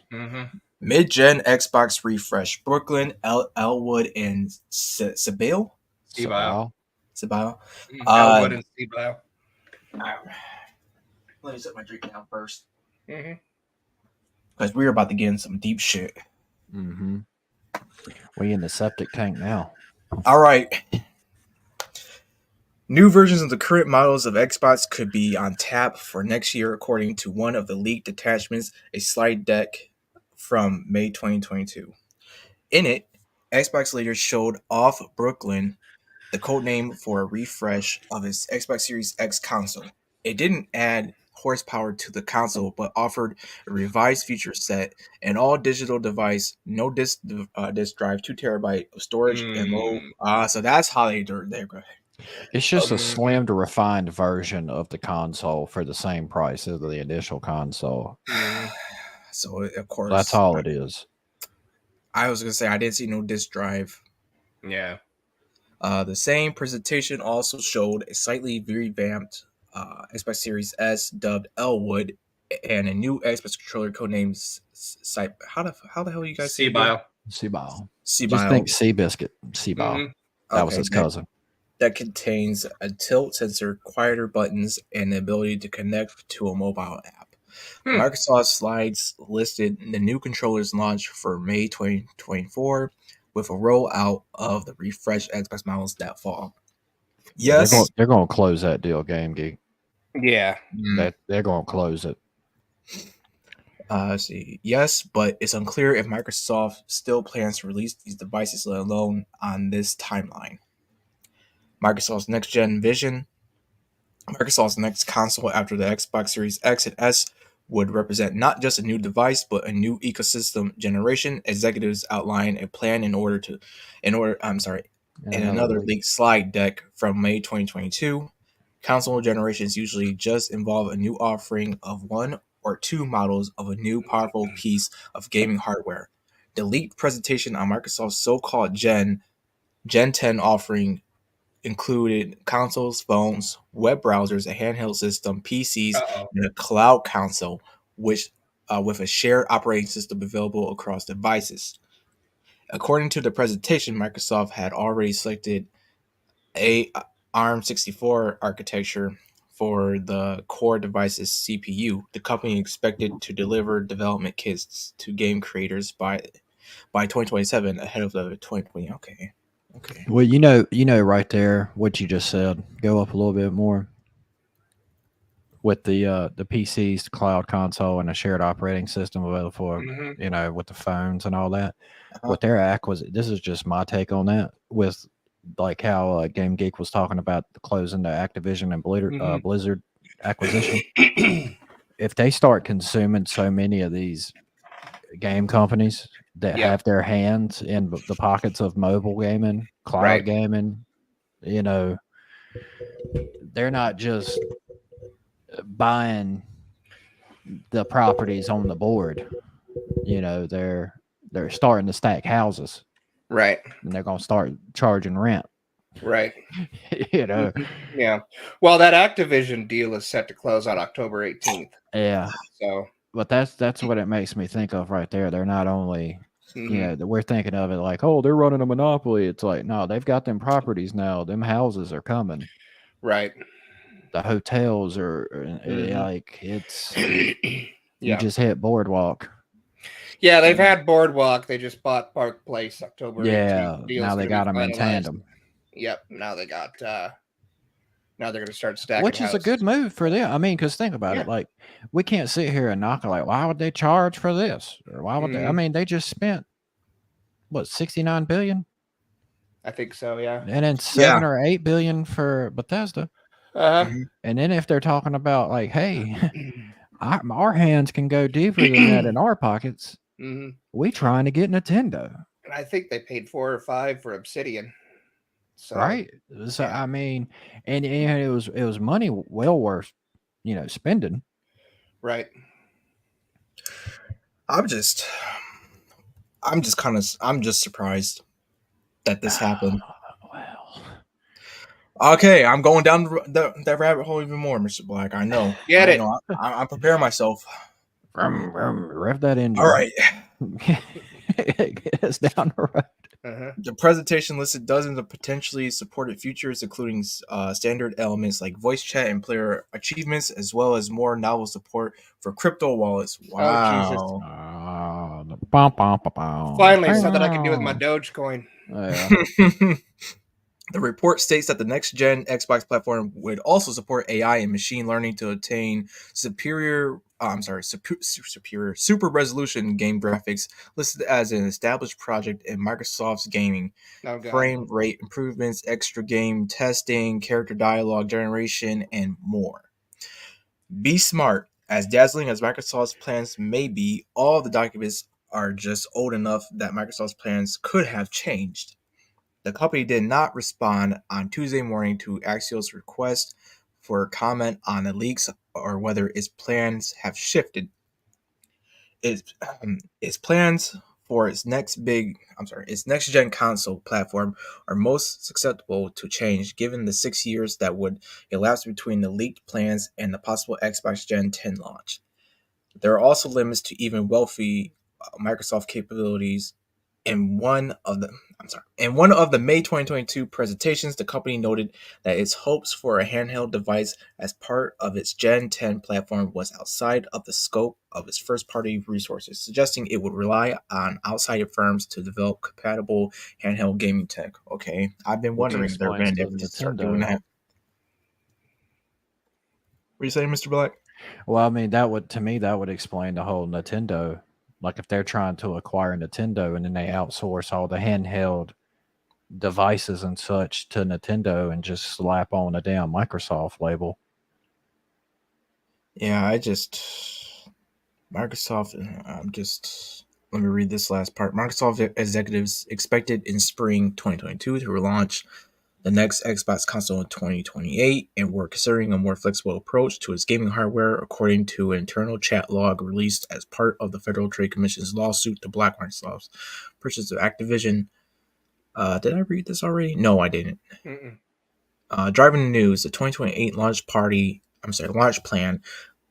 Speaker 1: Mid-gen Xbox refresh. Brooklyn, Elwood, and Sabile.
Speaker 2: Sebile.
Speaker 1: Elwood
Speaker 2: and Sebile.
Speaker 1: Let me set my drink down first. Because we're about to get in some deep shit.
Speaker 3: We in the septic tank now.
Speaker 1: All right. New versions of the current models of Xbox could be on tap for next year, according to one of the leaked attachments, a slide deck from May 2022. In it, Xbox leaders showed off Brooklyn, the codename for a refresh of its Xbox Series X console. It didn't add horsepower to the console, but offered a revised feature set, an all-digital device, no disk drive, 2 terabyte of storage, and low. So that's how they're going.
Speaker 3: It's just a slim to refined version of the console for the same price as the initial console.
Speaker 1: So of course,
Speaker 3: that's all it is.
Speaker 1: I was gonna say I didn't see no disk drive.
Speaker 2: Yeah.
Speaker 1: The same presentation also showed a slightly revamped Xbox Series S dubbed Elwood and a new Xbox controller codenamed how the hell you guys say
Speaker 2: Sebile.
Speaker 3: Sebile.
Speaker 1: Sebile.
Speaker 3: Just think Seabiscuit. Sebile. That was his cousin.
Speaker 1: That contains a tilt sensor, quieter buttons, and the ability to connect to a mobile app. Microsoft slides listed the new controller's launch for May 2024 with a rollout of the refreshed Xbox models that fall. Yes.
Speaker 3: They're going to close that deal, Game Geek.
Speaker 2: Yeah.
Speaker 3: They're going to close it.
Speaker 1: Let's see. Yes, but it's unclear if Microsoft still plans to release these devices, let alone on this timeline. Microsoft's next-gen vision. Microsoft's next console after the Xbox Series X and S would represent not just a new device, but a new ecosystem generation. Executives outline a plan in another leaked slide deck from May 2022. Console generations usually just involve a new offering of one or two models of a new powerful piece of gaming hardware. The leaked presentation on Microsoft's so-called Gen 10 offering included consoles, phones, web browsers, a handheld system, PCs, and a cloud console, which with a shared operating system available across devices. According to the presentation, Microsoft had already selected a ARM64 architecture for the core device's CPU. The company expected to deliver development kits to game creators by 2027 ahead of the 2020. Okay.
Speaker 3: Well, you know, right there what you just said. Go up a little bit more. with the PCs, the cloud console, and a shared operating system available for with the phones and all that. With their acquisition, this is just my take on that. With like how Game Geek was talking about the closing the Activision and Blizzard acquisition. If they start consuming so many of these game companies that have their hands in the pockets of mobile gaming, cloud gaming, they're not just buying the properties on the board. They're starting to stack houses,
Speaker 2: right?
Speaker 3: And they're gonna start charging rent,
Speaker 2: right?
Speaker 3: Yeah.
Speaker 2: Well, that Activision deal is set to close on October 18th.
Speaker 3: Yeah.
Speaker 2: So,
Speaker 3: but that's what it makes me think of right there. They're not only we're thinking of it like, oh, they're running a monopoly. It's like, no, they've got them properties now. Them houses are coming.
Speaker 2: Right.
Speaker 3: The hotels are like it's you just hit Boardwalk.
Speaker 2: Yeah, they've had Boardwalk. They just bought Park Place October 18th.
Speaker 3: Yeah, now they got them in tandem.
Speaker 2: Yep. Now they got. Now they're going to start stacking.
Speaker 3: Which is a good move for them. I mean, because think about it. Like, we can't sit here and knock it. Like, why would they charge for this? Or why would they? I mean, they just spent what, $69 billion?
Speaker 2: I think so. Yeah.
Speaker 3: And then $7 or $8 billion for Bethesda. And then if they're talking about like, hey, our hands can go deeper than that in our pockets. We trying to get Nintendo.
Speaker 2: And I think they paid 4 or 5 for Obsidian. So,
Speaker 3: right. So I mean, and it was money well worth, spending.
Speaker 2: Right.
Speaker 1: I'm just surprised that this happened.
Speaker 3: Well,
Speaker 1: okay, I'm going down the rabbit hole even more, Mr. Black. I know.
Speaker 2: Get it.
Speaker 1: I'm preparing myself.
Speaker 3: Rev that engine.
Speaker 1: All right.
Speaker 3: Get us down the road.
Speaker 1: The presentation listed dozens of potentially supported features, including standard elements like voice chat and player achievements, as well as more novel support for crypto wallets. Wow.
Speaker 2: Oh, Jesus. Finally, something I can do with my Dogecoin.
Speaker 1: The report states that the next-gen Xbox platform would also support AI and machine learning to obtain super resolution game graphics, listed as an established project in Microsoft's gaming. Frame rate improvements, extra game testing, character dialogue generation, and more. Be smart. As dazzling as Microsoft's plans may be, all the documents are just old enough that Microsoft's plans could have changed. The company did not respond on Tuesday morning to Axios' request for comment on the leaks or whether its plans have shifted. Its plans for its next gen console platform are most susceptible to change given the 6 years that would elapse between the leaked plans and the possible Xbox Gen 10 launch. There are also limits to even wealthy Microsoft capabilities. In one of the May 2022 presentations, the company noted that its hopes for a handheld device as part of its Gen 10 platform was outside of the scope of its first-party resources, suggesting it would rely on outside firms to develop compatible handheld gaming tech. Okay, I've been wondering if they're going to start doing that. What are you saying, Mr. Black?
Speaker 3: Well, I mean, that would explain the whole Nintendo. Like if they're trying to acquire Nintendo and then they outsource all the handheld devices and such to Nintendo and just slap on a damn Microsoft label.
Speaker 1: Yeah, let me read this last part. Microsoft executives expected in spring 2022 to relaunch the next Xbox console in 2028 and were considering a more flexible approach to its gaming hardware, according to an internal chat log released as part of the Federal Trade Commission's lawsuit to block Microsoft's purchase of Activision. Did I read this already? No, I didn't. Driving the news, the 2028 launch plan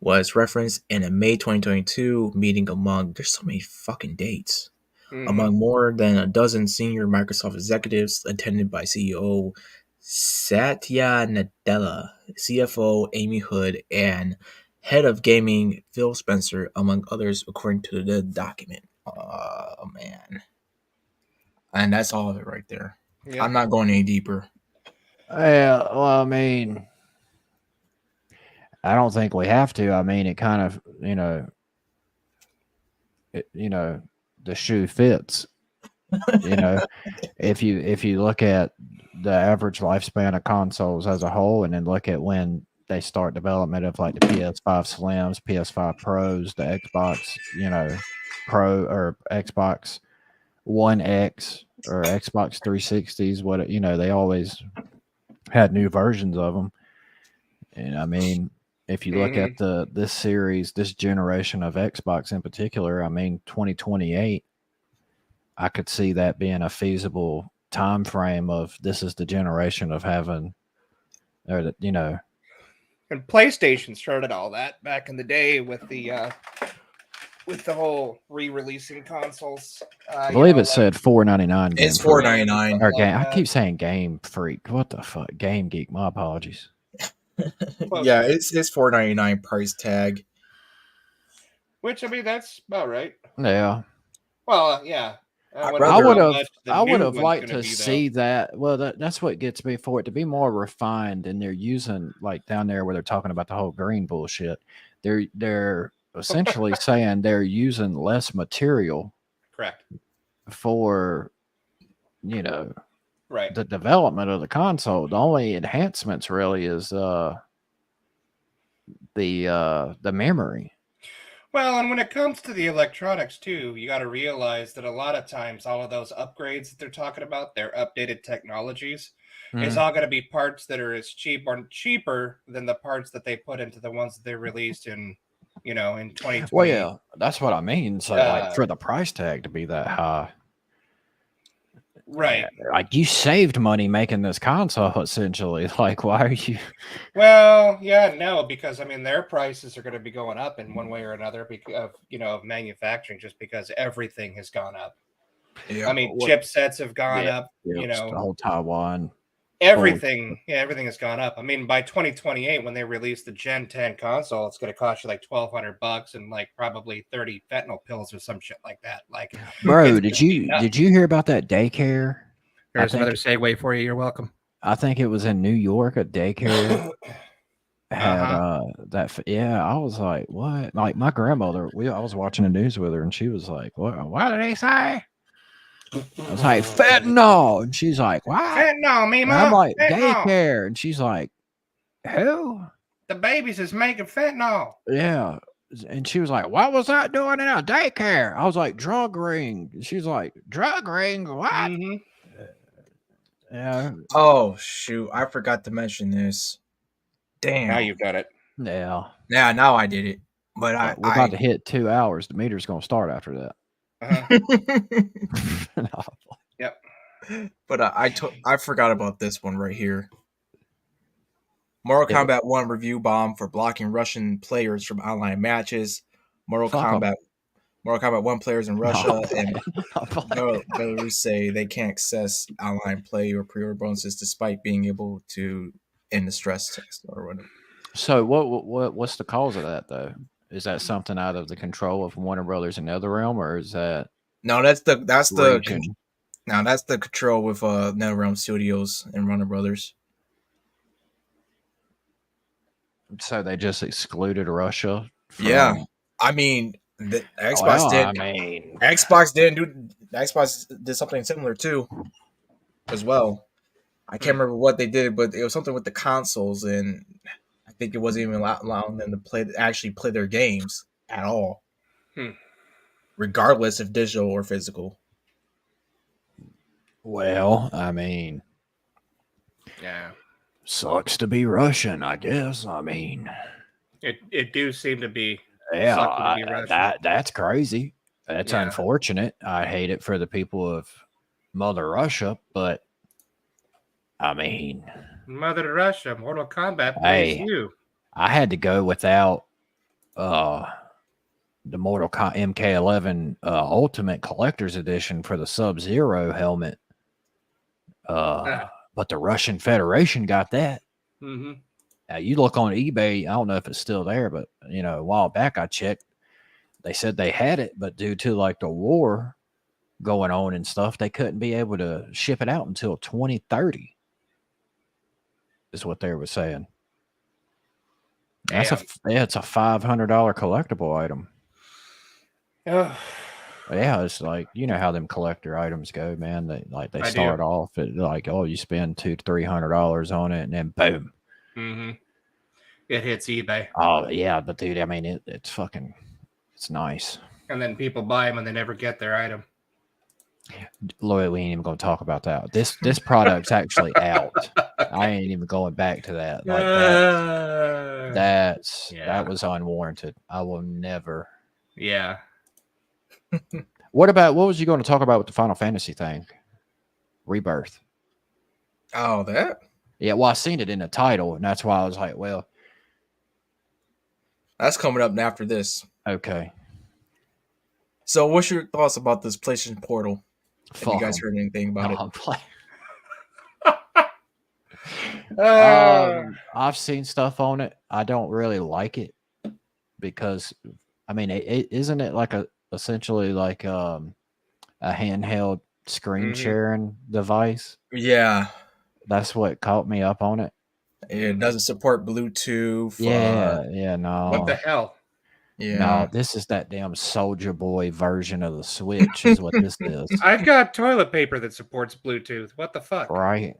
Speaker 1: was referenced in a May 2022 meeting there's so many fucking dates. Among more than a dozen senior Microsoft executives attended by CEO Satya Nadella, CFO Amy Hood, and head of gaming Phil Spencer, among others, according to the document. Oh, man. And that's all of it right there. Yeah. I'm not going any deeper.
Speaker 3: Yeah, well, I mean, I don't think we have to. I mean, it kind of, the shoe fits. If you look at the average lifespan of consoles as a whole, and then look at when they start development of like the PS5 Slims, PS5 Pros, the Xbox, Pro or Xbox One X or Xbox 360s, they always had new versions of them. And I mean, if you look at this series, this generation of Xbox in particular, I mean, 2028, I could see that being a feasible time frame of this is the generation of having, or
Speaker 2: And PlayStation started all that back in the day with the whole re-releasing consoles.
Speaker 3: I believe it said $4.99.
Speaker 1: It's $4.99.
Speaker 3: Or game. I keep saying Game Freak. What the fuck? Game Geek. My apologies.
Speaker 1: Yeah, it's $4.99 price tag.
Speaker 2: Which, I mean, that's about right.
Speaker 3: Yeah.
Speaker 2: Well, yeah.
Speaker 3: I would have liked to see that. Well, that's what gets me, for it to be more refined. And they're using, like down there where they're talking about the whole green bullshit. They're essentially saying they're using less material.
Speaker 2: Correct.
Speaker 3: For
Speaker 2: right,
Speaker 3: the development of the console. The only enhancements really is the memory.
Speaker 2: Well, and when it comes to the electronics too, you got to realize that a lot of times all of those upgrades that they're talking about, their updated technologies, is all going to be parts that are as cheap or cheaper than the parts that they put into the ones that they released in 2020.
Speaker 3: Well, yeah, that's what I mean. So, like, for the price tag to be that high,
Speaker 2: right?
Speaker 3: Like, you saved money making this console, essentially. Like, why are you?
Speaker 2: Well, yeah, no, because I mean, their prices are going to be going up in one way or another because of manufacturing, just because everything has gone up. Yeah. I mean, chipsets have gone up.
Speaker 3: The whole Taiwan.
Speaker 2: Everything has gone up. I mean, by 2028, when they release the Gen 10 console, it's going to cost you like $1,200 and like probably 30 fentanyl pills or some shit like that. Like,
Speaker 3: bro, did you hear about that daycare?
Speaker 2: There's another segue for you. You're welcome.
Speaker 3: I think it was in New York. A daycare had that. Yeah, I was like, what? Like my grandmother. I was watching the news with her, and she was like, what did they say? I was like, fentanyl. And she's like, what?
Speaker 2: Fentanyl, Mima.
Speaker 3: I'm like, daycare. And she's like, who?
Speaker 2: The babies is making fentanyl.
Speaker 3: Yeah. And she was like, what was that doing in a daycare? I was like, drug ring. She's like, drug ring? What?
Speaker 2: Mm-hmm.
Speaker 3: Yeah.
Speaker 1: Oh, shoot. I forgot to mention this. Damn.
Speaker 2: Now you've got it.
Speaker 3: Yeah.
Speaker 1: Yeah, now I did it. But
Speaker 3: we're about to hit 2 hours. The meter's going to start after that.
Speaker 2: Yep.
Speaker 1: But I forgot about this one right here. Mortal Kombat 1 review bomb for blocking Russian players from online matches. Mortal Kombat 1 players in Russia and Belarus say they can't access online play or pre-order bonuses despite being able to end the stress test or whatever.
Speaker 3: So what's the cause of that though? Is that something out of the control of Warner Brothers and Netherrealm, or is that
Speaker 1: that's the control with Netherrealm Studios and Warner Brothers.
Speaker 3: So they just excluded Russia?
Speaker 1: Yeah. I mean, the Xbox Xbox did something similar too as well. I can't remember what they did, but it was something with the consoles, and I think it wasn't even allowing them to actually play their games at all, regardless if digital or physical.
Speaker 3: Well, I mean,
Speaker 2: yeah,
Speaker 3: sucks to be Russian, I guess. I mean,
Speaker 2: it do seem to be.
Speaker 3: Yeah, that's crazy. That's unfortunate. I hate it for the people of Mother Russia, but I mean,
Speaker 2: Mother Russia, Mortal Kombat plays you.
Speaker 3: I had to go without the Mortal Kombat MK11 Ultimate Collector's Edition for the Sub-Zero helmet. But the Russian Federation got that.
Speaker 2: Mm-hmm.
Speaker 3: Now, you look on eBay, I don't know if it's still there, but a while back I checked, they said they had it, but due to like the war going on and stuff, they couldn't be able to ship it out until 2030 is what they were saying. That's it's a $500 collectible item.
Speaker 2: Oh.
Speaker 3: Yeah, it's like, you know how them collector items go, man. They start off at like, oh, you spend $200 to $300 on it, and then boom.
Speaker 2: Mm-hmm. It hits eBay.
Speaker 3: Oh yeah, but dude, I mean, it's nice.
Speaker 2: And then people buy them and they never get their item.
Speaker 3: Lloyd, we ain't even gonna talk about that. This product's actually out. I ain't even going back to that. Like that was unwarranted. I will never.
Speaker 2: Yeah.
Speaker 3: What was you going to talk about with the Final Fantasy thing? Rebirth.
Speaker 1: Oh, that?
Speaker 3: Yeah, well, I seen it in the title, and that's why I was like, well,
Speaker 1: that's coming up after this.
Speaker 3: Okay.
Speaker 1: So, what's your thoughts about this PlayStation Portal? Have you guys heard anything about
Speaker 3: it? I've seen stuff on it. I don't really like it because, I mean, isn't it like essentially like a handheld screen sharing device?
Speaker 1: Yeah,
Speaker 3: that's what caught me up on it.
Speaker 1: It doesn't support Bluetooth.
Speaker 3: Yeah, no.
Speaker 2: What the hell?
Speaker 1: Yeah,
Speaker 3: no, this is that damn Soldier Boy version of the Switch is what this is.
Speaker 2: I've got toilet paper that supports Bluetooth. What the fuck?
Speaker 3: Right.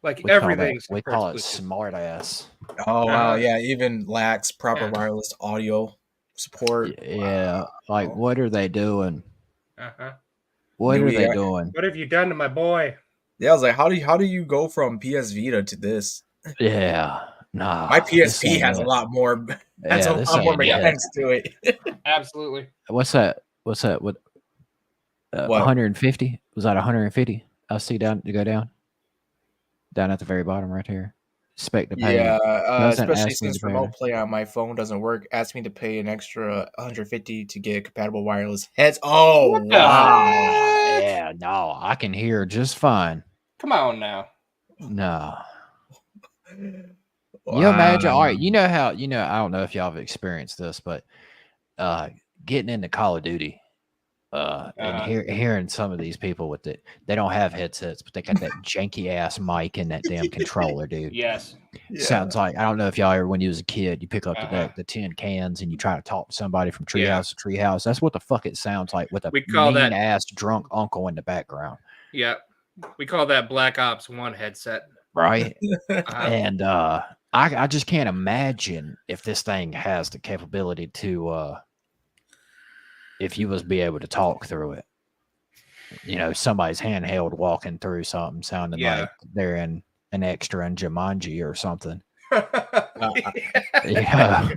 Speaker 2: Like everything.
Speaker 3: We call it smart ass.
Speaker 1: Oh wow, yeah, even lacks proper wireless audio support.
Speaker 3: Yeah, like what are they doing?
Speaker 2: Uh-huh.
Speaker 3: What are they doing?
Speaker 2: What have you done to my boy?
Speaker 1: Yeah, I was like, how do you go from PS Vita to this?
Speaker 3: Yeah, no.
Speaker 1: My PSP has a lot more. Has a lot more mechanics to it.
Speaker 2: Absolutely.
Speaker 3: What's that? What? 150? Was that 150? I see down to go down at the very bottom right here. Expect to pay.
Speaker 1: Yeah, especially since remote play on my phone doesn't work. Ask me to pay an extra 150 to get compatible wireless heads. Oh wow!
Speaker 3: Yeah, no, I can hear just fine.
Speaker 2: Come on now.
Speaker 3: No. You imagine, all right, you know how, I don't know if y'all have experienced this, but getting into Call of Duty and hearing some of these people with it, they don't have headsets, but they got that janky ass mic and that damn controller, dude.
Speaker 2: Yes.
Speaker 3: Yeah. Sounds like, I don't know if y'all ever, when you was a kid, you pick up the tin cans and you try to talk to somebody from treehouse to treehouse. That's what the fuck it sounds like with a mean ass drunk uncle in the background.
Speaker 2: Yeah. We call that Black Ops 1 headset.
Speaker 3: Right. And I just can't imagine if this thing has the capability to if you was be able to talk through it. Somebody's handheld walking through something sounding like they're in an extra in Jumanji or something.
Speaker 1: Yeah.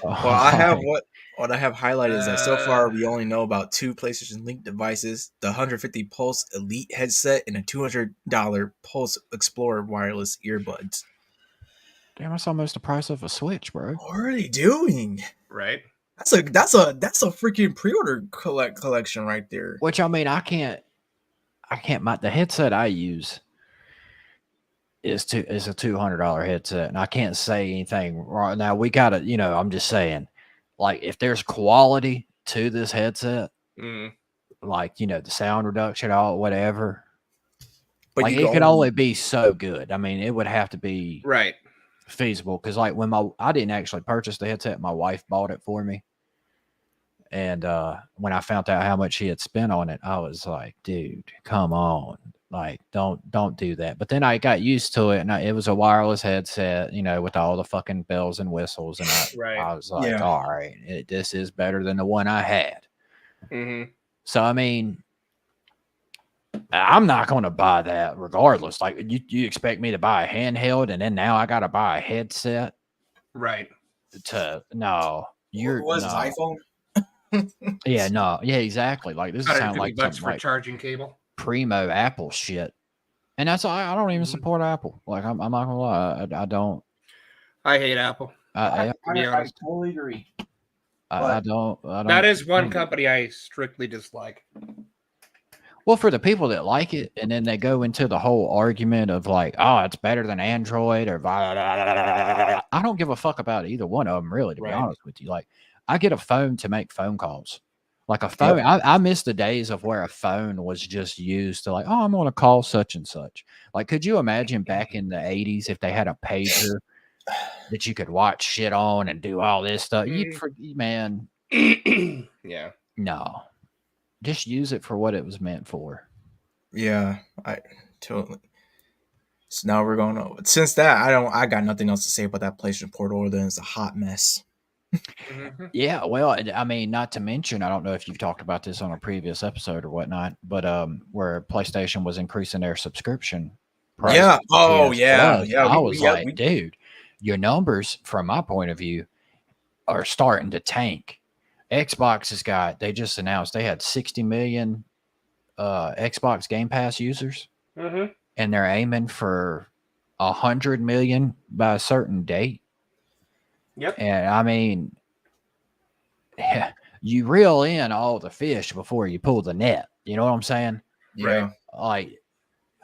Speaker 1: Well, I have what I have highlighted is that so far we only know about 2 PlayStation Link devices: the 150 Pulse Elite headset and a $200 Pulse Explorer wireless earbuds.
Speaker 3: Damn, that's almost the price of a Switch, bro.
Speaker 1: What are they doing?
Speaker 2: Right.
Speaker 1: That's a freaking pre-order collection right there.
Speaker 3: Which, I mean, I can't. The headset I use is a $200 headset, and I can't say anything wrong. Now we gotta, I'm just saying, like, if there's quality to this headset, like, the sound reduction, all whatever, but like it could only be so good. I mean, it would have to be feasible, because like when I didn't actually purchase the headset, my wife bought it for me, and when I found out how much she had spent on it, I was like, dude, come on. Like, don't do that. But then I got used to it, and it was a wireless headset, with all the fucking bells and whistles. And I was like, all right, this is better than the one I had. So, I mean, I'm not going to buy that regardless. Like, you expect me to buy a handheld, and then now I got to buy a headset?
Speaker 2: Right.
Speaker 1: What was his iPhone?
Speaker 3: Yeah, no. Yeah, exactly. Like, this sounds like
Speaker 2: $150 for like charging cable.
Speaker 3: Primo Apple shit, and that's I don't even support Apple. Like, I'm not gonna lie, I don't.
Speaker 2: I hate Apple.
Speaker 1: I totally agree.
Speaker 3: I don't.
Speaker 2: That is one company I strictly dislike.
Speaker 3: Well, for the people that like it, and then they go into the whole argument of like, oh, it's better than Android, or blah, blah, blah, blah. I don't give a fuck about either one of them, really. To be honest with you, like, I get a phone to make phone calls. Like a phone, I miss the days of where a phone was just used to like, oh, I'm going to call such and such. Like, could you imagine back in the 80s if they had a pager that you could watch shit on and do all this stuff. Man,
Speaker 2: yeah,
Speaker 3: no, just use it for what it was meant for.
Speaker 1: Yeah, I totally. So now we're going to. Since that, I got nothing else to say about that PlayStation Portal other than it's a hot mess.
Speaker 3: Yeah, well, I mean, not to mention, I don't know if you've talked about this on a previous episode or whatnot, but where PlayStation was increasing their subscription price.
Speaker 1: Yeah. Oh,
Speaker 3: PS
Speaker 1: yeah.
Speaker 3: Plus,
Speaker 1: Yeah.
Speaker 3: I was like, dude, your numbers, from my point of view, are starting to tank. Xbox has got. They just announced they had 60 million Xbox Game Pass users, and they're aiming for 100 million by a certain date.
Speaker 2: Yep.
Speaker 3: And I mean, you reel in all the fish before you pull the net. You know what I'm saying?
Speaker 1: Yeah.
Speaker 3: Like,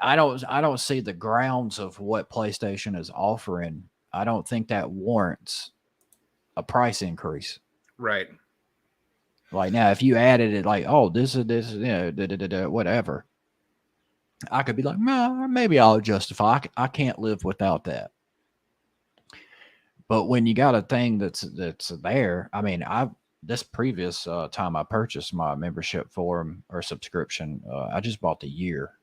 Speaker 3: I don't see the grounds of what PlayStation is offering. I don't think that warrants a price increase.
Speaker 2: Right.
Speaker 3: Like, now, if you added it, like, oh, this, you know, whatever, I could be like, nah, maybe I'll justify. I can't live without that. But when you got a thing that's there, I mean, this previous time I purchased my membership for 'em or subscription, I just bought the year,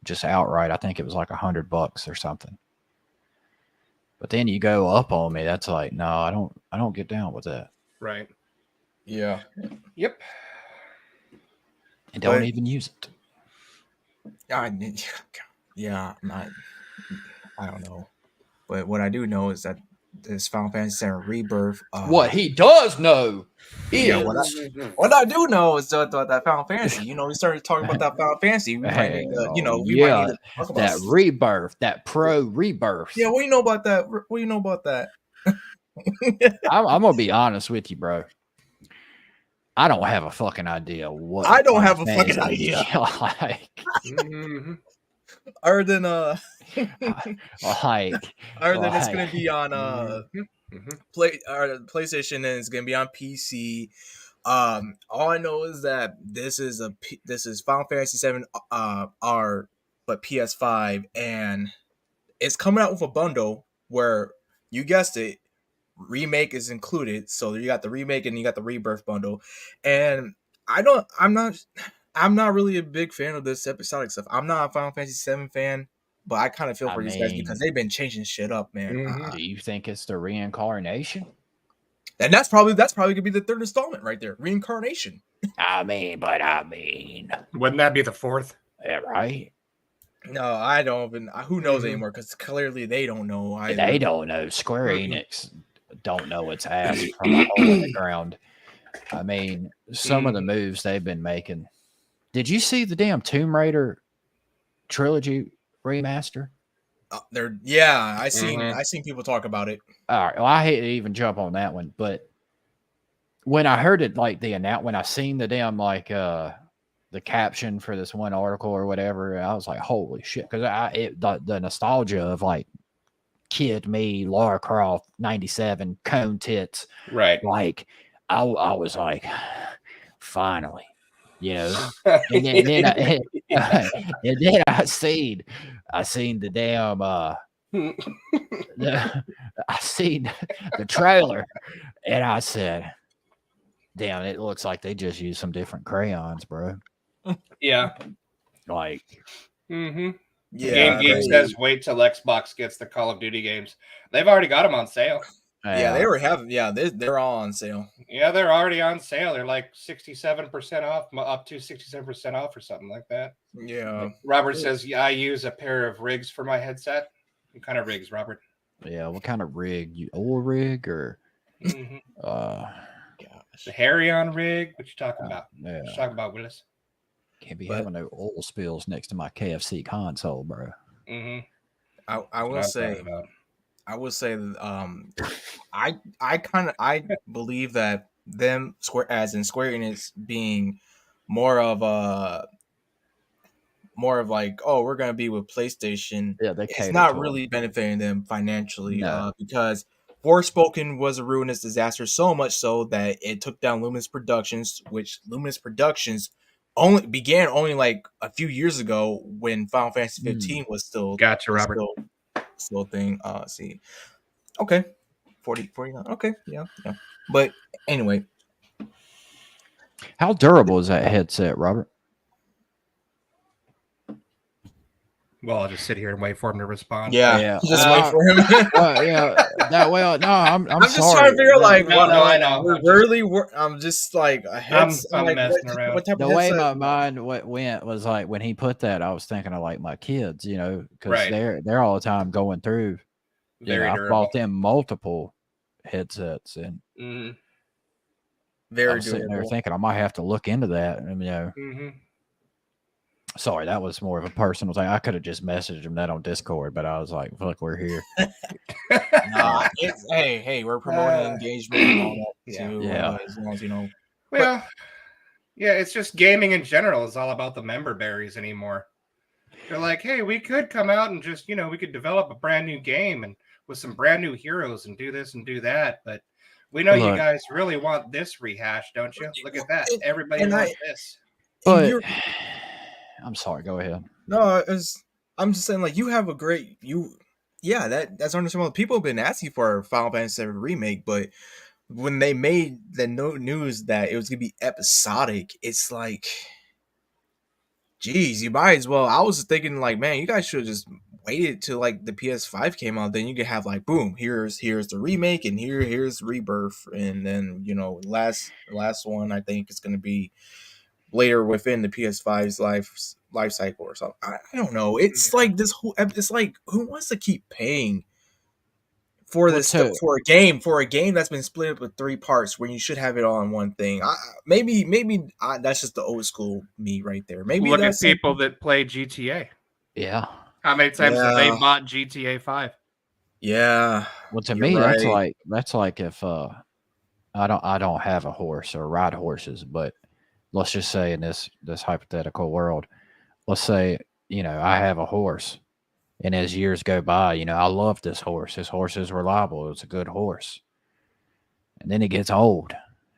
Speaker 3: just outright. I think it was like $100 or something. But then you go up on me. That's like, no, I don't get down with that.
Speaker 2: Right.
Speaker 1: Yeah.
Speaker 2: Yep.
Speaker 3: And don't even use it.
Speaker 1: Yeah. I don't know. But what I do know is that this Final Fantasy VII Rebirth.
Speaker 3: What he does know is.
Speaker 1: Yeah, what I do know is that Final Fantasy. You know, we started talking about that Final Fantasy. We might need to, we might need to talk about
Speaker 3: that Rebirth, that pro Rebirth.
Speaker 1: Yeah, what do you know about that? What do you know about that?
Speaker 3: I'm gonna be honest with you, bro. I don't have a fucking idea what.
Speaker 1: I don't have a fucking idea.
Speaker 3: Like,
Speaker 1: other than it's gonna be on PlayStation and it's gonna be on PC. All I know is that this is Final Fantasy VII R, but PS5, and it's coming out with a bundle where, you guessed it, remake is included. So you got the remake and you got the Rebirth bundle. And I'm not really a big fan of this episodic stuff. I'm not a Final Fantasy VII fan, but I kind of feel for these guys because they've been changing shit up, man.
Speaker 3: Do you think it's the reincarnation?
Speaker 1: And that's probably gonna be the third installment right there, reincarnation.
Speaker 3: I mean,
Speaker 2: wouldn't that be the fourth?
Speaker 3: Yeah, right.
Speaker 1: No, I don't even. Who knows anymore? Because clearly they don't know. Either.
Speaker 3: They don't know. Square Enix don't know its ass from a hole in the ground. I mean, some of the moves they've been making. Did you see the damn Tomb Raider trilogy remaster?
Speaker 1: I seen people talk about it.
Speaker 3: All right, well, I hate to even jump on that one, but when I heard it, like when I seen the damn the caption for this one article or whatever, I was like, holy shit, because the nostalgia of like kid me, Lara Croft, 97, cone tits,
Speaker 2: right?
Speaker 3: Like I was like, finally. You know, and then I seen the damn I seen the trailer, and I said, "Damn, it looks like they just used some different crayons, bro."
Speaker 2: Yeah,
Speaker 3: like,
Speaker 2: yeah. Game Geek says, "Wait till Xbox gets the Call of Duty games. They've already got them on sale."
Speaker 1: Yeah, they were having. Yeah, they're all on sale.
Speaker 2: Yeah, they're already on sale. They're like 67% off, up to 67% off, or something like that.
Speaker 1: Yeah.
Speaker 2: Robert says, "Yeah, I use a pair of rigs for my headset." What kind of rigs, Robert?
Speaker 3: Yeah, what kind of rig? You oil rig or
Speaker 2: the Harry-on rig? What you talking about?
Speaker 3: Yeah.
Speaker 2: What you talking about, Willis?
Speaker 3: Can't be having no oil spills next to my KFC console, bro.
Speaker 1: I will say. I would say that I believe that Square Enix being more of like, oh, we're gonna be with PlayStation.
Speaker 3: Yeah,
Speaker 1: it's not really benefiting them financially because Forspoken was a ruinous disaster, so much so that it took down Luminous Productions, which Luminous Productions began only like a few years ago when Final Fantasy 15 was still
Speaker 2: Gotcha, Robert.
Speaker 1: Still thing. See, Okay. 49. Okay. Yeah. But anyway.
Speaker 3: How durable is that headset, Robert?
Speaker 2: Well, I'll just sit here and wait for him to respond.
Speaker 1: Yeah. Just wait for him.
Speaker 3: No, I'm
Speaker 1: just trying to figure out like
Speaker 2: no, I know.
Speaker 1: I'm just like a
Speaker 2: headset. I'm
Speaker 1: like,
Speaker 2: messing around.
Speaker 1: What type
Speaker 3: the
Speaker 1: of
Speaker 3: way
Speaker 1: headset?
Speaker 3: my mind went was like when he put that, I was thinking of like my kids, because
Speaker 2: Right.
Speaker 3: they're all the time going through.
Speaker 2: Very
Speaker 3: I
Speaker 2: durable.
Speaker 3: bought them multiple headsets, and
Speaker 1: very
Speaker 3: I was sitting there thinking I might have to look into that. And, sorry, that was more of a personal thing. I could have just messaged him that on Discord, but I was like, "Look, we're here."
Speaker 1: Nah, hey, we're promoting engagement and all that too.
Speaker 3: Yeah.
Speaker 1: As long as you know.
Speaker 2: Well, yeah, it's just gaming in general is all about the member berries anymore. They're like, hey, we could come out and just, we could develop a brand new game and with some brand new heroes and do this and do that. But we know you guys really want this rehash, don't you? Look at that. Everybody wants this.
Speaker 3: But I'm sorry, go ahead.
Speaker 1: No, I'm just saying, like, you have a great that's understandable. People have been asking for a Final Fantasy VII remake, but when they made the news that it was gonna be episodic, it's like, geez, you might as well. I was thinking, like, man, you guys should have just waited till like the PS5 came out. Then you could have like, boom, here's the remake, and here's Rebirth, and then last one I think is gonna be later within the PS5's life cycle or something. I don't know. It's like this whole. It's like, who wants to keep paying for this for a game that's been split up with 3 parts when you should have it all in one thing? Maybe that's just the old school me right there. Maybe
Speaker 2: look at people that play GTA.
Speaker 3: Yeah.
Speaker 2: How many times have they bought GTA 5?
Speaker 1: Yeah.
Speaker 3: Well, to me, that's like if I don't have a horse or ride horses, but let's just say in this hypothetical world, let's say, I have a horse, and as years go by, I love this horse. This horse is reliable. It's a good horse. And then it gets old.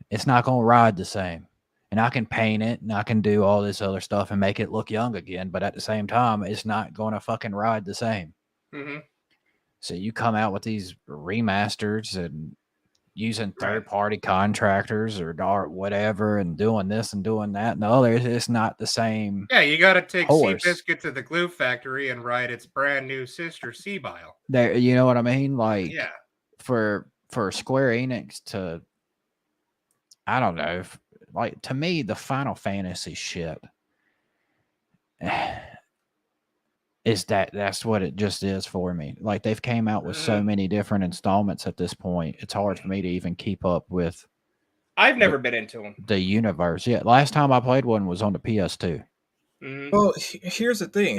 Speaker 3: It's not going to ride the same. And I can paint it and I can do all this other stuff and make it look young again. But at the same time, it's not going to fucking ride the same. So you come out with these remasters and using third-party contractors or whatever and doing this and doing that and the other, it's not the same.
Speaker 2: Yeah, you got to take Seabiscuit to the glue factory and ride its brand new sister Seabile.
Speaker 3: There, you know what I mean? Like, for Square Enix to, I don't know, like, to me, the Final Fantasy shit is that's what it just is for me. Like, they've came out with so many different installments at this point. It's hard for me to even keep up with.
Speaker 2: I've never been into them.
Speaker 3: The universe. Yeah. Last time I played one was on the PS2.
Speaker 1: Well, here's the thing.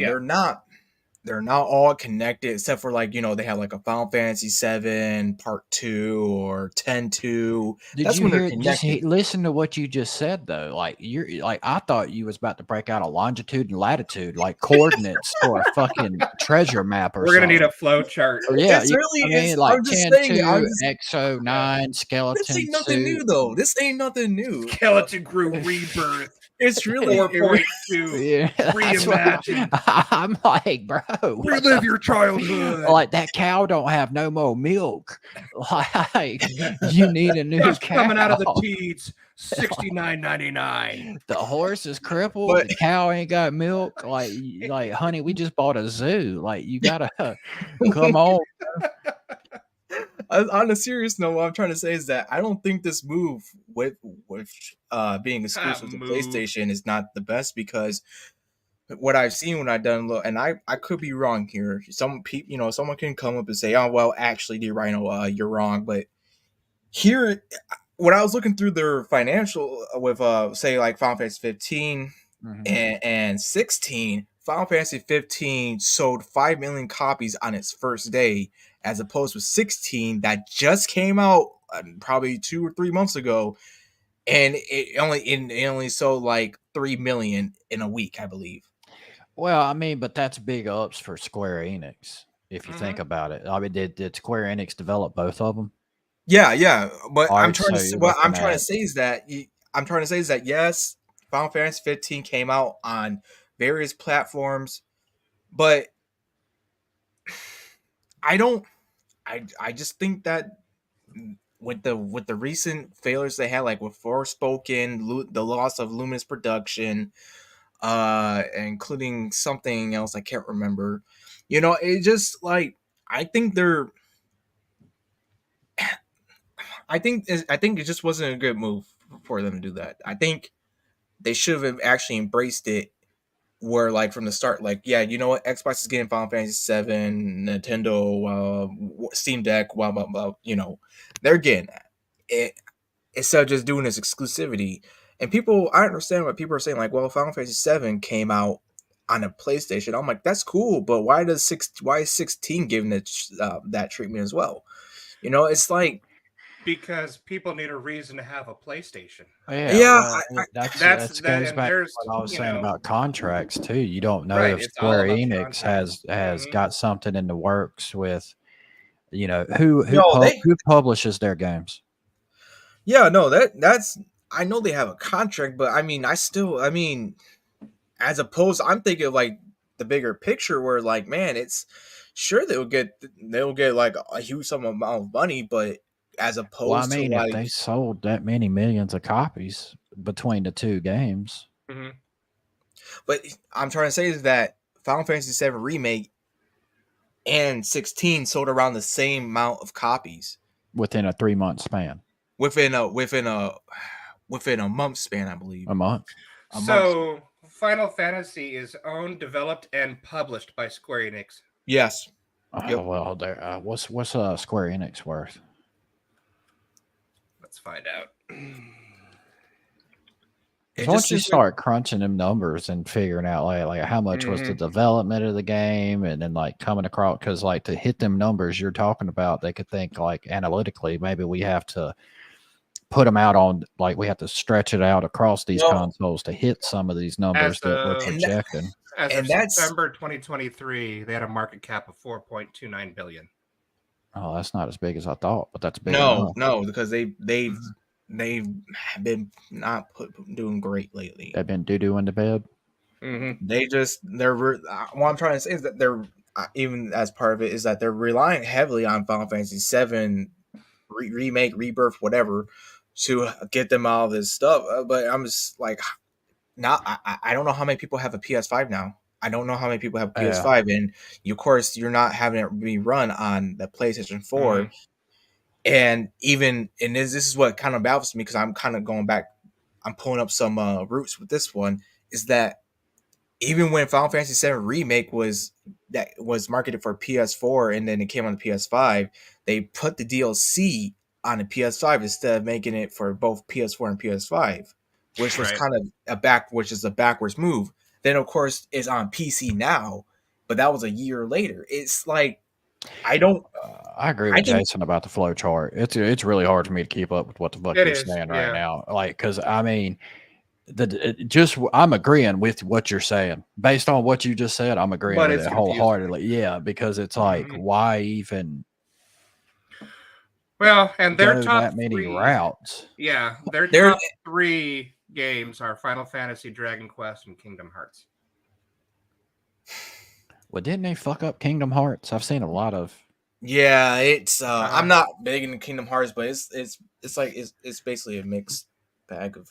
Speaker 1: They're not all connected, except for like, they have like a Final Fantasy 7 Part 2 or 10-2.
Speaker 3: That's when they're connected. Just listen to what you just said though. Like, I thought you was about to break out a longitude and latitude, like coordinates for a fucking treasure map or
Speaker 2: something. We're gonna need a flow chart.
Speaker 3: Yeah, it's really like 10-2, Exo 9, Skeleton.
Speaker 1: This ain't nothing new though. This ain't nothing new.
Speaker 2: Skeleton Crew Rebirth.
Speaker 1: It's really
Speaker 2: 4.2. Yeah, reimagine.
Speaker 3: I'm like, bro,
Speaker 2: relive your childhood.
Speaker 3: Like, that cow don't have no more milk. Like, you need a new cow
Speaker 2: coming out of the teats. $69.99.
Speaker 3: The horse is crippled. But the cow ain't got milk. Like, honey, we just bought a zoo. Like, you gotta come on.
Speaker 1: On a serious note, what I'm trying to say is that I don't think this move with being exclusive to PlayStation is not the best, because what I've seen when I've done and I could be wrong here. Some people, someone can come up and say, "Oh, well, actually, DRHINO, you're wrong." But here, when I was looking through their financial with say like Final Fantasy 15 and 16, Final Fantasy 15 sold 5 million copies on its first day, as opposed to 16 that just came out probably 2 or 3 months ago, and it only sold like 3 million in a week, I believe.
Speaker 3: Well, I mean, but that's big ups for Square Enix if you think about it. I mean, did Square Enix develop both of them?
Speaker 1: Yeah, but I'm trying to say is that yes, Final Fantasy 15 came out on various platforms, but I don't I just think that with the recent failures they had, like with Forspoken, the loss of Luminous Production, including something else I can't remember. It just like I think they're I think it just wasn't a good move for them to do that. I think they should have actually embraced it where like from the start, like, yeah, you know what, Xbox is getting Final Fantasy 7, Nintendo, Steam Deck, blah blah blah, they're getting that. Instead of just doing this exclusivity. And I understand what people are saying, like, well, Final Fantasy 7 came out on a PlayStation. I'm like, that's cool, but why is 16 giving it that treatment as well? It's like,
Speaker 2: because people need a reason to have a PlayStation.
Speaker 3: Yeah,
Speaker 1: yeah,
Speaker 3: well,
Speaker 2: That's
Speaker 3: that
Speaker 2: that,
Speaker 3: goes
Speaker 2: and
Speaker 3: back to
Speaker 2: there's
Speaker 3: what I was saying about contracts too. You don't know
Speaker 2: right.
Speaker 3: if
Speaker 2: It's all
Speaker 3: Square
Speaker 2: about
Speaker 3: Enix
Speaker 2: contracts.
Speaker 3: has
Speaker 2: Mhm.
Speaker 3: got something in the works with, who
Speaker 1: they
Speaker 3: who publishes their games.
Speaker 1: yeah, no, that's I know they have a contract, but I mean, as opposed, I'm thinking of like the bigger picture where like, man, it's sure they'll get like a huge sum amount of money, but as
Speaker 3: Well, I
Speaker 1: opposed to
Speaker 3: mean, if
Speaker 1: like,
Speaker 3: they sold that many millions of copies between the two games
Speaker 2: Mhm.
Speaker 1: but I'm trying to say is that Final Fantasy 7 remake and 16 sold around the same amount of copies
Speaker 3: within a 3-month span,
Speaker 1: within a month span, I believe.
Speaker 3: a month.
Speaker 1: A month.
Speaker 2: So Final Fantasy is owned, developed, and published by Square Enix.
Speaker 1: Yes.
Speaker 3: Oh
Speaker 1: Yep.
Speaker 3: well, there. What's Square Enix worth?
Speaker 2: Let's find out.
Speaker 1: It
Speaker 3: Because
Speaker 1: just
Speaker 3: once you
Speaker 1: seems like,
Speaker 3: start crunching them numbers and figuring out like how much was the
Speaker 2: Mhm.
Speaker 3: development of the game, and then like coming across, because like to hit them numbers you're talking about, they could think like analytically maybe we have to put them out on, like, we have to stretch it out across these
Speaker 1: well,
Speaker 3: consoles to hit some of these numbers
Speaker 2: As
Speaker 3: that we're
Speaker 2: of
Speaker 1: and that,
Speaker 3: projecting.
Speaker 2: as of
Speaker 1: and that's
Speaker 2: September 2023, they had a market cap of 4.29 billion.
Speaker 3: Oh, that's not as big as I thought, but that's big
Speaker 1: no,
Speaker 3: enough.
Speaker 1: no, because they've been not doing great lately.
Speaker 3: They've been doo-doo in the bed.
Speaker 2: Mm-hmm.
Speaker 1: What I'm trying to say is that they're even as part of it is that they're relying heavily on Final Fantasy 7 remake, rebirth, whatever, to get them all this stuff. But I'm just like, now I don't know how many people have a PS5 now. I don't know how many people have a
Speaker 3: Yeah.
Speaker 1: PS5, and of course you're not having it be run on the PlayStation 4.
Speaker 2: Mm-hmm.
Speaker 1: And this is what kind of baffles me, because I'm kind of going back. I'm pulling up some roots with this one. Is that even when Final Fantasy 7 remake was marketed for PS4 and then it came on the PS5, they put the DLC on the PS5 instead of making it for both PS4 and PS5, which was
Speaker 2: Right.
Speaker 1: kind of which is a backwards move. Then of course it's on PC now, but that was a year later. It's like, I don't.
Speaker 3: I agree
Speaker 1: I
Speaker 3: with
Speaker 1: think
Speaker 3: Jason about the flow chart. It's really hard for me to keep up with what the fuck
Speaker 2: It
Speaker 3: you're
Speaker 2: is,
Speaker 3: saying right
Speaker 2: yeah.
Speaker 3: now. Like, because I mean, I'm agreeing with what you're saying based on what you just said. I'm agreeing
Speaker 2: But
Speaker 3: with
Speaker 2: it's
Speaker 3: it
Speaker 2: confusing.
Speaker 3: wholeheartedly. Yeah, because it's like,
Speaker 2: Mhm.
Speaker 3: why even
Speaker 2: Well, and their
Speaker 3: go
Speaker 2: top
Speaker 3: that many
Speaker 2: three,
Speaker 3: routes?
Speaker 2: yeah, their
Speaker 1: there
Speaker 2: top three games are Final Fantasy, Dragon Quest, and Kingdom Hearts.
Speaker 3: Well, didn't they fuck up Kingdom Hearts? I've seen a lot of.
Speaker 1: Yeah, it's I'm
Speaker 2: Uh-huh.
Speaker 1: not big into Kingdom Hearts, but it's like it's basically a mixed bag of.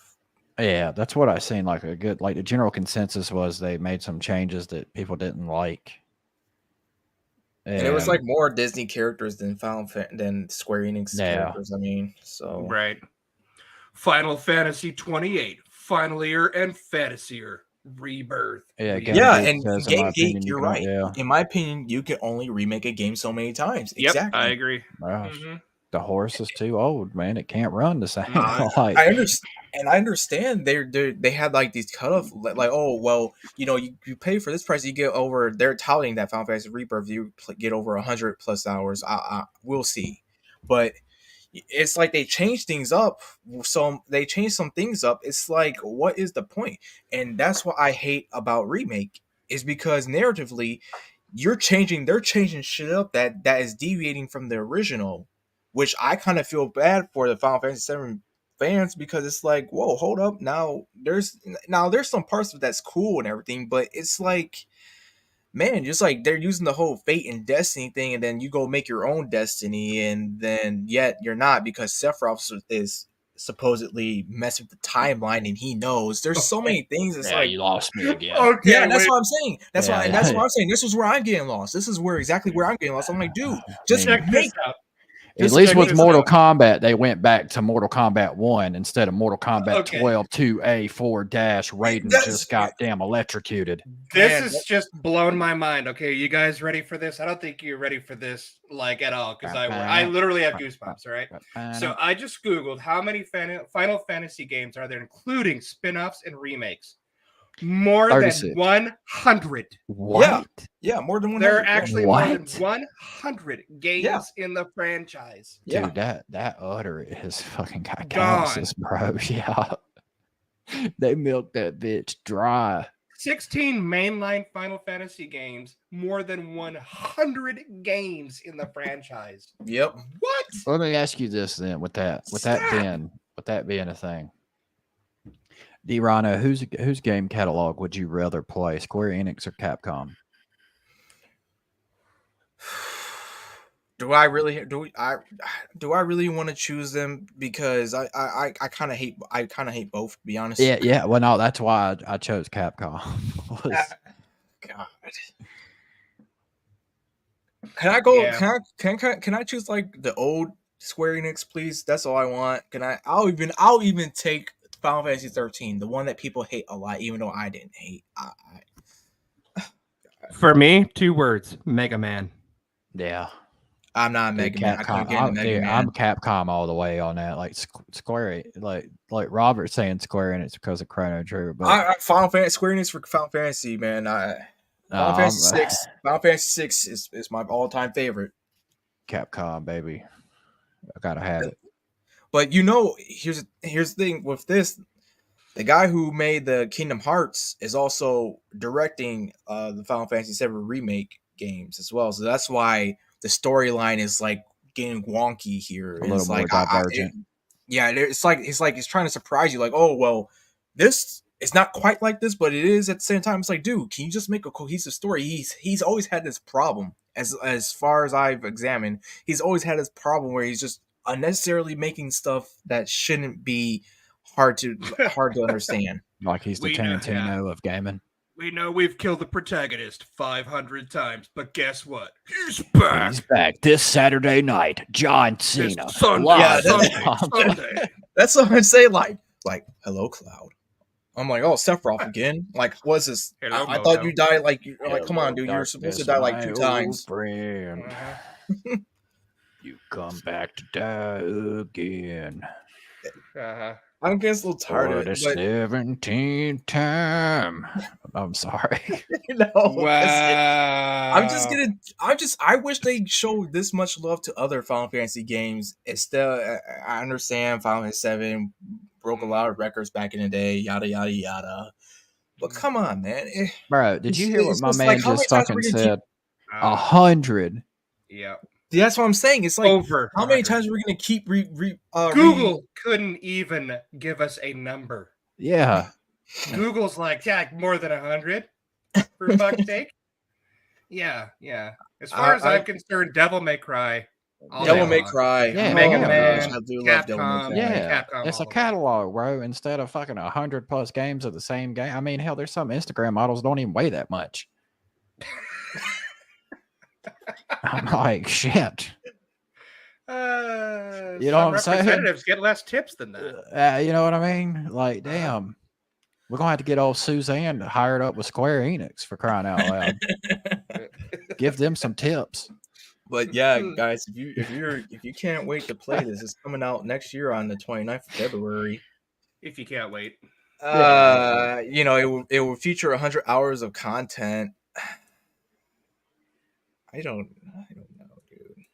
Speaker 3: Yeah, that's what I seen. Like a good, like the general consensus was they made some changes that people didn't like,
Speaker 1: And it was like
Speaker 3: and
Speaker 1: more Disney characters than Square Enix
Speaker 3: yeah,
Speaker 1: characters. I mean, so
Speaker 2: Right. Final Fantasy 28, Final Year and Fantasier, Rebirth,
Speaker 3: yeah. Game
Speaker 1: yeah,
Speaker 2: Remake.
Speaker 3: Geek
Speaker 1: and
Speaker 3: says, in my
Speaker 1: Game Geek,
Speaker 3: opinion, you
Speaker 1: you're
Speaker 3: can.
Speaker 1: right.
Speaker 3: Yeah,
Speaker 1: In my opinion, you can only remake a game so many times.
Speaker 2: Yep, I
Speaker 1: Exactly.
Speaker 2: agree.
Speaker 3: gosh,
Speaker 2: Mm-hmm.
Speaker 3: the horse is too old, man. It can't run the same.
Speaker 1: I
Speaker 3: like,
Speaker 1: I understand. And I understand they had like these cutoff, like, oh well, you pay for this price, you get over. They're touting that Final Fantasy Rebirth, you get over 100+ hours. We'll see, but it's like they change things up. So they change some things up. It's like, what is the point? And that's what I hate about remake, is because narratively, they're changing shit up that is deviating from the original, which I kind of feel bad for the Final Fantasy 7 fans, because it's like, whoa, hold up, now there's some parts of that's cool and everything, but it's like, man, just like they're using the whole fate and destiny thing, and then you go make your own destiny, and then yet you're not because Sephiroth is supposedly messing with the timeline, and he knows there's so many things. It's like
Speaker 3: you lost me again.
Speaker 2: Okay,
Speaker 1: yeah, that's what I'm saying. That's
Speaker 3: Yeah,
Speaker 1: why, and
Speaker 3: yeah,
Speaker 1: that's
Speaker 3: yeah.
Speaker 1: what I'm saying. This is where I'm getting lost. This is where exactly where I'm getting lost. I'm like, dude, just
Speaker 3: Man.
Speaker 2: check
Speaker 1: make.
Speaker 2: this out.
Speaker 3: At least with Mortal Kombat, they went back to Mortal Kombat 1 instead of Mortal Kombat 12 2A4 dash. Raiden just got damn electrocuted.
Speaker 2: This is just blown my mind. Okay, you guys ready for this? I don't think you're ready for this like at all because I literally have goosebumps. All right, so I just googled how many Final Fantasy games are there, including spin-offs and remakes. More
Speaker 3: 36.
Speaker 2: than 100.
Speaker 3: What?
Speaker 1: Yeah, more than 100.
Speaker 2: There are actually more than
Speaker 3: What?
Speaker 2: 100 games in the franchise.
Speaker 3: Dude, that udder is fucking got calluses, bro. Yeah. They milked that bitch dry.
Speaker 2: 16 mainline Final Fantasy games, more than 100 games in the franchise.
Speaker 1: Yep.
Speaker 2: What?
Speaker 3: Let me ask you this then, with that being a thing. DRHINO, whose game catalog would you rather play, Square Enix or Capcom?
Speaker 1: Do I really want to choose them? Because I kind of hate both, to be honest.
Speaker 3: Yeah. Well, no, that's why I chose Capcom.
Speaker 1: God. Can I go? Yeah. Can I choose like the old Square Enix, please? That's all I want. I'll even take Final Fantasy 13, the one that people hate a lot, even though I didn't hate.
Speaker 2: For me, 2 words: Mega Man.
Speaker 3: Yeah.
Speaker 1: I'm not a Mega Man. I couldn't get into Mega Man.
Speaker 3: I'm Capcom all the way on that. Like Square, like Robert saying Square Enix because of Chrono Trigger. But
Speaker 1: Final Fantasy, Square Enix for Final Fantasy, man. Final Fantasy 6 is my all-time favorite.
Speaker 3: Capcom, baby. I gotta have it.
Speaker 1: But here's the thing with this. The guy who made the Kingdom Hearts is also directing the Final Fantasy 7 remake games as well. So that's why the storyline is like getting wonky here.
Speaker 3: A little more divergent.
Speaker 1: It's like he's trying to surprise you. Like, oh well, this is not quite like this, but it is at the same time. It's like, dude, can you just make a cohesive story? He's always had this problem. As far as I've examined, he's always had this problem where he's just unnecessarily making stuff that shouldn't be hard to understand.
Speaker 3: Like he's the Tarantino of gaming.
Speaker 2: We know we've killed the protagonist 500 times, but guess what? He's back.
Speaker 3: He's back this Saturday night. John Cena.
Speaker 2: Sunday.
Speaker 1: That's what I'm saying. Like, hello, Cloud. I'm like, oh, Sephiroth again. Like, what's this? I thought you died. Like, come on, dude. You're supposed to die like 2 times.
Speaker 3: You come back to die again.
Speaker 1: I'm getting a little tired of it.
Speaker 3: For the 17th time. I'm sorry.
Speaker 2: Wow.
Speaker 1: I wish they showed this much love to other Final Fantasy games. Instead, I understand Final Fantasy 7 broke a lot of records back in the day, yada, yada, yada. But come on, man.
Speaker 3: Bro, did you hear what my man just fucking said? 100.
Speaker 2: Yeah.
Speaker 1: That's what I'm saying. It's like,
Speaker 2: over.
Speaker 1: How many times are we going to keep
Speaker 2: Google couldn't even give us a number.
Speaker 3: Yeah.
Speaker 2: Google's like, more than 100 for fuck's sake. Yeah. As far as I'm concerned, Devil May Cry.
Speaker 1: Devil May Cry.
Speaker 3: Yeah.
Speaker 2: Mega Man.
Speaker 1: I do love Devil May Cry.
Speaker 3: Yeah.
Speaker 2: Capcom,
Speaker 3: it's a catalog, bro. Instead of fucking 100+ games of the same game. I mean, hell, there's some Instagram models don't even weigh that much. I'm like, shit.
Speaker 2: You
Speaker 3: know what I'm saying?
Speaker 2: Representatives get less tips than that.
Speaker 3: You know what I mean? Like, damn. We're gonna have to get old Suzanne hired up with Square Enix, for crying out loud. Give them some tips.
Speaker 1: But yeah, guys, if you can't wait to play this, it's coming out next year on the 29th of February.
Speaker 2: If you can't wait.
Speaker 1: It will feature 100 hours of content. I don't know, dude.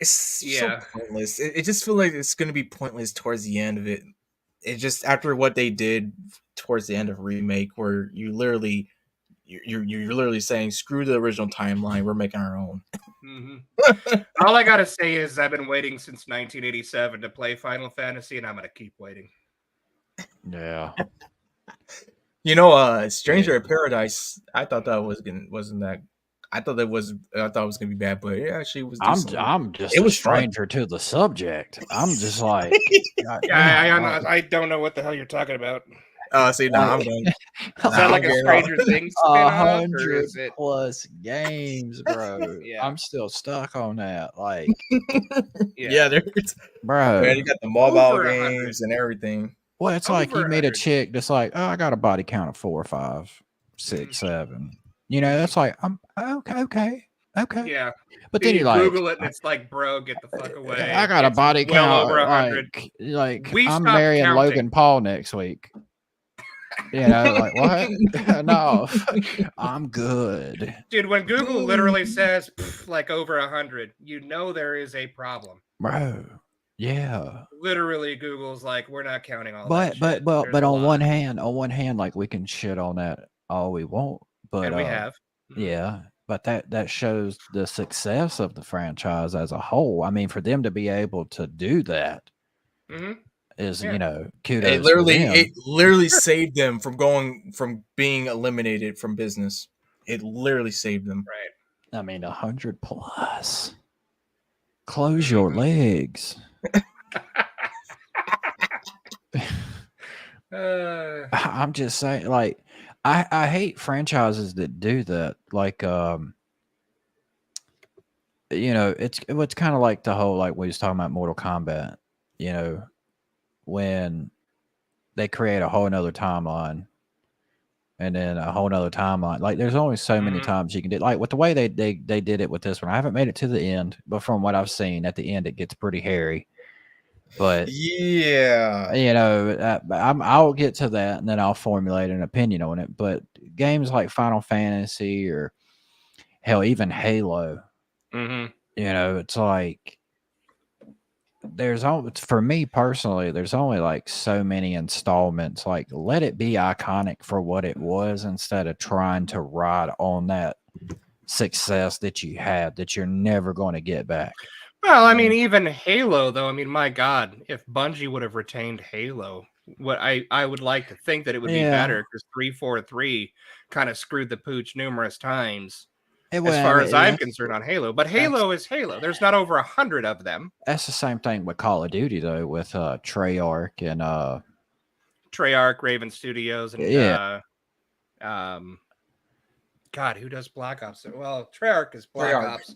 Speaker 1: It's so pointless. It just feels like it's going to be pointless towards the end of it. It just after what they did towards the end of Remake, where you're literally saying, screw the original timeline, we're making our own.
Speaker 2: Mm-hmm. All I gotta say is I've been waiting since 1987 to play Final Fantasy, and I'm gonna keep waiting.
Speaker 3: Yeah.
Speaker 1: You know, Stranger
Speaker 2: Yeah.
Speaker 1: in Paradise. I thought that wasn't that. I thought it was gonna be bad, but it actually was decently.
Speaker 3: I'm just
Speaker 1: It
Speaker 3: a
Speaker 1: was fun.
Speaker 3: stranger to the subject. I'm just like, God
Speaker 2: Yeah,
Speaker 3: damn, like,
Speaker 2: I don't know what the hell you're talking about.
Speaker 1: See,
Speaker 3: like
Speaker 1: nah, I'm done.
Speaker 2: Is that
Speaker 1: Nah, I'm
Speaker 2: like a
Speaker 1: getting off.
Speaker 2: Stranger Things
Speaker 3: a
Speaker 2: spinoff, or
Speaker 3: hundred
Speaker 2: is it?
Speaker 3: plus games, bro.
Speaker 2: Yeah,
Speaker 3: I'm still stuck on that. Like,
Speaker 1: Yeah,
Speaker 2: yeah,
Speaker 1: there's man,
Speaker 3: bro,
Speaker 1: you got the mobile
Speaker 2: over 100,
Speaker 1: games and everything.
Speaker 3: well, it's like
Speaker 2: over
Speaker 3: you
Speaker 2: a
Speaker 3: meet a
Speaker 2: hundred.
Speaker 3: chick that's like, oh, I got a body count of 4, 5, 6, 7. You know, that's like, I'm okay.
Speaker 2: Yeah.
Speaker 3: But
Speaker 2: Then
Speaker 3: then
Speaker 2: you
Speaker 3: you're like,
Speaker 2: Google it, and it's like, bro, get the fuck
Speaker 3: I
Speaker 2: away.
Speaker 3: got a
Speaker 2: It's
Speaker 3: body
Speaker 2: well over
Speaker 3: count
Speaker 2: 100.
Speaker 3: like
Speaker 2: We
Speaker 3: I'm
Speaker 2: stopped
Speaker 3: marrying
Speaker 2: counting.
Speaker 3: Logan Paul next week. You know, like what? No, I'm good,
Speaker 2: Dude, when Google literally says like over 100, you know there is a problem.
Speaker 3: bro. Yeah,
Speaker 2: Literally, Google's like, we're not counting all that
Speaker 3: but
Speaker 2: shit. There's
Speaker 3: but
Speaker 2: a
Speaker 3: on
Speaker 2: lot,
Speaker 3: one hand, like we can shit on that all we want, but
Speaker 2: and we have.
Speaker 3: yeah, but that shows the success of the franchise as a whole. I mean, for them to be able to do that
Speaker 2: Mm-hmm.
Speaker 3: is,
Speaker 2: Yeah.
Speaker 3: kudos to them.
Speaker 1: It literally saved them from being eliminated from business. It literally saved them.
Speaker 2: Right.
Speaker 3: I mean, 100 plus. Close your legs. I'm just saying, like, I hate franchises that do that. Like, it's kind of like the whole, like we was talking about Mortal Kombat, when they create a whole nother timeline and then a whole nother timeline. Like, there's only so many times you can do, like with the way they did it with this one. I haven't made it to the end, but from what I've seen at the end, it gets pretty hairy. But
Speaker 1: Yeah,
Speaker 3: I'll get to that and then I'll formulate an opinion on it. But games like Final Fantasy or hell, even Halo, it's like for me personally, there's only like so many installments. Like, let it be iconic for what it was instead of trying to ride on that success that you had that you're never going to get back.
Speaker 2: Well, I mean, even Halo, though. I mean, my God, if Bungie would have retained Halo, what I would like to think that it would be better, because 343 kind of screwed the pooch numerous times. As far as I'm concerned on Halo, but Halo is Halo. There's not over 100 of them.
Speaker 3: That's the same thing with Call of Duty, though, with Treyarch and
Speaker 2: Treyarch, Raven Studios, and God, who does Black Ops? Well, Treyarch is Black Ops.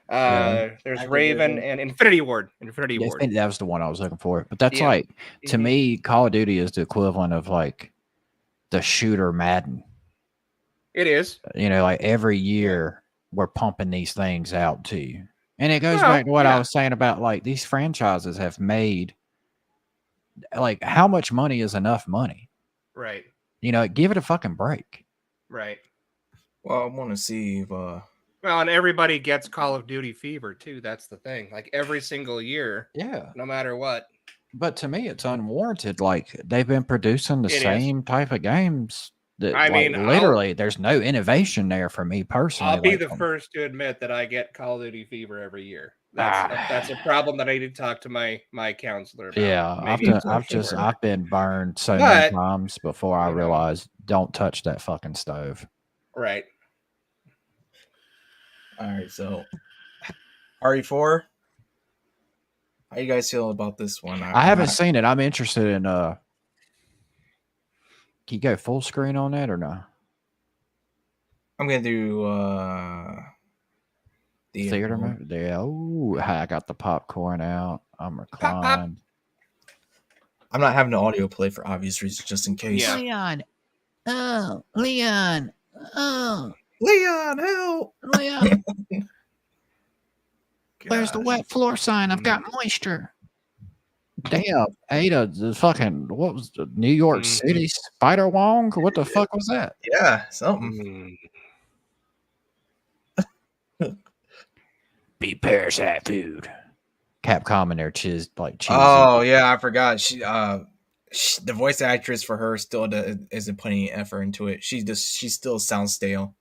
Speaker 2: There's Raven and Infinity Ward. Ward.
Speaker 3: That was the one I was looking for. But that's like, to me, Call of Duty is the equivalent of like the shooter Madden.
Speaker 2: It is.
Speaker 3: Like every year we're pumping these things out to you. And it goes back to what I was saying about like these franchises have made, like, how much money is enough money?
Speaker 2: Right.
Speaker 3: Give it a fucking break.
Speaker 2: Right.
Speaker 1: Well, I want to see if
Speaker 2: well, and everybody gets Call of Duty fever too. That's the thing. Like every single year.
Speaker 3: Yeah.
Speaker 2: No matter what.
Speaker 3: But to me, it's unwarranted. Like, they've been producing the same type of games. I mean, literally, there's no innovation there for me personally.
Speaker 2: I'll be the first to admit that I get Call of Duty fever every year. That's a problem that I need to talk to my counselor about.
Speaker 3: Yeah, I've been burned so many times before I realized don't touch that fucking stove.
Speaker 2: Right.
Speaker 1: All right, so RE4. How you guys feel about this one?
Speaker 3: I haven't seen it. I'm interested in can you go full screen on that or no?
Speaker 1: I'm gonna do
Speaker 3: theater mode. Yeah. Oh, I got the popcorn out. I'm reclined.
Speaker 2: Pop, pop.
Speaker 1: I'm not having the audio play for obvious reasons, just in case.
Speaker 2: Yeah.
Speaker 3: Leon. Oh, Leon. Oh,
Speaker 1: Leon, help!
Speaker 3: Leon. Where's the wet floor sign? I've got moisture. Damn, Ada, the fucking, what was the New York City Spider Wong? What the fuck was that?
Speaker 1: Yeah, something.
Speaker 3: Be parasite food. Capcom and their cheese.
Speaker 1: Oh yeah, I forgot. She the voice actress for her still isn't putting effort into it. She still sounds stale.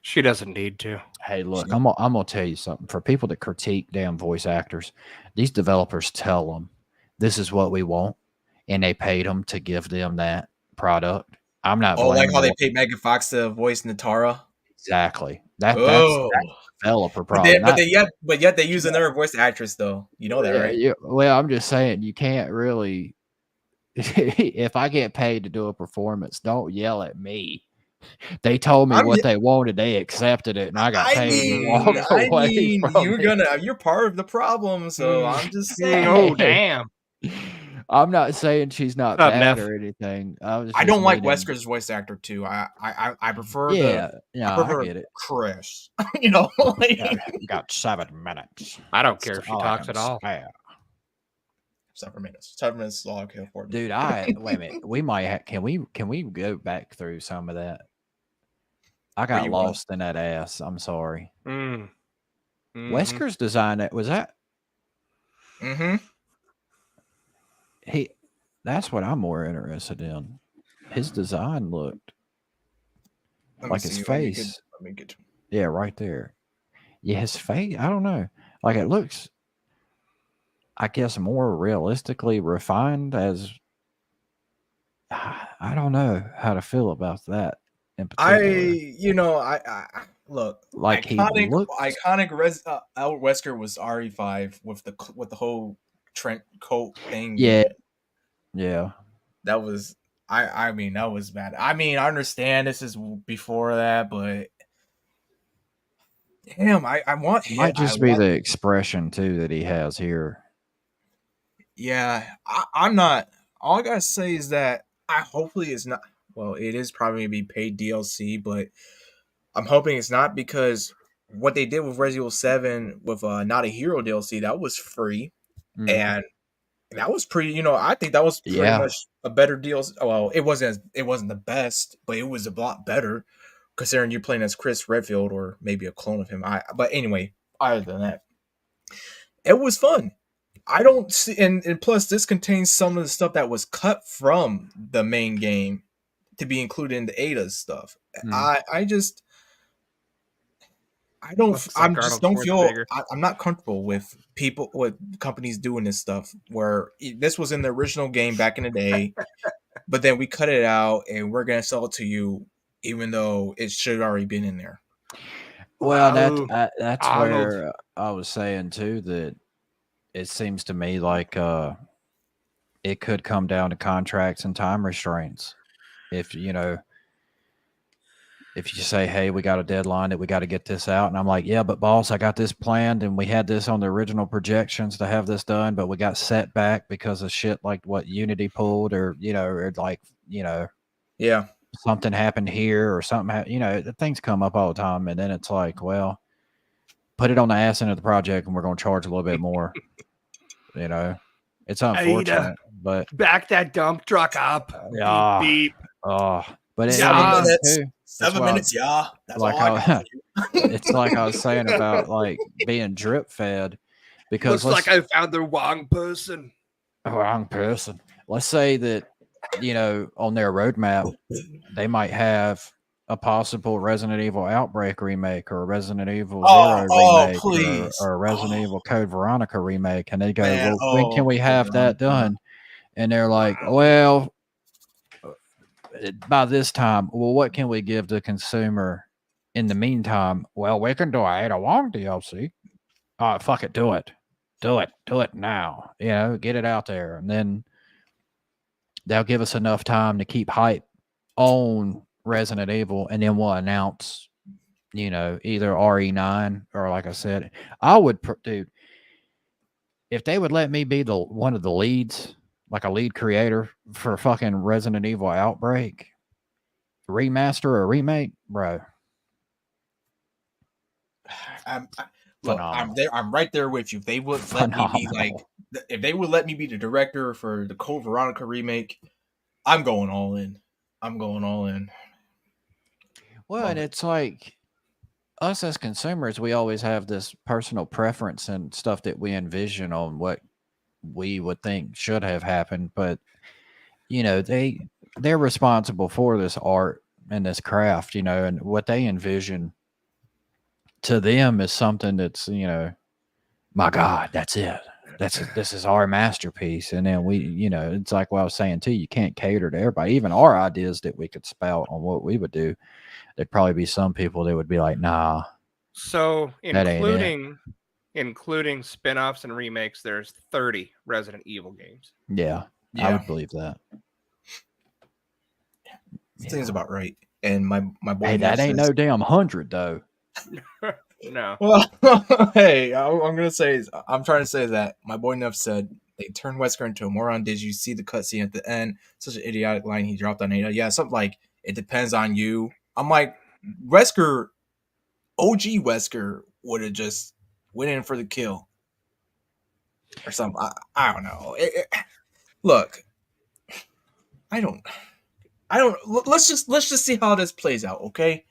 Speaker 2: She doesn't need to.
Speaker 3: Hey, look, I'm gonna tell you something. For people that critique damn voice actors, these developers tell them this is what we want, and they paid them to give them that product, I'm not
Speaker 1: Oh, like
Speaker 3: blaming
Speaker 1: how they
Speaker 3: the
Speaker 1: paid Megan Fox to voice Natara.
Speaker 3: exactly. That's
Speaker 1: Oh,
Speaker 3: developer
Speaker 1: but
Speaker 3: problem.
Speaker 1: yet they use another voice actress though. You know that,
Speaker 3: Yeah,
Speaker 1: right?
Speaker 3: yeah. Well, I'm just saying you can't really. If I get paid to do a performance, don't yell at me. They told me
Speaker 1: I'm.
Speaker 3: what they wanted, they accepted it, and I got
Speaker 1: I
Speaker 3: paid to walk
Speaker 1: mean,
Speaker 3: away from it.
Speaker 1: you're part of the problem. So I'm just
Speaker 2: Oh,
Speaker 1: saying.
Speaker 2: damn.
Speaker 3: I'm not saying she's not
Speaker 2: What's up,
Speaker 3: bad
Speaker 2: Neff?
Speaker 3: or anything. I was
Speaker 1: I
Speaker 3: just
Speaker 1: don't like
Speaker 3: meaning,
Speaker 1: Wesker's voice actor too. I prefer
Speaker 3: yeah, I
Speaker 1: I
Speaker 3: get it.
Speaker 1: Chris. You know,
Speaker 3: Yeah,
Speaker 1: like
Speaker 3: got 7 minutes.
Speaker 2: I don't
Speaker 3: That's
Speaker 2: care if she
Speaker 3: all I
Speaker 2: talks
Speaker 3: can
Speaker 2: at all.
Speaker 3: spare.
Speaker 1: 7 minutes. 7 minutes is all I can afford.
Speaker 3: Dude, wait a minute. We might can we go back through some of that? I
Speaker 1: Where
Speaker 3: got
Speaker 1: you want?
Speaker 3: lost in that ass. I'm sorry.
Speaker 2: Mm-hmm.
Speaker 3: Wesker's design was that
Speaker 1: Mm-hmm.
Speaker 3: he that's what I'm more interested in. His design looked
Speaker 1: Let me
Speaker 3: like his
Speaker 1: see.
Speaker 3: face.
Speaker 1: Let me get.
Speaker 3: Yeah, right there. Yeah, his face. I don't know. Like it looks, I guess, more realistically refined. As I don't know how to feel about that in particular.
Speaker 1: I look.
Speaker 3: Like he looked.
Speaker 1: Iconic. Al Wesker was RE5 with the whole Trent coat thing.
Speaker 3: Yeah,
Speaker 1: Yeah,
Speaker 3: yeah.
Speaker 1: that was. I mean, that was bad. I mean, I understand this is before that, but damn, I want him.
Speaker 3: Might just be the expression too that he has here.
Speaker 1: Yeah, I'm not. All I gotta say is that I hopefully it's not. Well, it is probably gonna be paid DLC, but I'm hoping it's not because what they did with Resident Evil 7 with Not a Hero DLC that was free,
Speaker 3: Mm.
Speaker 1: and that was pretty. I think that was pretty
Speaker 3: Yeah,
Speaker 1: much a better DLC. Well, it wasn't the best, but it was a lot better considering you're playing as Chris Redfield or maybe a clone of him. But anyway, other than that, it was fun. I don't see, and plus, this contains some of the stuff that was cut from the main game to be included in the Ada's stuff.
Speaker 3: mm.
Speaker 1: I just, I don't,
Speaker 2: Looks like
Speaker 1: I'm just
Speaker 2: Arnold
Speaker 1: don't feel,
Speaker 2: Schwarzenegger.
Speaker 1: I'm not comfortable with companies doing this stuff. Where this was in the original game back in the day, but then we cut it out and we're gonna sell it to you, even though it should have already been in there.
Speaker 3: Well,
Speaker 2: Oh,
Speaker 3: that's
Speaker 2: Arnold.
Speaker 3: where I was saying too that it seems to me like it could come down to contracts and time restraints. If if you say, hey, we got a deadline that we got to get this out, and I'm like, yeah, but boss, I got this planned and we had this on the original projections to have this done, but we got set back because of shit like what Unity pulled, or or like
Speaker 1: Yeah,
Speaker 3: something happened here or something things come up all the time, and then it's like, well, put it on the ass end of the project and we're going to charge a little bit more. It's unfortunate, but
Speaker 2: Back that dump truck up.
Speaker 3: yeah,
Speaker 2: Beep, beep.
Speaker 3: But
Speaker 1: seven
Speaker 2: Yeah.
Speaker 1: minutes,
Speaker 3: too, that's
Speaker 1: 7 minutes. Yeah, that's
Speaker 3: like
Speaker 1: all I got.
Speaker 3: it's like I was saying about like being drip fed, because
Speaker 2: Looks like I found the wrong person.
Speaker 3: wrong person. Let's say that on their roadmap they might have a possible Resident Evil Outbreak remake or a Resident Evil Zero remake
Speaker 1: Please.
Speaker 3: or a Resident Evil Code Veronica remake, and they go,
Speaker 1: Man,
Speaker 3: well, when can we have that done? And they're like, well, by this time, well, what can we give the consumer in the meantime? Well, we can do a Ada Wong DLC. Fuck it, do it now. Get it out there, and then they'll give us enough time to keep hype on Resident Evil, and then we'll announce, either RE9 or, like I said, I would, dude, if they would let me be one of the leads, like a lead creator for fucking Resident Evil Outbreak remaster or remake, bro.
Speaker 1: Look, I'm there. I'm right there with you. If they would let me be if they would let me be the director for the Code Veronica remake, I'm going all in.
Speaker 3: Well, and it's like us as consumers, we always have this personal preference and stuff that we envision on what we would think should have happened, but they're responsible for this art and this craft, and what they envision to them is something that's my God, that's it. this is our masterpiece. And then it's like what I was saying too, you can't cater to everybody. Even our ideas that we could spout on what we would do, there'd probably be some people that would be like, nah.
Speaker 2: So
Speaker 3: that ain't it.
Speaker 2: including spin-offs and remakes, there's 30 Resident Evil games.
Speaker 3: Yeah. I would believe that.
Speaker 1: Seems about right. And my boy,
Speaker 3: hey, that ain't no damn 100 though.
Speaker 2: No.
Speaker 1: Well, hey, I'm trying to say that my boy Neff said they turned Wesker into a moron. Did you see the cutscene at the end? Such an idiotic line he dropped on Ada. Yeah, something like, it depends on you. I'm like, Wesker, OG Wesker would have just went in for the kill or something. I don't know. Look, I don't. Let's just see how this plays out, okay?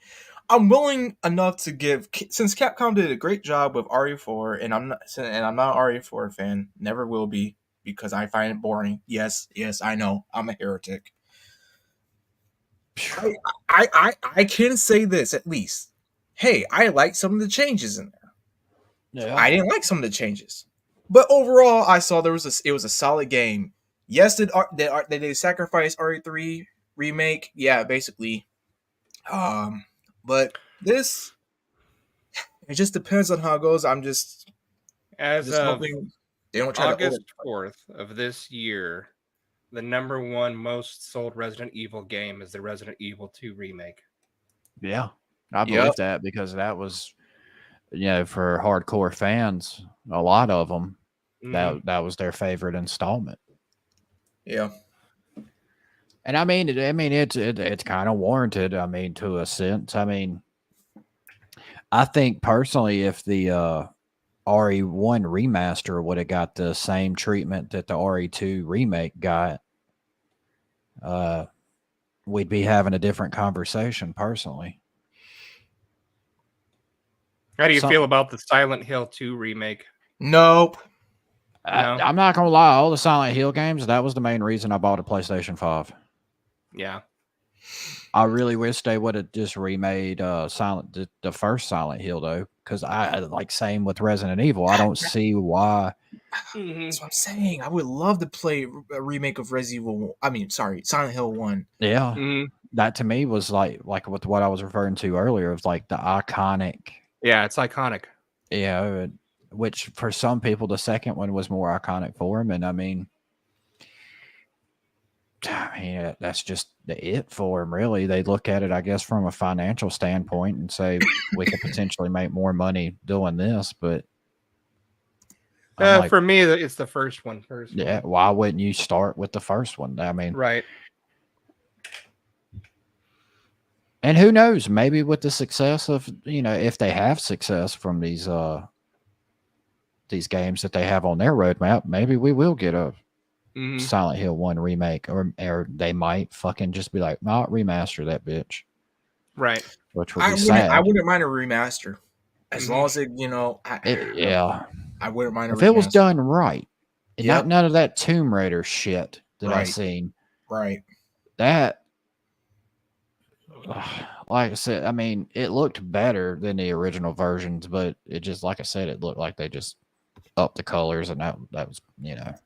Speaker 1: I'm willing enough to give, since Capcom did a great job with RE4, and I'm not an RE4 fan, never will be, because I find it boring. Yes, I know, I'm a heretic. I can say this at least. Hey, I like some of the changes in there.
Speaker 3: Yeah.
Speaker 1: I didn't like some of the changes, but overall, I saw it was a solid game. Yes, did they sacrifice RE3 remake? Yeah, basically. But this, it just depends on how it goes. I'm just hoping they don't try
Speaker 2: August 4th of this year, the number one most sold Resident Evil game is the Resident Evil 2 remake.
Speaker 3: Yeah, I believe that, because that was, for hardcore fans, a lot of them, that was their favorite installment.
Speaker 1: Yeah.
Speaker 3: And I mean, it's kind of warranted. I mean, to a sense. I mean, I think personally, if the RE1 remaster would have got the same treatment that the RE2 remake got, we'd be having a different conversation. Personally,
Speaker 2: how do you feel about the Silent Hill 2 remake?
Speaker 1: Nope.
Speaker 3: I'm not gonna lie. All the Silent Hill games, that was the main reason I bought a PlayStation 5.
Speaker 2: Yeah.
Speaker 3: I really wish they would have just remade the first Silent Hill though, because I like same with Resident Evil. I don't see why.
Speaker 1: That's what I'm saying. I would love to play a remake of Silent Hill 1.
Speaker 3: Yeah, that to me was like with what I was referring to earlier of like the iconic.
Speaker 2: Yeah, it's iconic.
Speaker 3: Yeah, which for some people the second one was more iconic for them, and I mean, that's just it for them, really. They look at it, I guess, from a financial standpoint and say we could potentially make more money doing this. But
Speaker 2: for me, it's the first one.
Speaker 3: Yeah, why wouldn't you start with the first one? I mean,
Speaker 2: right.
Speaker 3: And who knows? Maybe with the success of if they have success from these games that they have on their roadmap, maybe we will get a Silent Hill 1 remake, or they might fucking just be like, not remaster that bitch.
Speaker 2: Right.
Speaker 3: Which would be sad.
Speaker 1: I wouldn't mind a remaster. As long as it, I wouldn't mind
Speaker 3: if it was done right. Not none of that Tomb Raider shit that I've seen.
Speaker 1: Right.
Speaker 3: That, like I said, I mean, it looked better than the original versions, but it just, like I said, it looked like they just upped the colors, and that was,
Speaker 2: Yeah,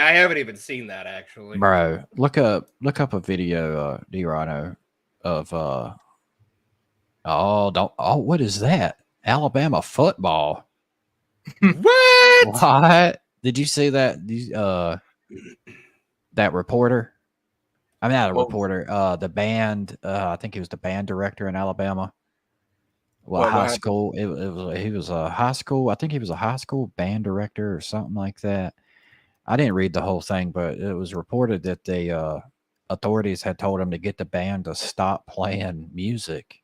Speaker 2: I haven't even seen that actually.
Speaker 3: Bro, look up a video, DRHINO, of what is that? Alabama football. What? Did you see that? That reporter? I mean, not a reporter. The band. I think he was the band director in Alabama. Well, high school. He was a high school. I think he was a high school band director or something like that. I didn't read the whole thing, but it was reported that the authorities had told him to get the band to stop playing music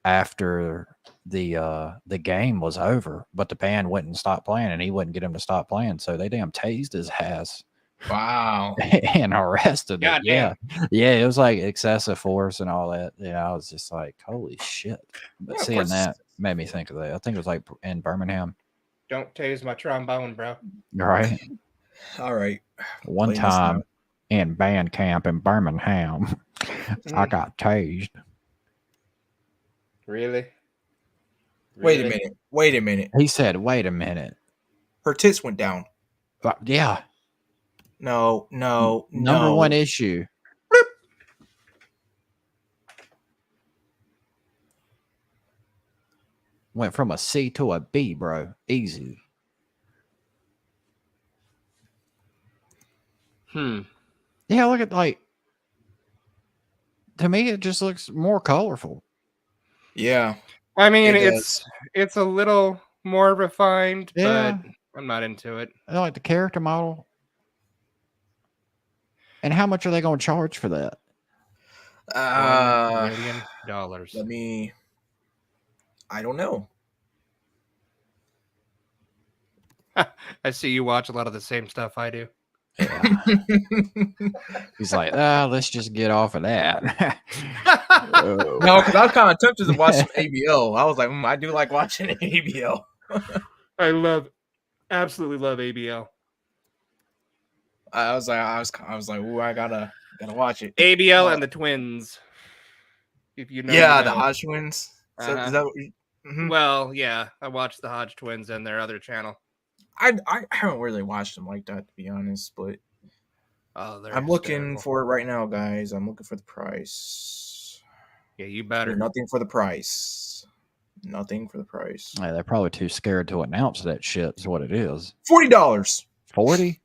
Speaker 3: after the game was over, but the band wouldn't stop playing, and he wouldn't get him to stop playing, so they damn tased his ass.
Speaker 1: Wow.
Speaker 3: And arrested him. Yeah, it was like excessive force and all that. I was just like, holy shit. But seeing that made me think of that. I think it was like in Birmingham.
Speaker 2: Don't tase my trombone, bro.
Speaker 3: Right.
Speaker 1: All right.
Speaker 3: One time in band camp in Birmingham, I got tased.
Speaker 2: Really?
Speaker 1: Wait a minute.
Speaker 3: He said, wait a minute.
Speaker 1: Her tits went down.
Speaker 3: Yeah.
Speaker 1: No.
Speaker 3: Number one issue. Went from a C to a B, bro. Easy. Yeah, look at to me it just looks more colorful.
Speaker 1: Yeah.
Speaker 2: I mean, it's a little more refined,
Speaker 3: yeah.
Speaker 2: but I'm not into it.
Speaker 3: I like the character model. And how much are they going to charge for that?
Speaker 2: $1 million.
Speaker 1: I don't know.
Speaker 2: I see you watch a lot of the same stuff I do.
Speaker 3: Yeah. He's like, let's just get off of that.
Speaker 1: No, because I was kind of tempted to watch some ABL. I was like, I do like watching ABL.
Speaker 2: I absolutely love ABL.
Speaker 1: I was like, ooh, I gotta watch it.
Speaker 2: ABL and the twins. If you know,
Speaker 1: the Hodge twins. Is that what
Speaker 2: Well, yeah, I watched the Hodge twins and their other channel.
Speaker 1: I haven't really watched them like that, to be honest, but I'm looking for it right now, guys. I'm looking for the price.
Speaker 2: Yeah, you better.
Speaker 1: Nothing for the price. Nothing for the price.
Speaker 3: Yeah, they're probably too scared to announce that shit. Is what it is.
Speaker 1: $40.
Speaker 3: 40?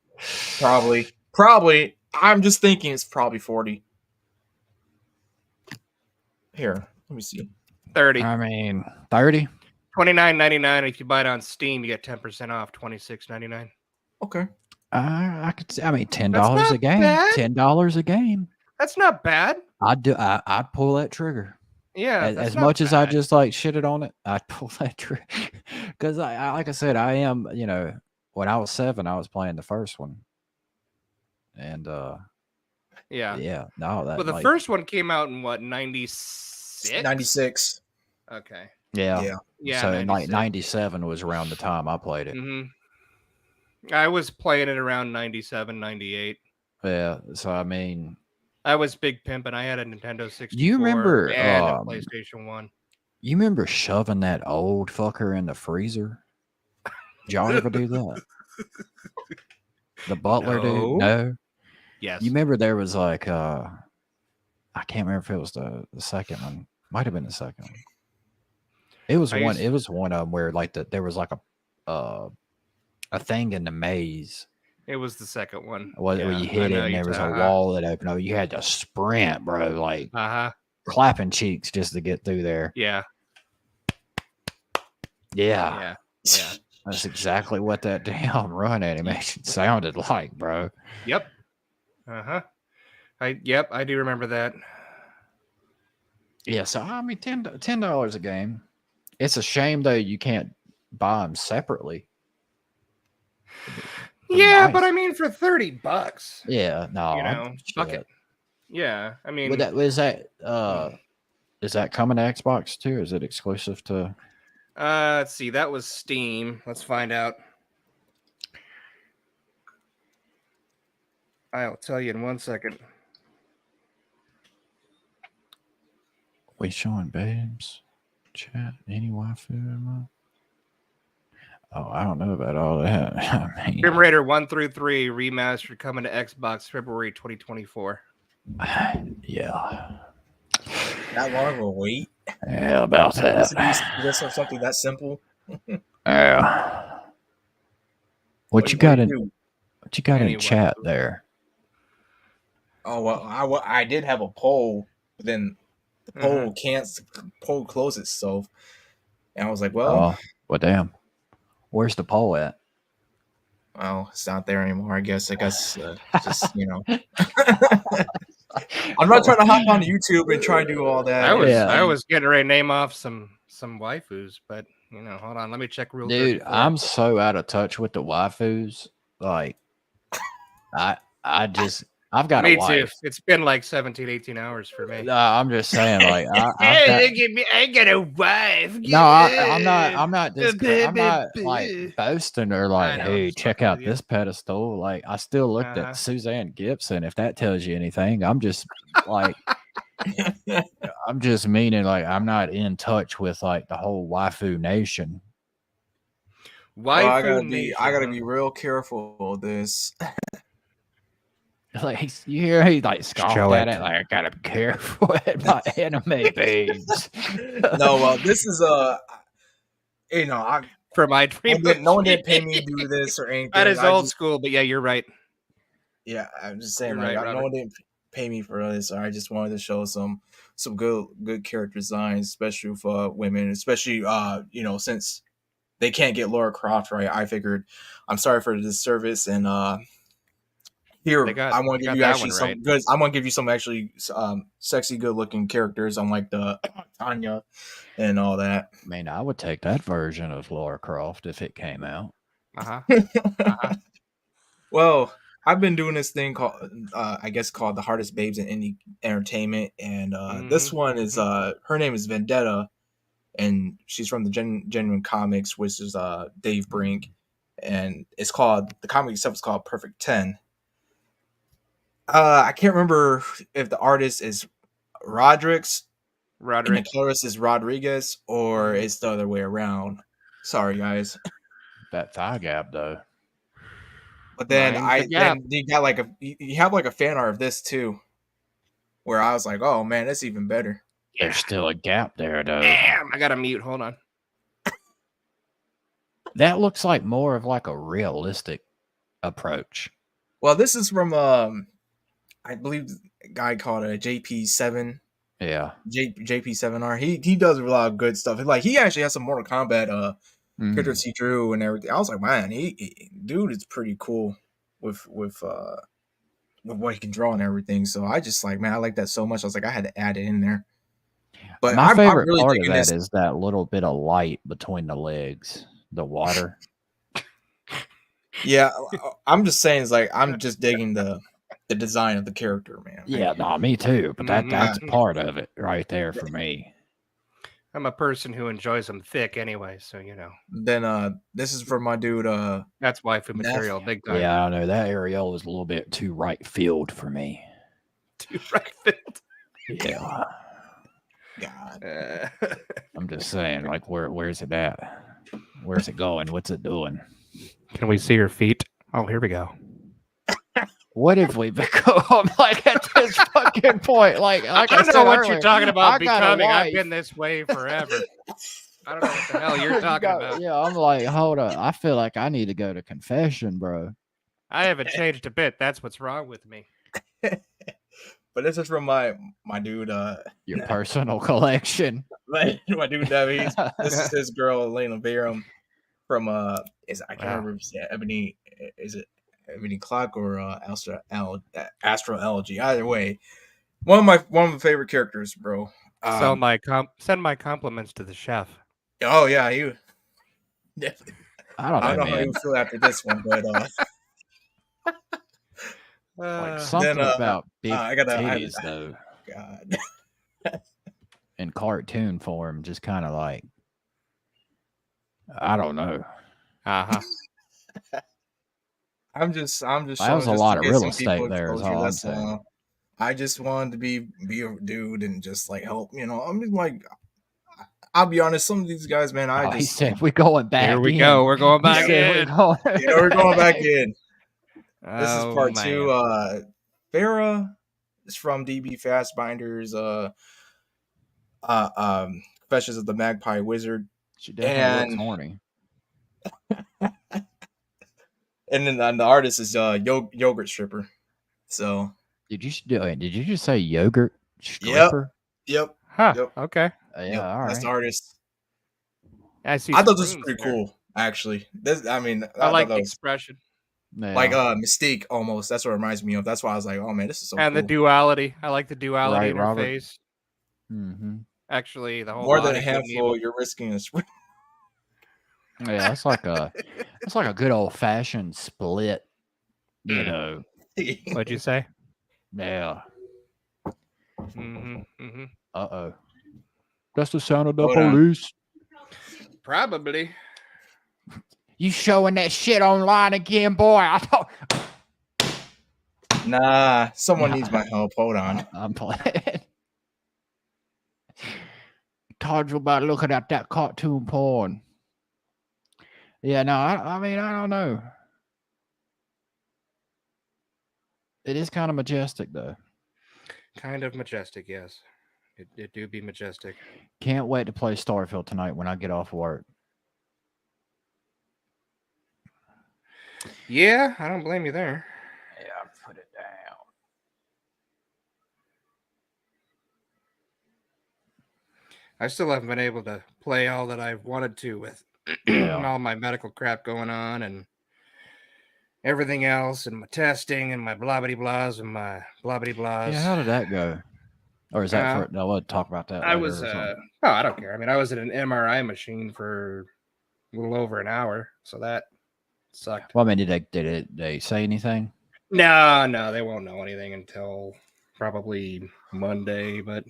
Speaker 1: Probably. I'm just thinking it's probably 40. Here, let me see.
Speaker 2: 30.
Speaker 3: I mean, 30.
Speaker 2: $29.99. If you buy it on Steam, you get 10% off. $26.99.
Speaker 1: Okay.
Speaker 3: I could. I mean, $10 a game.
Speaker 2: Bad.
Speaker 3: $10 a game.
Speaker 2: That's not bad.
Speaker 3: I'd pull that trigger.
Speaker 2: Yeah.
Speaker 3: As much as I just like shitted on it, I'd pull that trigger because I like I said, I am. When I was 7, I was playing the first one, and
Speaker 2: yeah.
Speaker 3: No, that.
Speaker 2: Well, the first one came out in what, 96?
Speaker 1: 96.
Speaker 2: Okay.
Speaker 3: Yeah. So
Speaker 2: 96.
Speaker 3: 97 was around the time I played it.
Speaker 2: Mm-hmm. I was playing it around 97, 98.
Speaker 3: Yeah. So I mean,
Speaker 2: I was big pimping. I had a Nintendo 64.
Speaker 3: You remember
Speaker 2: and a PlayStation 1.
Speaker 3: You remember shoving that old fucker in the freezer? Did y'all ever do that? The butler dude? No.
Speaker 2: Yes.
Speaker 3: You remember there was like I can't remember if it was the second one. Might have been the second one. It was one. It was one of them where like there was like a thing in the maze.
Speaker 2: It was the second one.
Speaker 3: Where you hit it and there was a wall that opened up. You had to sprint, bro, like clapping cheeks just to get through there.
Speaker 2: Yeah.
Speaker 3: That's exactly what that damn run animation sounded like, bro.
Speaker 2: Yep. I do remember that.
Speaker 3: Yeah, so I mean $10 a game. It's a shame though you can't buy them separately.
Speaker 2: Yeah, nice. But I mean for $30.
Speaker 3: Yeah, no,
Speaker 2: fuck it. Yeah, I mean,
Speaker 3: is that coming to Xbox too? Or is it exclusive to?
Speaker 2: Let's see. That was Steam. Let's find out. I'll tell you in 1 second.
Speaker 3: We showing babes? Chat any waifu? Oh, I don't know about all that. I mean,
Speaker 2: Tomb Raider 1 through 3 remastered coming to Xbox February 2024.
Speaker 3: Yeah.
Speaker 1: That long of a wait?
Speaker 3: Yeah, about that.
Speaker 1: This or something that simple?
Speaker 3: Yeah. What you got in chat there?
Speaker 1: Oh well, I did have a poll, but then the poll closed itself, and I was like, well,
Speaker 3: damn. Where's the poll at?
Speaker 1: Well, it's not there anymore. I guess just I'm not trying to hop on YouTube and try to do all that.
Speaker 2: I was getting ready to name off some waifus, but hold on, let me check real quick.
Speaker 3: Dude, I'm so out of touch with the waifus. Like, I've got a wife.
Speaker 2: Me too. It's been like 17, 18 hours for me.
Speaker 3: No, I'm just saying, like,
Speaker 2: I got a wife.
Speaker 3: No, I'm not like boasting or like, hey, check out this pedestal. Like, I still looked at Suzanne Gibson. If that tells you anything, I'm just like, I'm just meaning like I'm not in touch with like the whole waifu nation.
Speaker 1: Well, I
Speaker 2: Nation,
Speaker 1: gotta
Speaker 2: huh?
Speaker 1: be real careful with this.
Speaker 3: Like you hear he like scoffed
Speaker 2: Show
Speaker 3: at
Speaker 2: it.
Speaker 3: it. Like I gotta be careful at my anime babes.
Speaker 1: No, well, this is you know,
Speaker 2: For my dream.
Speaker 1: no one didn't pay me to do this or anything.
Speaker 2: That is
Speaker 1: I
Speaker 2: old
Speaker 1: just,
Speaker 2: school, but yeah, you're right.
Speaker 1: yeah, I'm just saying,
Speaker 2: You're
Speaker 1: like,
Speaker 2: right,
Speaker 1: no
Speaker 2: Robert.
Speaker 1: one didn't pay me for this. I just wanted to show some good character designs, especially for women, especially you know, since they can't get Laura Croft right. I figured, I'm sorry for the disservice, and here I want to give you
Speaker 2: that
Speaker 1: actually
Speaker 2: one
Speaker 1: some
Speaker 2: right.
Speaker 1: good. I want to give you some actually sexy, good looking characters, unlike the Tanya and all that.
Speaker 3: I mean, I would take that version of Laura Croft if it came out.
Speaker 1: Well, I've been doing this thing called, I guess, called the hardest babes in indie entertainment, and this one is her name is Vendetta, and she's from the Genuine Comics, which is Dave Brink, and it's called, the comic itself is called Perfect 10. I can't remember if the artist is Rodriguez and the colorist is Rodriguez, or it's the other way around. Sorry, guys.
Speaker 3: That thigh gap though.
Speaker 1: But then
Speaker 2: Then
Speaker 1: you got like you have like a fan art of this too, where I was like, oh man, that's even better.
Speaker 3: There's still a gap there though.
Speaker 2: Damn, I gotta mute. Hold on.
Speaker 3: That looks like more of like a realistic approach.
Speaker 1: Well, this is from I believe a guy called a JP7.
Speaker 3: Yeah.
Speaker 1: JP7R. He does a lot of good stuff. Like he actually has some Mortal Kombat characters he drew and everything. I was like, man, he dude is pretty cool with what he can draw and everything. So I just like, man, I like that so much. I was like, I had to add it in there. But
Speaker 3: my favorite
Speaker 1: I'm really
Speaker 3: part of
Speaker 1: digging
Speaker 3: that
Speaker 1: this.
Speaker 3: is that little bit of light between the legs, the water.
Speaker 1: Yeah, I'm just saying, it's like I'm just digging the design of the character, man.
Speaker 3: Yeah, no, me too. But that's part of it right there for me.
Speaker 2: I'm a person who enjoys them thick anyway, so you know.
Speaker 1: Then this is for my dude.
Speaker 2: That's waifu material, big time.
Speaker 3: Yeah, I know that Ariel is a little bit too right field for me.
Speaker 2: Too right field.
Speaker 3: Yeah.
Speaker 1: God.
Speaker 3: I'm just saying, like, where's it at? Where's it going? What's it doing?
Speaker 2: Can we see your feet? Oh, here we go.
Speaker 3: What if we become like at this fucking point? Like
Speaker 2: I don't know what you're talking about becoming. I've been this way forever. I don't know what the hell you're talking about.
Speaker 3: Yeah, I'm like, hold up. I feel like I need to go to confession, bro.
Speaker 2: I haven't changed a bit. That's what's wrong with me.
Speaker 1: But this is from my dude.
Speaker 3: Your personal collection.
Speaker 1: my dude Debbie. This is his girl Elena Bayram from I can't remember if it's Ebony. Is it Ebony Clock or Astro Elegy? Either way, one of my favorite characters, bro.
Speaker 2: Send my compliments to the chef.
Speaker 1: Oh yeah, you. Definitely.
Speaker 3: I don't know
Speaker 1: how you feel after this one, but
Speaker 3: like something about big titties though.
Speaker 1: God.
Speaker 3: In cartoon form, just kind of like, I don't know.
Speaker 1: I'm just.
Speaker 3: That was a lot of real estate there. Is all I'm saying.
Speaker 1: I just wanted to be a dude and just like help. You know, I'm just like, I'll be honest. Some of these guys, man,
Speaker 3: he said we're going back.
Speaker 2: Here we go. We're going back in.
Speaker 1: We're going back in. This is part 2. Farah is from DB Fastbinders. Confessions of the Magpie Wizard.
Speaker 3: She definitely looks horny.
Speaker 1: And then the artist is Yogurt Stripper. So
Speaker 3: did you just say Yogurt Stripper?
Speaker 1: Yep.
Speaker 2: Huh.
Speaker 1: Yep.
Speaker 2: Okay.
Speaker 3: Yeah. All right.
Speaker 1: That's the artist.
Speaker 2: I see.
Speaker 1: I thought this was pretty cool. Actually,
Speaker 2: I like the expression.
Speaker 3: Yeah.
Speaker 1: Like Mystique almost. That's what it reminds me of. That's why I was like, oh man, this is so
Speaker 2: and
Speaker 1: cool.
Speaker 2: the duality. I like the duality in her face.
Speaker 3: Mm-hmm.
Speaker 2: Actually, the whole
Speaker 1: more than a handful. You're risking a spring.
Speaker 3: Yeah, that's like a good old fashioned split. You know.
Speaker 2: What'd you say?
Speaker 3: Yeah.
Speaker 2: Mm-hmm.
Speaker 3: Uh-oh. That's the sound of the police.
Speaker 2: Probably.
Speaker 3: You showing that shit online again, boy? I thought.
Speaker 1: Nah, someone needs my help. Hold on.
Speaker 3: I'm playing. Told you about looking at that cartoon porn. Yeah, no, I mean, I don't know. It is kind of majestic, though.
Speaker 2: Kind of majestic, yes. It do be majestic.
Speaker 3: Can't wait to play Starfield tonight when I get off work.
Speaker 2: Yeah, I don't blame you there.
Speaker 3: Yeah, put it down.
Speaker 2: I still haven't been able to play all that I've wanted to with
Speaker 3: Yeah.
Speaker 2: all my medical crap going on and everything else, and my testing and my blah blah blahs and my blah blah blahs.
Speaker 3: Yeah, how did that go? Or is that for? No, we'll talk about that.
Speaker 2: I
Speaker 3: later
Speaker 2: was.
Speaker 3: or something.
Speaker 2: Oh, I don't care. I mean, I was at an MRI machine for a little over an hour, so that sucked.
Speaker 3: Well, I mean, did they say anything?
Speaker 2: No, they won't know anything until probably Monday. But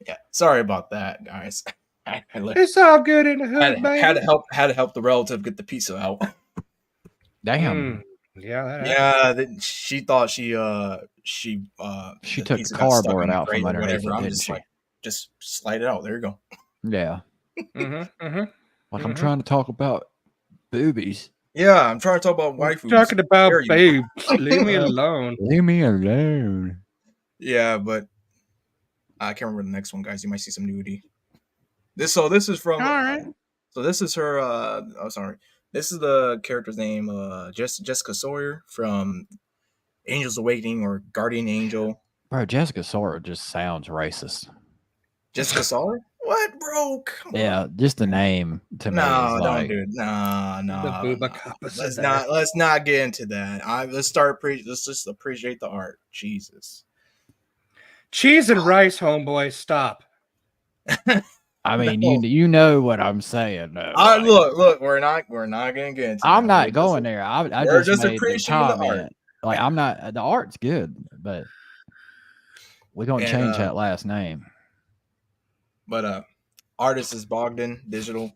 Speaker 1: yeah, sorry about that, guys.
Speaker 2: It's all good in the hood, baby.
Speaker 1: Had to help the relative get the pizza out.
Speaker 3: Damn.
Speaker 2: Yeah,
Speaker 1: she thought she
Speaker 3: took the cardboard out from underneath it, didn't she?
Speaker 1: Like, just slide it out. There you go.
Speaker 3: Yeah.
Speaker 2: Like
Speaker 3: I'm trying to talk about boobies.
Speaker 1: Yeah, I'm trying to talk about waifus.
Speaker 2: Talking about babes. Leave me alone.
Speaker 3: Leave me alone.
Speaker 1: Yeah, but I can't remember the next one, guys. You might see some nudity. This is from.
Speaker 2: All right.
Speaker 1: So this is her. Sorry. This is the character's name, Jessica Sawyer from Angel's Awakening or Guardian Angel.
Speaker 3: Bro, Jessica Sawyer just sounds racist.
Speaker 1: Jessica Sawyer? What, bro?
Speaker 3: Yeah, just the name to me. No,
Speaker 1: don't do it. No. Let's not get into that. Let's just appreciate the art. Jesus.
Speaker 2: Cheese and rice, homeboy. Stop.
Speaker 3: I mean, you know what I'm saying. Though,
Speaker 1: look, we're not gonna get into.
Speaker 3: I'm not going there. I just made
Speaker 1: appreciating the art.
Speaker 3: Like I'm not. The art's good, but we're gonna change that last name.
Speaker 1: But artist is Bogdan Digital.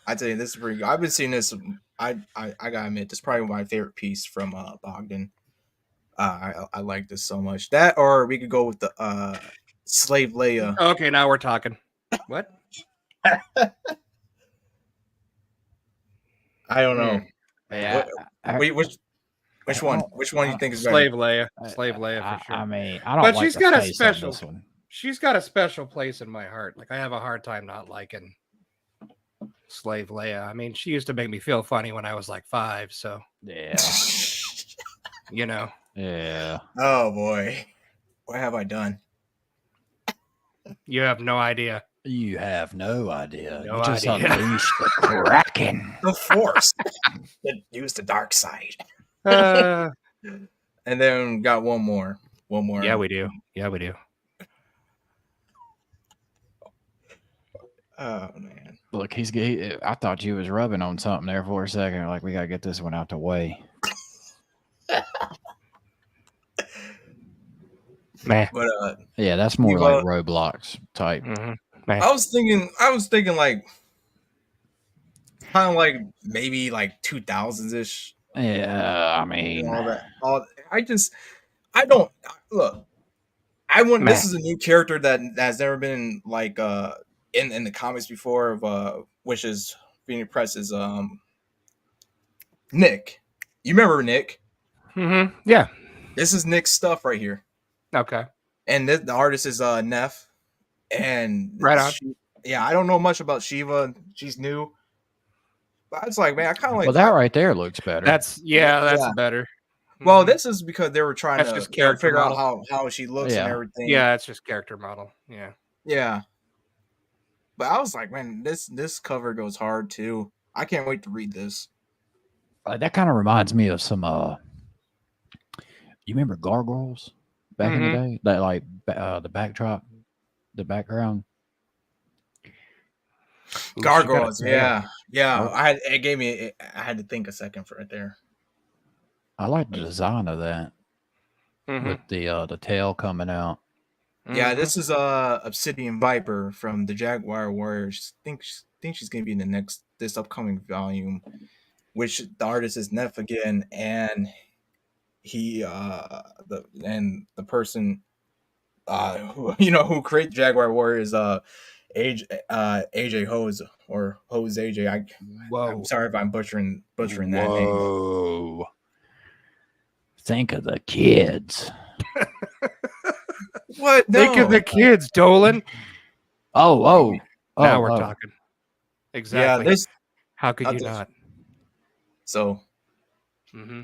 Speaker 1: I tell you, this is pretty good. I've been seeing this. I gotta admit, this is probably my favorite piece from Bogdan. I like this so much. That, or we could go with the Slave Leia.
Speaker 2: Okay, now we're talking. What?
Speaker 1: I don't know.
Speaker 3: Yeah.
Speaker 1: Which one? Which one do you think is better?
Speaker 2: Slave Leia. Slave Leia for sure.
Speaker 3: I mean, I don't.
Speaker 2: But
Speaker 3: like
Speaker 2: she's got a special.
Speaker 3: This one.
Speaker 2: She's got a special place in my heart. Like I have a hard time not liking Slave Leia. I mean, she used to make me feel funny when I was like 5. So
Speaker 3: yeah,
Speaker 2: you know.
Speaker 3: Yeah.
Speaker 1: Oh boy, what have I done?
Speaker 2: You have no idea.
Speaker 3: You have no idea.
Speaker 2: No
Speaker 3: you just
Speaker 2: idea.
Speaker 3: unleashed the Kraken.
Speaker 1: The Force. Use the dark side.
Speaker 2: And
Speaker 1: then got one more.
Speaker 2: Yeah, we do.
Speaker 1: Oh man.
Speaker 3: Look, I thought you was rubbing on something there for a second. Like, we gotta get this one out the way.
Speaker 2: Man.
Speaker 1: But
Speaker 3: yeah, that's more like Roblox type.
Speaker 1: I was thinking like kind of like maybe like 2000s ish.
Speaker 3: Yeah, I mean,
Speaker 1: I don't look. This is a new character that has never been like in the comics before of which is being pressed is Nick. You remember Nick?
Speaker 2: Yeah.
Speaker 1: This is Nick's stuff right here.
Speaker 2: Okay.
Speaker 1: And the artist is Neff. And
Speaker 2: right on.
Speaker 1: I don't know much about Shiva. She's new. But it's like, man, I kind of like.
Speaker 3: Well, that right there looks better.
Speaker 2: That's better.
Speaker 1: Well, this is because they were trying to figure
Speaker 2: model.
Speaker 1: out how she looks and everything.
Speaker 2: Yeah, that's just character model. Yeah.
Speaker 1: Yeah. But I was like, man, this cover goes hard too. I can't wait to read this.
Speaker 3: That kind of reminds me of some. You remember Gargoyles back in the day? That like the backdrop, the background.
Speaker 1: Gargoyles, yeah. I had to think a second for it there.
Speaker 3: I like the design of that with the tail coming out.
Speaker 1: Yeah, this is Obsidian Viper from the Jaguar Warriors. Think she's gonna be in this upcoming volume, which the artist is Neff again, and he the person who created Jaguar Warriors AJ Hose or Hose AJ. I'm sorry if I'm butchering that name.
Speaker 3: Whoa. Think of the kids.
Speaker 1: What?
Speaker 2: Think of the kids, Dolan.
Speaker 3: Oh.
Speaker 2: Now we're talking. Exactly.
Speaker 1: Yeah,
Speaker 2: how could you not?
Speaker 1: So
Speaker 2: Mm-hmm.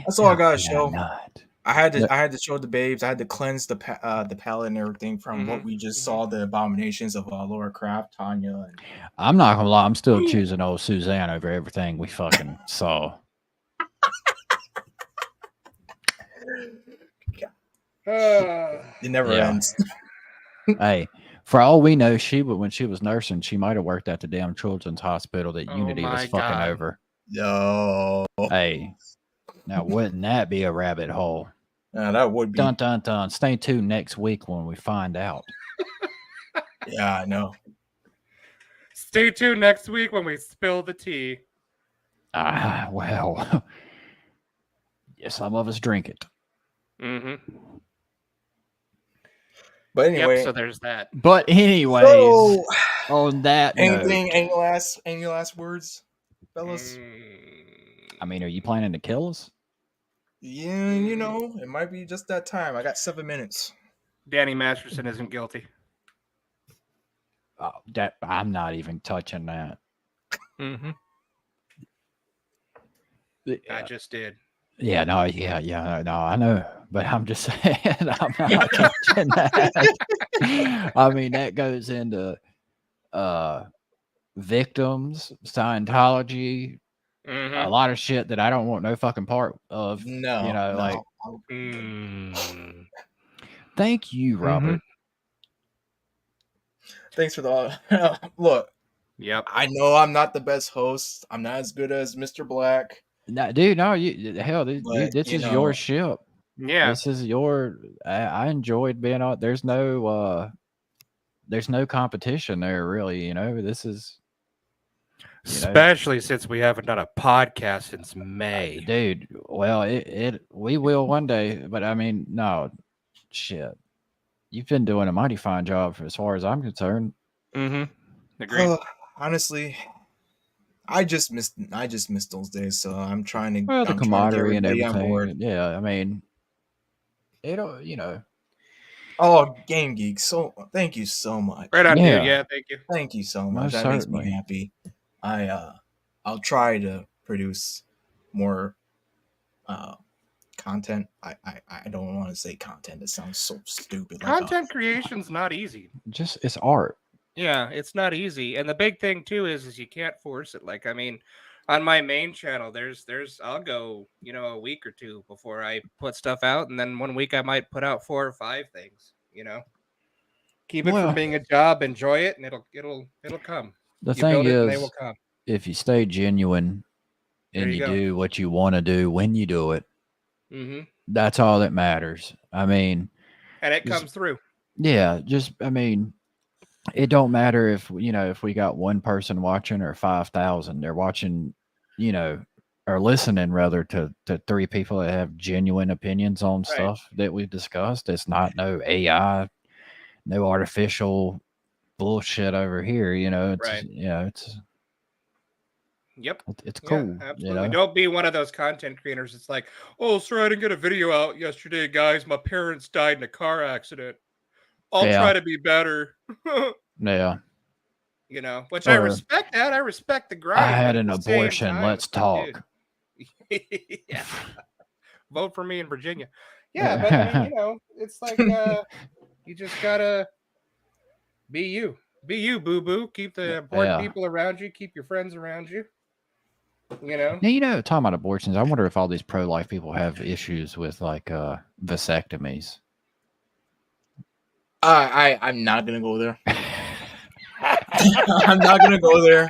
Speaker 1: that's all I got to show.
Speaker 3: Not?
Speaker 1: I had to show the babes. I had to cleanse the palette and everything from what we just saw, the abominations of Laura Craft, Tanya. And
Speaker 3: I'm not gonna lie. I'm still choosing old Suzanne over everything we fucking saw.
Speaker 1: It never ends.
Speaker 3: Hey, for all we know, when she was nursing, she might have worked at the damn children's hospital that Unity was fucking over.
Speaker 1: No.
Speaker 3: Hey, now wouldn't that be a rabbit hole?
Speaker 1: That would be.
Speaker 3: Dun dun dun. Stay tuned next week when we find out.
Speaker 1: Yeah, I know.
Speaker 2: Stay tuned next week when we spill the tea.
Speaker 3: Well, yeah, some of us drink it.
Speaker 2: Mm-hmm.
Speaker 1: But anyway,
Speaker 2: so there's that.
Speaker 3: But anyways, so, on that
Speaker 1: anything,
Speaker 3: note,
Speaker 1: any last words, fellas?
Speaker 3: I mean, are you planning to kill us?
Speaker 1: Yeah, you know, it might be just that time. I got 7 minutes.
Speaker 2: Danny Masterson isn't guilty.
Speaker 3: Oh, I'm not even touching that.
Speaker 2: Mm-hmm. I just did.
Speaker 3: Yeah, no, I know, but I'm just saying, I'm not touching that. I mean, that goes into victims, Scientology, a lot of shit that I don't want no fucking part of.
Speaker 1: No,
Speaker 3: you know,
Speaker 1: no.
Speaker 3: like. Thank you, Robert.
Speaker 1: Thanks for the look.
Speaker 2: Yep.
Speaker 1: I know I'm not the best host. I'm not as good as Mr. Black.
Speaker 3: No, dude, no, this is your ship.
Speaker 2: Yeah,
Speaker 3: this is your. I enjoyed being on. There's no competition there, really. You know, this is.
Speaker 2: Especially since we haven't done a podcast since May,
Speaker 3: dude. Well, we will one day, but I mean, no, shit. You've been doing a mighty fine job as far as I'm concerned.
Speaker 2: Agreed.
Speaker 1: Honestly, I just missed those days, so I'm trying to.
Speaker 3: Well, the camaraderie and everything.
Speaker 1: On board.
Speaker 3: Yeah, I mean, you know.
Speaker 1: Oh, Game Geek! So thank you so much.
Speaker 2: Right on, dude. Yeah, thank you.
Speaker 1: Thank you so much.
Speaker 3: Most
Speaker 1: that
Speaker 3: certainly.
Speaker 1: makes me happy. I'll try to produce more content. I don't want to say content. It sounds so stupid.
Speaker 2: Content creation's not easy.
Speaker 3: It's art.
Speaker 2: Yeah, it's not easy. And the big thing too is you can't force it. Like, I mean, on my main channel, there's I'll go, a week or two before I put stuff out, and then 1 week I might put out 4 or 5 things, Keep it from being a job, enjoy it, and it'll come.
Speaker 3: The thing is, they will come. If you stay genuine and you do what you want to do when you do it, that's all that matters. I mean,
Speaker 2: and it comes through.
Speaker 3: Yeah, I mean, it don't matter if we got one person watching or 5,000. They're watching, or listening rather to 3 people that have genuine opinions on stuff that we've discussed. It's not no AI, no artificial bullshit over here. It's
Speaker 2: Yep.
Speaker 3: It's cool.
Speaker 2: Yeah, absolutely. Don't be one of those content creators. It's like, oh, sorry, I didn't get a video out yesterday, guys. My parents died in a car accident. I'll try to be better.
Speaker 3: Yeah.
Speaker 2: Which I respect that. I respect the grind.
Speaker 3: I had an abortion. Let's talk.
Speaker 2: Yeah. Vote for me in Virginia. Yeah, but I mean, it's like you just gotta be you. Be you, boo-boo. Keep the important people around you. Keep your friends around you.
Speaker 3: Now, talking about abortions, I wonder if all these pro-life people have issues with like vasectomies.
Speaker 1: I'm not gonna go there. I'm not gonna go there.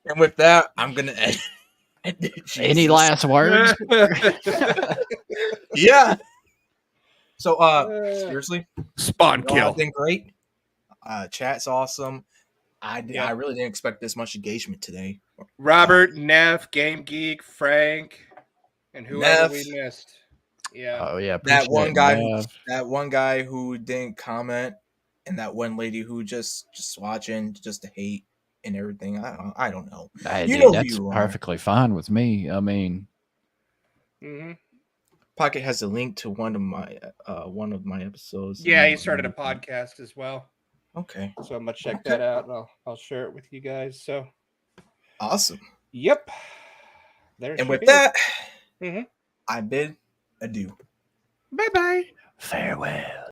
Speaker 1: And with that, I'm gonna end.
Speaker 3: Any last words?
Speaker 1: Yeah. So seriously,
Speaker 2: spawn kill.
Speaker 1: Been great. Chat's awesome. I really didn't expect this much engagement today.
Speaker 2: Robert, Neff, Game Geek, Frank, and whoever we missed. Yeah.
Speaker 3: Oh yeah.
Speaker 1: That one guy who didn't comment and that one lady who just watching just to hate and everything. I don't know. You know who
Speaker 3: That's
Speaker 1: you are.
Speaker 3: perfectly fine with me. I mean,
Speaker 1: Pocket has a link to one of my episodes.
Speaker 2: Yeah, he started a podcast as well.
Speaker 1: Okay,
Speaker 2: so I'm gonna check that out, and I'll share it with you guys. So
Speaker 1: awesome.
Speaker 2: Yep.
Speaker 1: And with that,
Speaker 2: Mm-hmm.
Speaker 1: I bid adieu.
Speaker 2: Bye bye.
Speaker 3: Farewell.